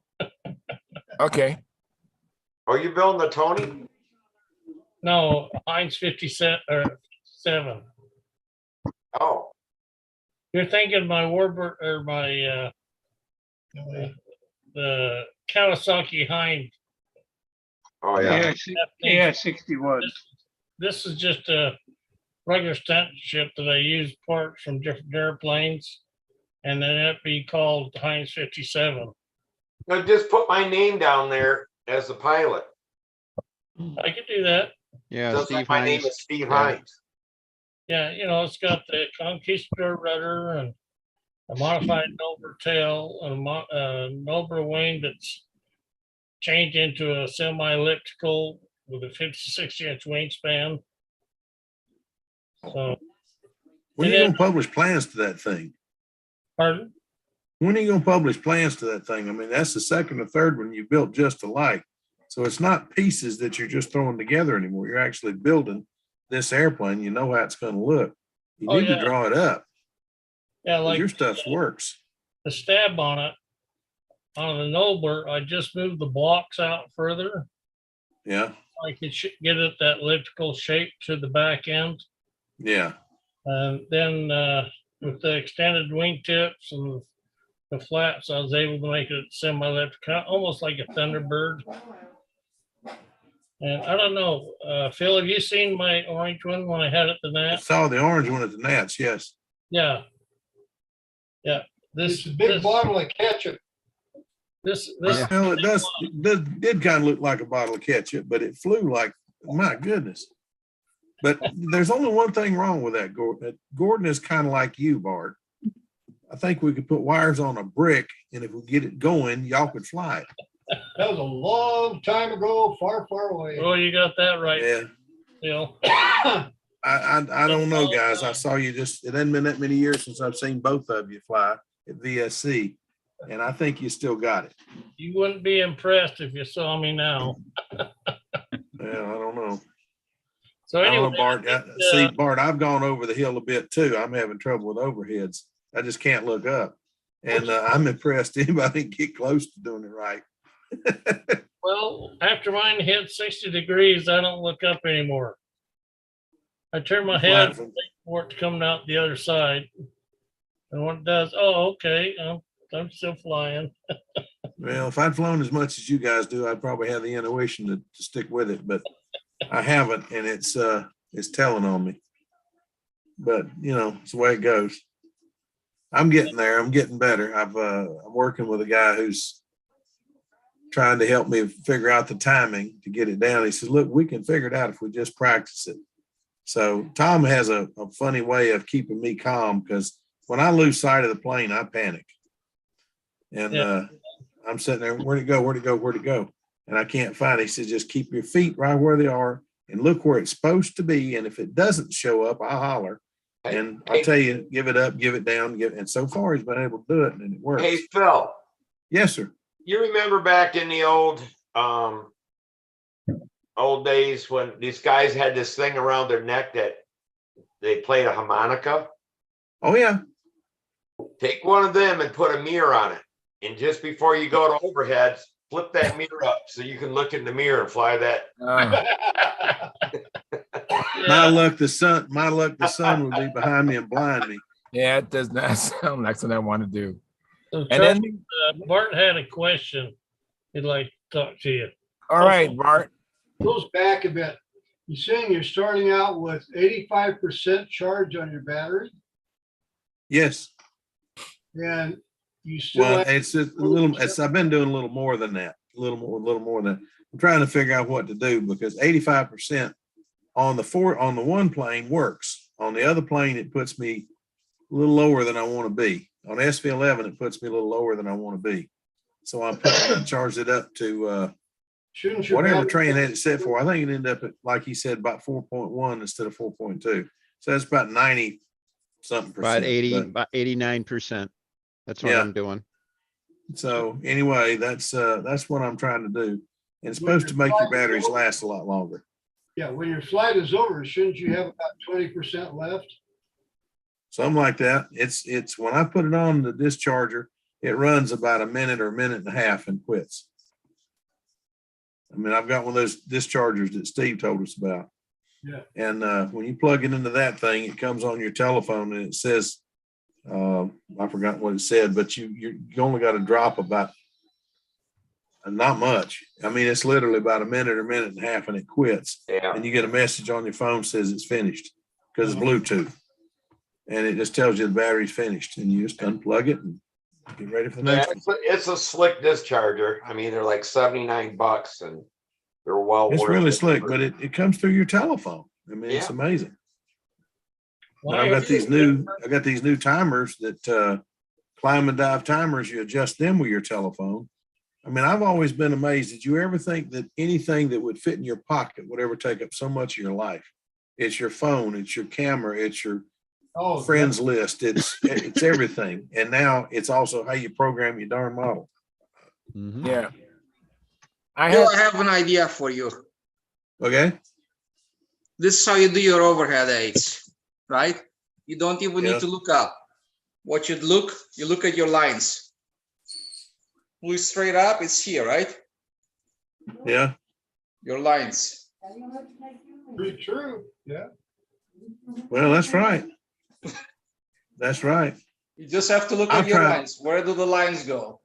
Okay. Are you building the Tony? No, Heinz 57 or 7. Oh. You're thinking my Warbird or my the Kawasaki Heinz. Oh yeah. Yeah, 61. This is just a regular stunt ship that I use parts from different airplanes, and then that'd be called Heinz 57. No, just put my name down there as the pilot. I could do that. Yeah, Just Steve like my name Hines. is Steve Yeah. Hines. Yeah, it's got the Conquistador rudder and a modified Nobler tail and a Nobler wing that's changed into a semi-elliptical with a 50-60-inch wingspan. So, When are you gonna publish plans to that thing? pardon? When are you gonna publish plans to that thing? I mean, that's the second or third one you built just alike. So it's not pieces that you're just throwing together anymore. You're actually building this airplane. You know how it's gonna look. You Oh, need yeah. to draw it up. Yeah, 'Cause like your stuff works. the stab on it, on the Nobler, I just moved the blocks out further. Yeah, I could get it that elliptical shape to the back end. yeah. And then with the extended wingtips and the flaps, I was able to make it semi-elliptical, almost like a Thunderbird. And I don't know, Phil, have you seen my orange one when I had it the I Nat? saw the orange one at the Nats, yes. Yeah. Yeah. It's a big bottle of ketchup. This Well, it did kind of look like a bottle of ketchup, but it flew like, my goodness. But there's only one thing wrong with that, Gordon. Gordon is kind of like you, Bart. I think we could put wires on a brick, and if we get it going, y'all could fly it. That was a long time ago, far, far away. Oh, you got that right. Yeah. Phil. I don't know, guys. I saw you just, it hasn't been that many years since I've seen both of you fly at VSC, and I think you still got it. You wouldn't be impressed if you saw me now. Yeah, I don't know. So I don't anyway, know, Bart. See, Bart, I've gone over the hill a bit too. I'm having trouble with overheads. I just can't look up. And I'm impressed anybody can get close to doing it right. well, after mine hit 60 degrees, I don't look up anymore. I turn my head and wait for it to come out the other side. And when it does, oh, okay, I'm still flying. Well, if I'd flown as much as you guys do, I'd probably have the intuition to stick with it, but I haven't, and it's telling on me. But it's the way it goes. I'm getting there. I'm getting better. I'm working with a guy who's trying to help me figure out the timing to get it down. He says, look, we can figure it out if we just practice it. So Tom has a funny way of keeping me calm, because when I lose sight of the plane, I panic. And I'm sitting there, where'd it go? Where'd it go? Where'd it go? And I can't find it. He says, just keep your feet right where they are and look where it's supposed to be. And if it doesn't show up, I'll holler. And I tell you, give it up, give it down, and so far he's been able to do it and it works. Hey, Phil. Yes, sir. You remember back in the old days when these guys had this thing around their neck that they played a harmonica? Oh, yeah. Take one of them and put a mirror on it. And just before you go to overheads, flip that mirror up so you can look in the mirror and fly that. My luck, the sun would be behind me and blind me. Yeah, it does not sound like something I want to do. So And Chuck, then, Bart had a question he'd like to talk to you. all right, Bart. Goes back a bit. You're saying you're starting out with 85% charge on your battery, Yes. and you still Well, have it's just a little, I've been doing a little more than that, a little more than that. I'm trying to figure out what to do because 85% on the one plane works. On the other plane, it puts me a little lower than I want to be. On SV11, it puts me a little lower than I want to be. So I charged it up to shouldn't your whatever battery- train had it set for. I think it ended up at, like he said, about 4.1 instead of 4.2. So that's about 90 something percent. About 89%. That's what I'm doing. So anyway, that's what I'm trying to do. And it's supposed to make your batteries last a lot longer. Yeah, when your flight is over, shouldn't you have about 20% left? Something like that. It's when I put it on the discharger, it runs about a minute or a minute and a half and quits. I mean, I've got one of those dischargers that Steve told us about. Yeah. And when you plug it into that thing, it comes on your telephone and it says, I forgot what it said, but you only got to drop about not much. I mean, it's literally about a minute or minute and a half and it quits. Yeah. And you get a message on your phone says it's finished because it's Bluetooth. And it just tells you the battery's finished and you just unplug it and get ready for the Yeah, next one. it's a slick discharger. I mean, they're like $79 and they're well It's worth really it. slick, but it comes through your telephone. I mean, it's amazing. Well, And I got these new timers that climb and dive timers. You adjust them with your telephone. I mean, I've always been amazed. Did you ever think that anything that would fit in your pocket would ever take up so much of your life? It's your phone, it's your camera, it's your friends list, it's everything. And now it's also how you program your darn model. Yeah. I have an idea for you. Okay. This is how you do your overhead aids, right? You don't even need to look up. What you look at your lines. Look straight up, it's here, right? Yeah. Your lines. Pretty true. Yeah. Well, that's right. That's right. You just have to look at your lines. Where do the lines go?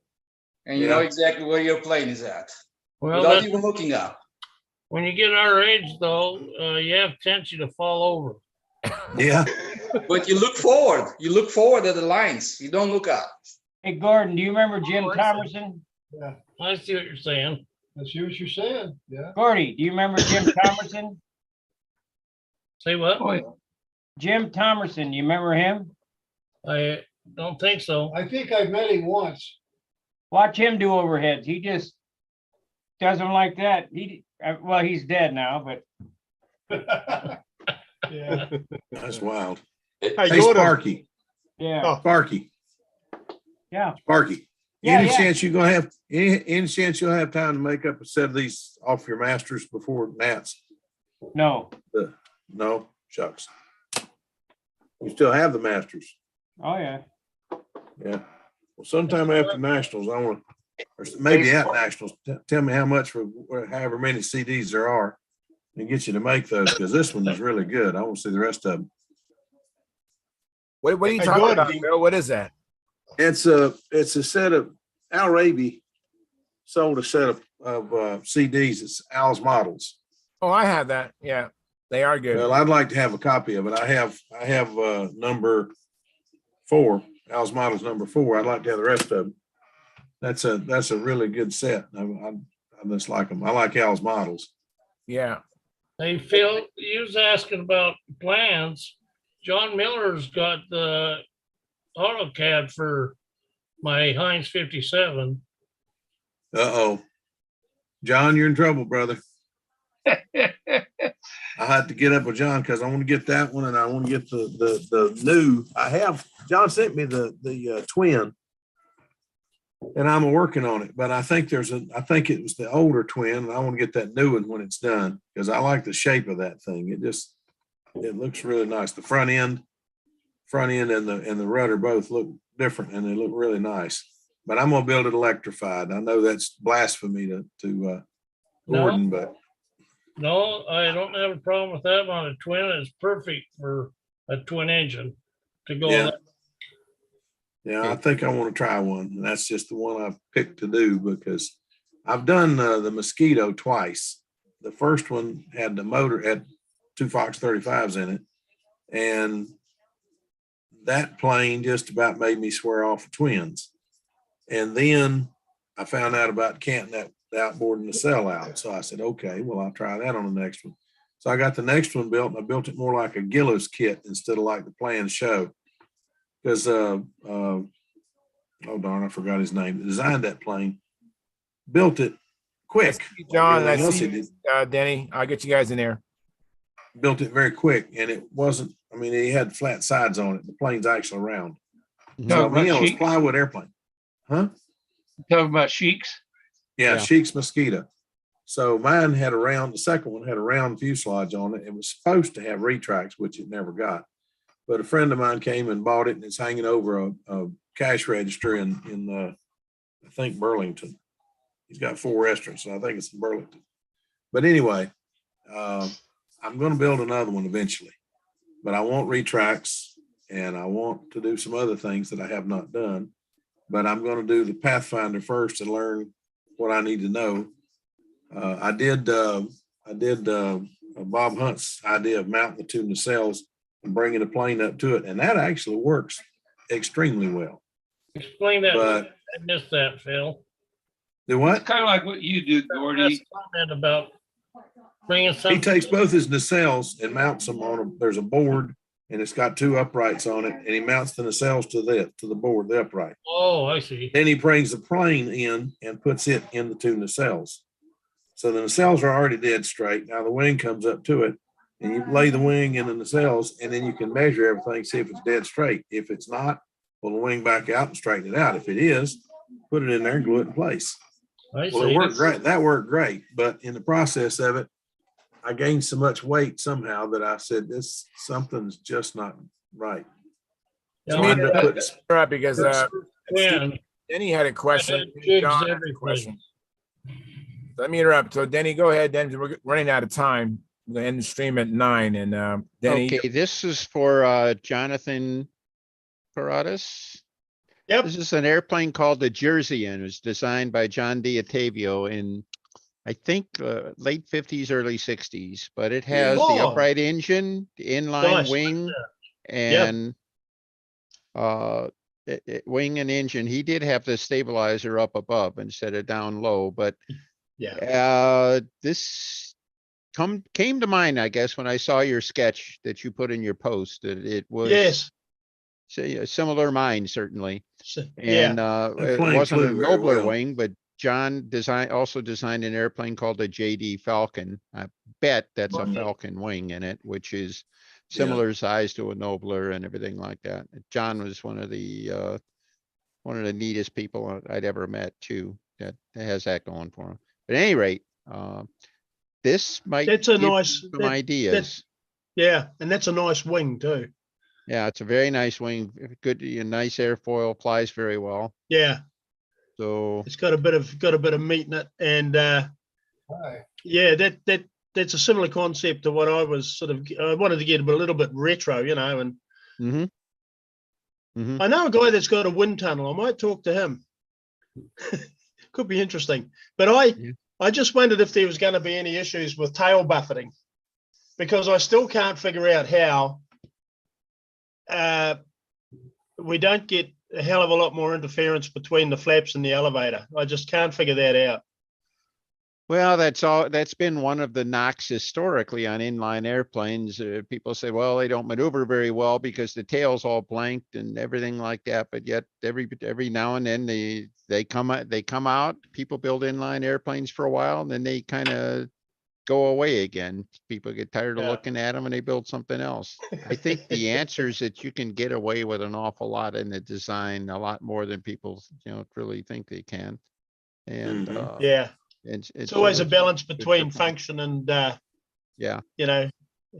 And you know exactly where your plane is at. Well, without even looking up. When you get our age, though, you have tendency to fall over. Yeah. But you look forward. You look forward at the lines. You don't look up. Hey, Gordon, do you remember Jim Thomerson? Yeah. I see what you're saying. I see what you're saying. Yeah. Gordy, do you remember Jim Thomerson? Say what? Jim Thomerson, you remember him? I don't think so. I think I've met him once. Watch him do overheads. He just does them like that. Well, he's dead now, but yeah, that's wild. Hey, Hey, Sparky. Yeah. Sparky. Yeah. Sparky. Yeah, Any yeah. chance you're gonna have any chance you'll have time to make up a set of these off your masters before Nats? No. No, shucks. You still have the masters. Oh yeah. Yeah. Well, sometime after nationals, I want to, or maybe at nationals, tell me how much for however many CDs there are, and get you to make those because this one is really good. I want to see the rest of them. What are you talking about, Bill? What is that? It's a set of Al Raby sold a set of CDs. It's Al's models. Oh, I have that. Yeah, they are good. Well, I'd like to have a copy of it. I have number 4. Al's models number 4. I'd like to have the rest of them. That's a really good set. I just like them. I like Al's models. Yeah. Hey, Phil, you was asking about plans. John Miller's got the AutoCAD for my Heinz 57. Uh-oh. John, you're in trouble, brother. I had to get up with John because I want to get that one and I want to get the new. John sent me the twin, and I'm working on it. But I think I think it was the older twin, and I want to get that new one when it's done because I like the shape of that thing. It looks really nice. The front end and the rudder both look different and they look really nice. But I'm gonna build it electrified. I know that's blasphemy to Gordon, but No, I don't have a problem with that on a twin. It's perfect for a twin engine to go. yeah. Yeah, I think I want to try one. And that's just the one I've picked to do because I've done the Mosquito twice. The first one had two Fox 35s in it. And that plane just about made me swear off of twins. And then I found out about canting the outboard and the cell out. So I said, okay, well, I'll try that on the next one. So I got the next one built, and I built it more like a Gillis kit instead of like the planned show. Because, oh darn, I forgot his name. Designed that plane, built it quick. John, I Everything else see he you, did. Denny. I'll get you guys in there. Built it very quick, and it wasn't. I mean, he had flat sides on it. The plane's actually round. So I mean, it was plywood airplane, huh? Talking about Sheiks? Yeah, Sheik's Mosquito. So mine had the second one had a round fuselage on it. It was supposed to have retracts, which it never got. But a friend of mine came and bought it, and it's hanging over a cash register in I think Burlington. He's got 4 restaurants, so I think it's in Burlington. But anyway, I'm going to build another one eventually. But I want retracts, and I want to do some other things that I have not done. But I'm going to do the Pathfinder first and learn what I need to know. I did Bob Hunt's idea of mounting the two nacelles and bringing the plane up to it, and that actually works extremely well. Explain that. But I missed that, Phil. the what? It's kind of like what you do, Gordy. Comment about bringing He something. takes both his nacelles and mounts them on them. There's a board, and it's got 2 uprights on it, and he mounts the nacelles to the board, the upright. Oh, I see. Then he brings the plane in and puts it in the 2 nacelles. So the nacelles are already dead straight. Now the wing comes up to it, and you lay the wing in the nacelles, and then you can measure everything, see if it's dead straight. If it's not, pull the wing back out and straighten it out. If it is, put it in there and glue it in place. Well, it worked great. That worked great. But in the process of it, I gained so much weight somehow that I said, something's just not right. So I ended up putting Right, because Denny had a question. John had a question. Let me interrupt. So Denny, go ahead. Denny, we're running out of time. We're gonna end the stream at 9. And Denny. Okay, this is for Jonathan Paradas. Yep. This is an airplane called the Jerseyan. It was designed by John D'Ottavio in, I think, late 50s, early 60s. But it has the upright engine, the inline wing, and wing and engine. He did have the stabilizer up above instead of down low, but this came to mind, I guess, when I saw your sketch that you put in your post, that it was a similar mind, certainly. And it wasn't a nobler wing, but John also designed an airplane called the JD Falcon. I bet that's a Falcon wing in it, which is similar size to a nobler and everything like that. John was one of the neatest people I'd ever met too, that has that going for him. But at any rate, this might give some ideas. And that's a nice wing too. Yeah, it's a very nice wing. Good, nice airfoil, flies very well. Yeah. So it's got a bit of meat in it, and that's a similar concept to what I was I wanted to get a little bit retro, and I know a guy that's got a wind tunnel. I might talk to him. Could be interesting. But I just wondered if there was going to be any issues with tail buffeting, because I still can't figure out how we don't get a hell of a lot more interference between the flaps and the elevator. I just can't figure that out. Well, that's been one of the knocks historically on inline airplanes. People say, well, they don't maneuver very well because the tail's all blanked and everything like that. But yet every now and then they come out. People build inline airplanes for a while, and then they kind of go away again. People get tired of Yeah. looking at them and they build something else. I think the answer is that you can get away with an awful lot in the design, a lot more than people, really think they can. And, Yeah. it's It's always a it's balance good for between fun. function and, Yeah. You know,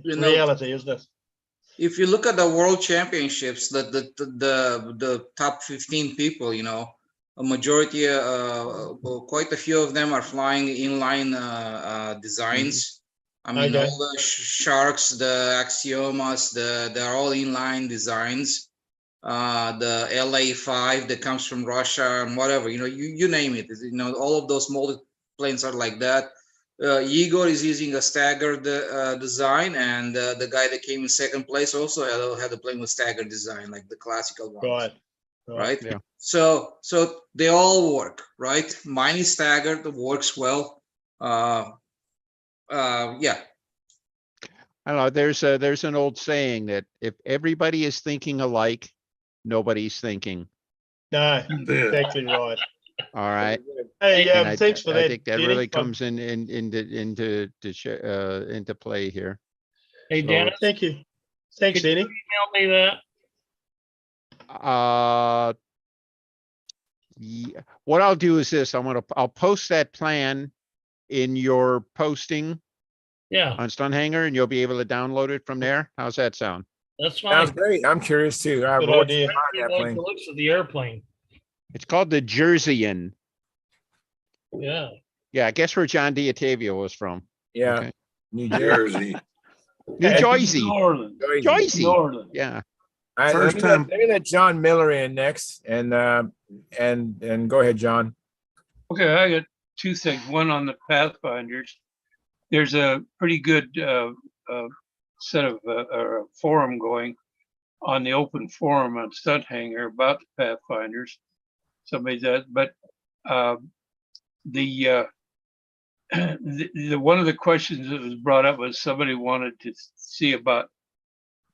reality, isn't it? if you look at the world championships, the top 15 people, a majority, quite a few of them are flying inline designs. I mean, Okay. all the sharks, the axiomas, they're all inline designs. The LA5 that comes from Russia and whatever, you name it. All of those molded planes are like that. Igor is using a staggered design, and the guy that came in second place also had a plane with staggered design, like the classical ones. Right. Yeah. So they all work, right? Mine is staggered, it works well. Yeah. I don't know. There's an old saying that if everybody is thinking alike, nobody's thinking. No, exactly right. All right. Hey, And thanks for I that, think that Denny. really comes into play here. Hey, So, Dennis. Thank you. Thanks, Could you Denny. email me that? yeah, what I'll do is this, I'll post that plan in your posting Yeah, on Stunt Hangar, and you'll be able to download it from there. How's that sound? that's Sounds fine. great. I'm curious too. Good What's idea. behind that Like plane? the looks of the airplane. It's called the Jerseyan. Yeah. Yeah, I guess where John D'Ottavio was from. Yeah, Okay. New Jersey. New Jersey. New Orleans. Jersey. New Orleans. Yeah. All right, First let time- me let John Miller in next, and go ahead, John. Okay, I got two things. One on the Pathfinders. There's a pretty good set of forum going on the open forum on Stunt Hangar about the Pathfinders. Somebody does, but the one of the questions that was brought up was somebody wanted to see about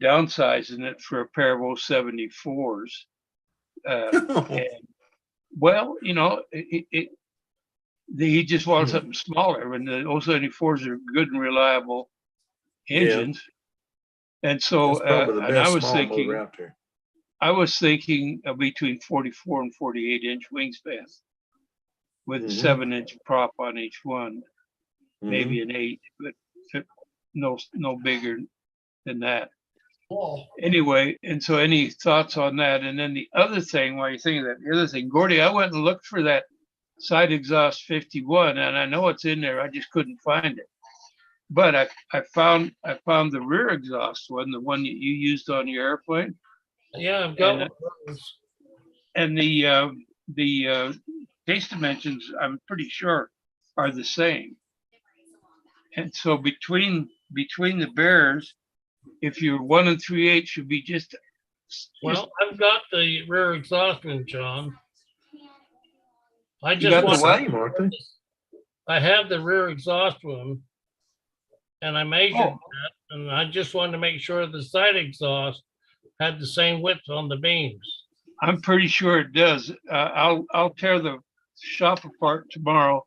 downsizing it for a pair of 074s. And, well, he just wanted something smaller, and the 074s are good and reliable engines. And so, That's probably the and I best was small thinking, motor out there. I was thinking of between 44 and 48 inch wingspan with a 7-inch prop on each one, maybe an 8, but no bigger than that. Anyway, and so any thoughts on that? And then the other thing, while you're thinking that, the other thing, Gordy, I went and looked for that side exhaust 51, and I know it's in there. I just couldn't find it. But I found the rear exhaust one, the one that you used on your airplane. Yeah, I've got And, one of those. and the case dimensions, I'm pretty sure, are the same. And so between the bears, if you're 1 3/8, should be just. Well, I've got the rear exhaust one, John. I You just got the want what? Same, aren't they? I have the rear exhaust one, and I measured Oh. that, and I just wanted to make sure the side exhaust had the same width on the beams. I'm pretty sure it does. I'll tear the shop apart tomorrow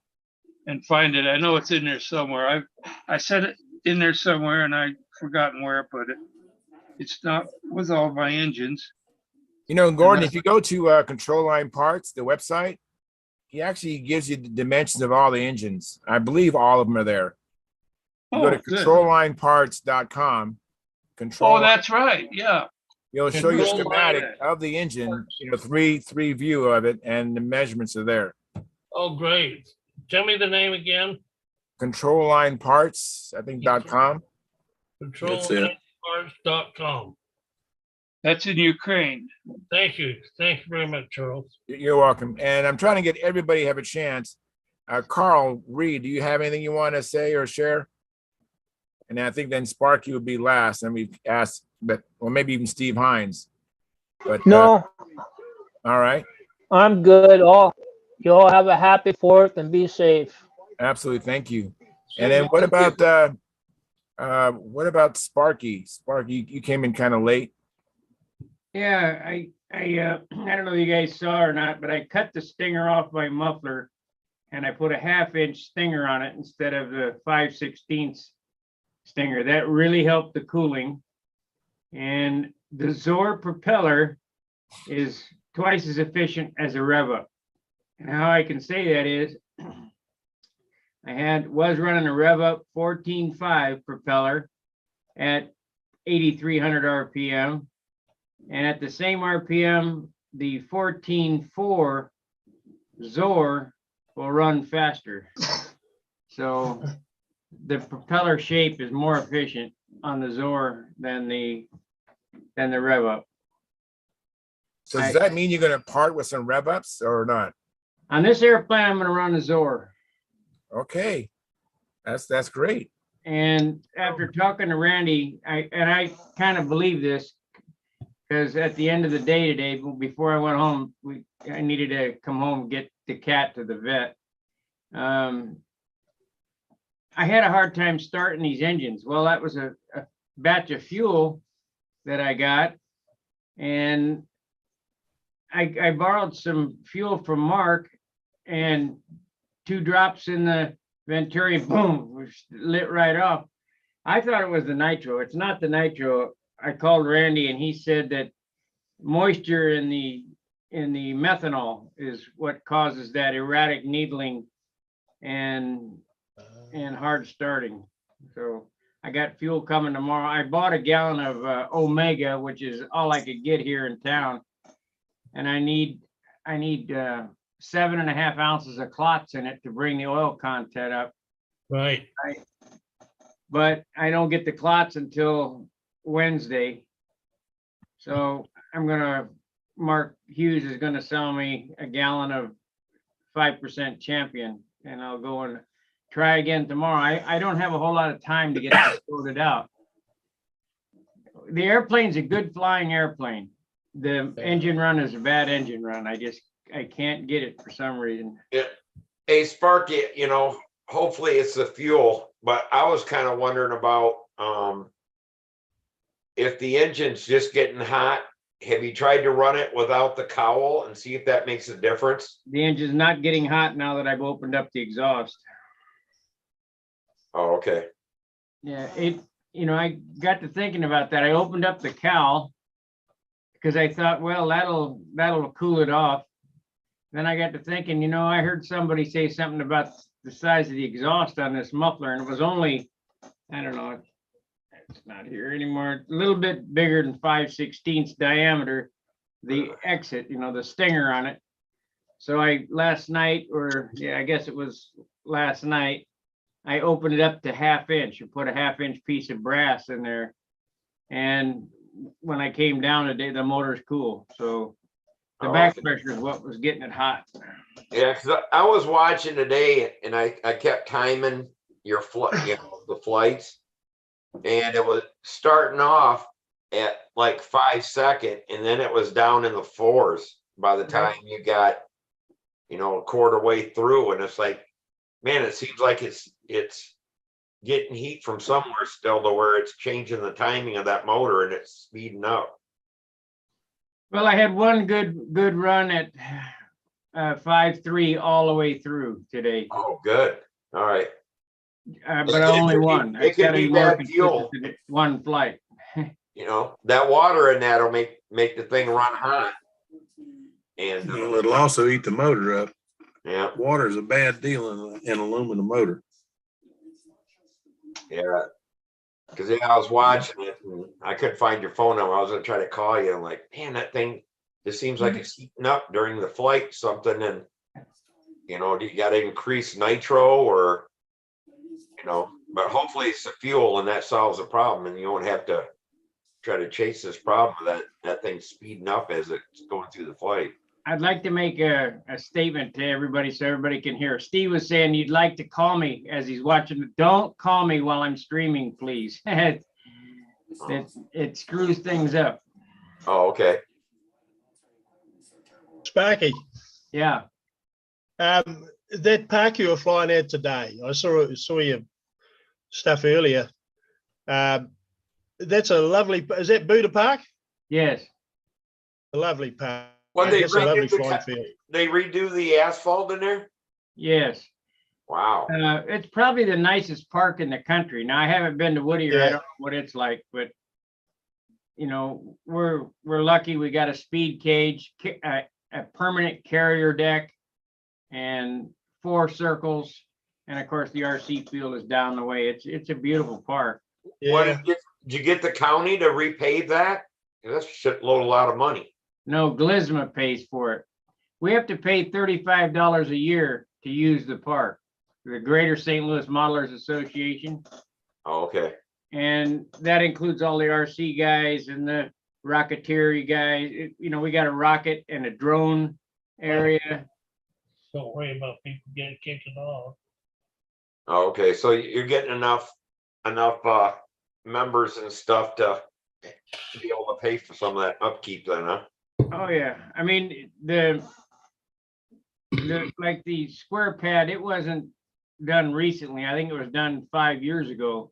and find it. I know it's in there somewhere. I set it in there somewhere and I've forgotten where I put it. It's not with all my engines. Gordon, if you go to Control Line Parts, the website, he actually gives you the dimensions of all the engines. I believe all of them are there. You go to good. controllineparts.com. Oh, that's right. Yeah. It'll show you a Control schematic line. of the engine, three view of it, and the measurements are there. Oh, great. Tell me the name again. Control Line Parts, I think, .com. Controllineparts.com. That's in Ukraine. Thank you. Thank you very much, Charles. You're welcome. And I'm trying to get everybody to have a chance. Carl Reed, do you have anything you want to say or share? And I think then Sparky would be last. And we've asked, or maybe even Steve Hines. But No, all right. I'm good. You all have a happy 4th and be safe. Absolutely. Thank you. And then what about Sparky? Sparky, you came in kind of late. Yeah, I don't know if you guys saw or not, but I cut the stinger off my muffler and I put a 1/2-inch stinger on it instead of the 5/16 stinger. That really helped the cooling. And the Zor propeller is twice as efficient as a rev up. And how I can say that is I was running a rev up 14.5 propeller at 8,300 RPM. And at the same RPM, the 14.4 Zor will run faster. So the propeller shape is more efficient on the Zor than the rev up. So does that mean you're going to part with some rev ups or not? On this airplane, I'm going to run a Zor. Okay, that's great. And after talking to Randy, I kind of believe this, because at the end of the day today, before I went home, I needed to come home and get the cat to the vet. I had a hard time starting these engines. Well, that was a batch of fuel that I got, and I borrowed some fuel from Mark, and 2 drops in the Venturi, boom, was lit right off. I thought it was the nitro. It's not the nitro. I called Randy, and he said that moisture in the methanol is what causes that erratic needling and hard starting. So I got fuel coming tomorrow. I bought a gallon of Omega, which is all I could get here in town, and I need 7.5 ounces of clots in it to bring the oil content up. Right. But I don't get the clots until Wednesday. So Mark Hughes is gonna sell me a gallon of 5% Champion, and I'll go and try again tomorrow. I don't have a whole lot of time to get it sorted out. The airplane's a good flying airplane. The engine run is a bad engine run. I can't get it for some reason. Yeah. Hey, Sparky, hopefully it's the fuel, but I was kind of wondering about if the engine's just getting hot. Have you tried to run it without the cowl and see if that makes a difference? The engine's not getting hot now that I've opened up the exhaust. Oh, okay. Yeah, I got to thinking about that. I opened up the cowl because I thought, well, that'll cool it off. Then I got to thinking, I heard somebody say something about the size of the exhaust on this muffler, and it was only, I don't know, it's not here anymore, a little bit bigger than 5/16 diameter, the exit, the stinger on it. So I guess it was last night, I opened it up to 1/2 inch and put a 1/2 inch piece of brass in there. And when I came down today, the motor's cool. So the back pressure is what was getting it hot. Yeah, because I was watching today, and I kept timing your the flights, and it was starting off at like 5 seconds, and then it was down in the 4s by the time you got, a quarter way through, and it's like, man, it seems like it's getting heat from somewhere still to where it's changing the timing of that motor and it's speeding up. Well, I had one good run at 5.3 all the way through today. Oh, good. All right. But only one. It could be bad fuel. One flight. That water in that'll make the thing run hot. And it'll also eat the motor up. Yeah. Water is a bad deal in aluminum motor. Yeah. Because I was watching it and I couldn't find your phone number. I was going to try to call you. I'm like, man, that thing just seems like it's heating up during the flight, something. And, do you got to increase nitro or, but hopefully it's the fuel and that solves the problem and you won't have to try to chase this problem that thing's speeding up as it's going through the flight. I'd like to make a statement to everybody so everybody can hear. Steve was saying you'd like to call me as he's watching. Don't call me while I'm streaming, please. It screws things up. Oh, okay. Sparky. Yeah. That park you were flying at today, I saw your stuff earlier. That's a lovely, is that Buddha Park? Yes. A lovely park. Well, That's a lovely flying field. They redo the asphalt in there? Yes. Wow. It's probably the nicest park in the country. Now, I haven't been to Whittier. I don't know what it's like, but you know, we're lucky. We got a speed cage, a permanent carrier deck, and 4 circles, and of course the RC field is down the way. It's a beautiful park. What did you get the county to repave that? That's a shitload, a lot of money. No, Glisma pays for it. We have to pay $35 a year to use the park. The Greater St. Louis Modelers Association. Oh, okay. And that includes all the RC guys and the rocketeer guys. You know, we got a rocket and a drone area. Don't worry about people getting kicked off. Oh, okay. So you're getting enough members and stuff to be able to pay for some of that upkeep then, huh? Oh yeah. I mean, the like the square pad, it wasn't done recently. I think it was done 5 years ago.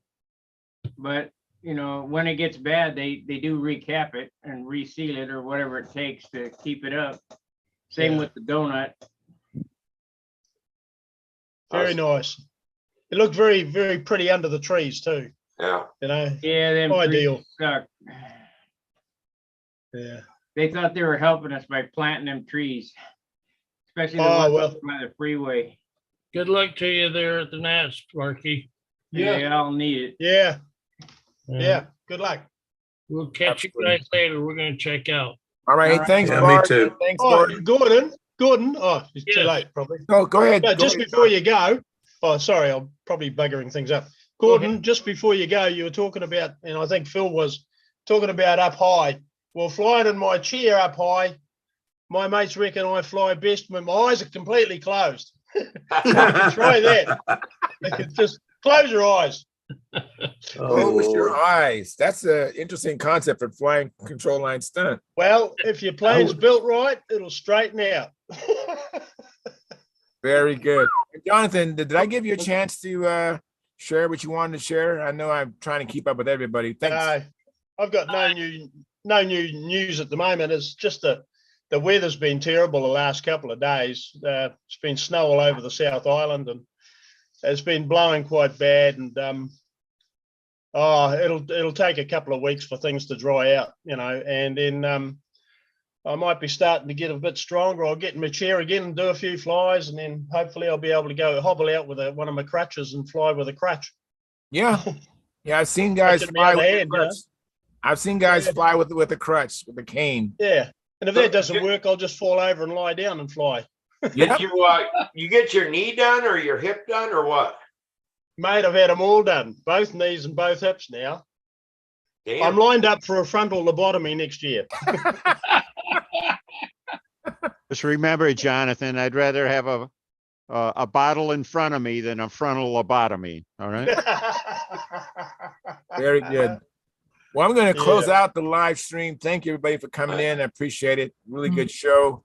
But you know, when it gets bad, they do recap it and reseal it or whatever it takes to keep it up. Same with the donut. Very nice. It looked very, very pretty under the trees too. Yeah. You know. Yeah, them ideal. trees suck. Yeah. They thought they were helping us by planting them trees, especially the ones by the freeway. Good luck to you there at the Nats, Sparky. Yeah, I'll need it. Yeah. Yeah. Good luck. We'll catch you guys later. We're gonna check out. All right. Thanks, Yeah, Bart. me too. Thanks, Oh, Gordon. Gordon. Oh, it's too Yes. late, probably. No, go ahead. No, Go just ahead. before you go. Oh, sorry, I'm probably buggering things up. Gordon, just before you go, you were talking about, and I think Phil was talking about up high. Well, flying in my chair up high, my mates reckon I fly best when my eyes are completely closed. Try that. Just close your eyes. Close your eyes. That's an interesting concept for flying control line stunt. Well, if your plane's built right, it'll straighten out. Very good. Jonathan, did I give you a chance to share what you wanted to share? I know I'm trying to keep up with everybody. Thanks. I've got no new news at the moment. It's just the weather's been terrible the last couple of days. It's been snow all over the South Island, and it's been blowing quite bad. And it'll take a couple of weeks for things to dry out, you know. And then I might be starting to get a bit stronger. I'll get in my chair again and do a few flies, and then hopefully I'll be able to go hobble out with one of my crutches and fly with a crutch. Yeah. Yeah, I've seen guys Taking me fly out of with a hand, you crutch. know? I've seen guys fly with a crutch, with a cane. Yeah. And if that doesn't work, I'll just fall over and lie down and fly. Did you get your knee done or your hip done or what? Mate, I've had them all done, both knees and both hips now. Damn. I'm lined up for a frontal lobotomy next year. Just remember, Jonathan, I'd rather have a bottle in front of me than a frontal lobotomy. All right. Very good. Well, I'm going to close out the live stream. Thank you, everybody, for coming in. I appreciate it. Really good show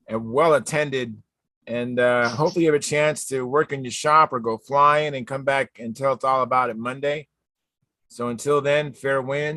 and well attended. And hopefully you have a chance to work in your shop or go flying and come back and tell us all about it Monday. So until then, fair winds.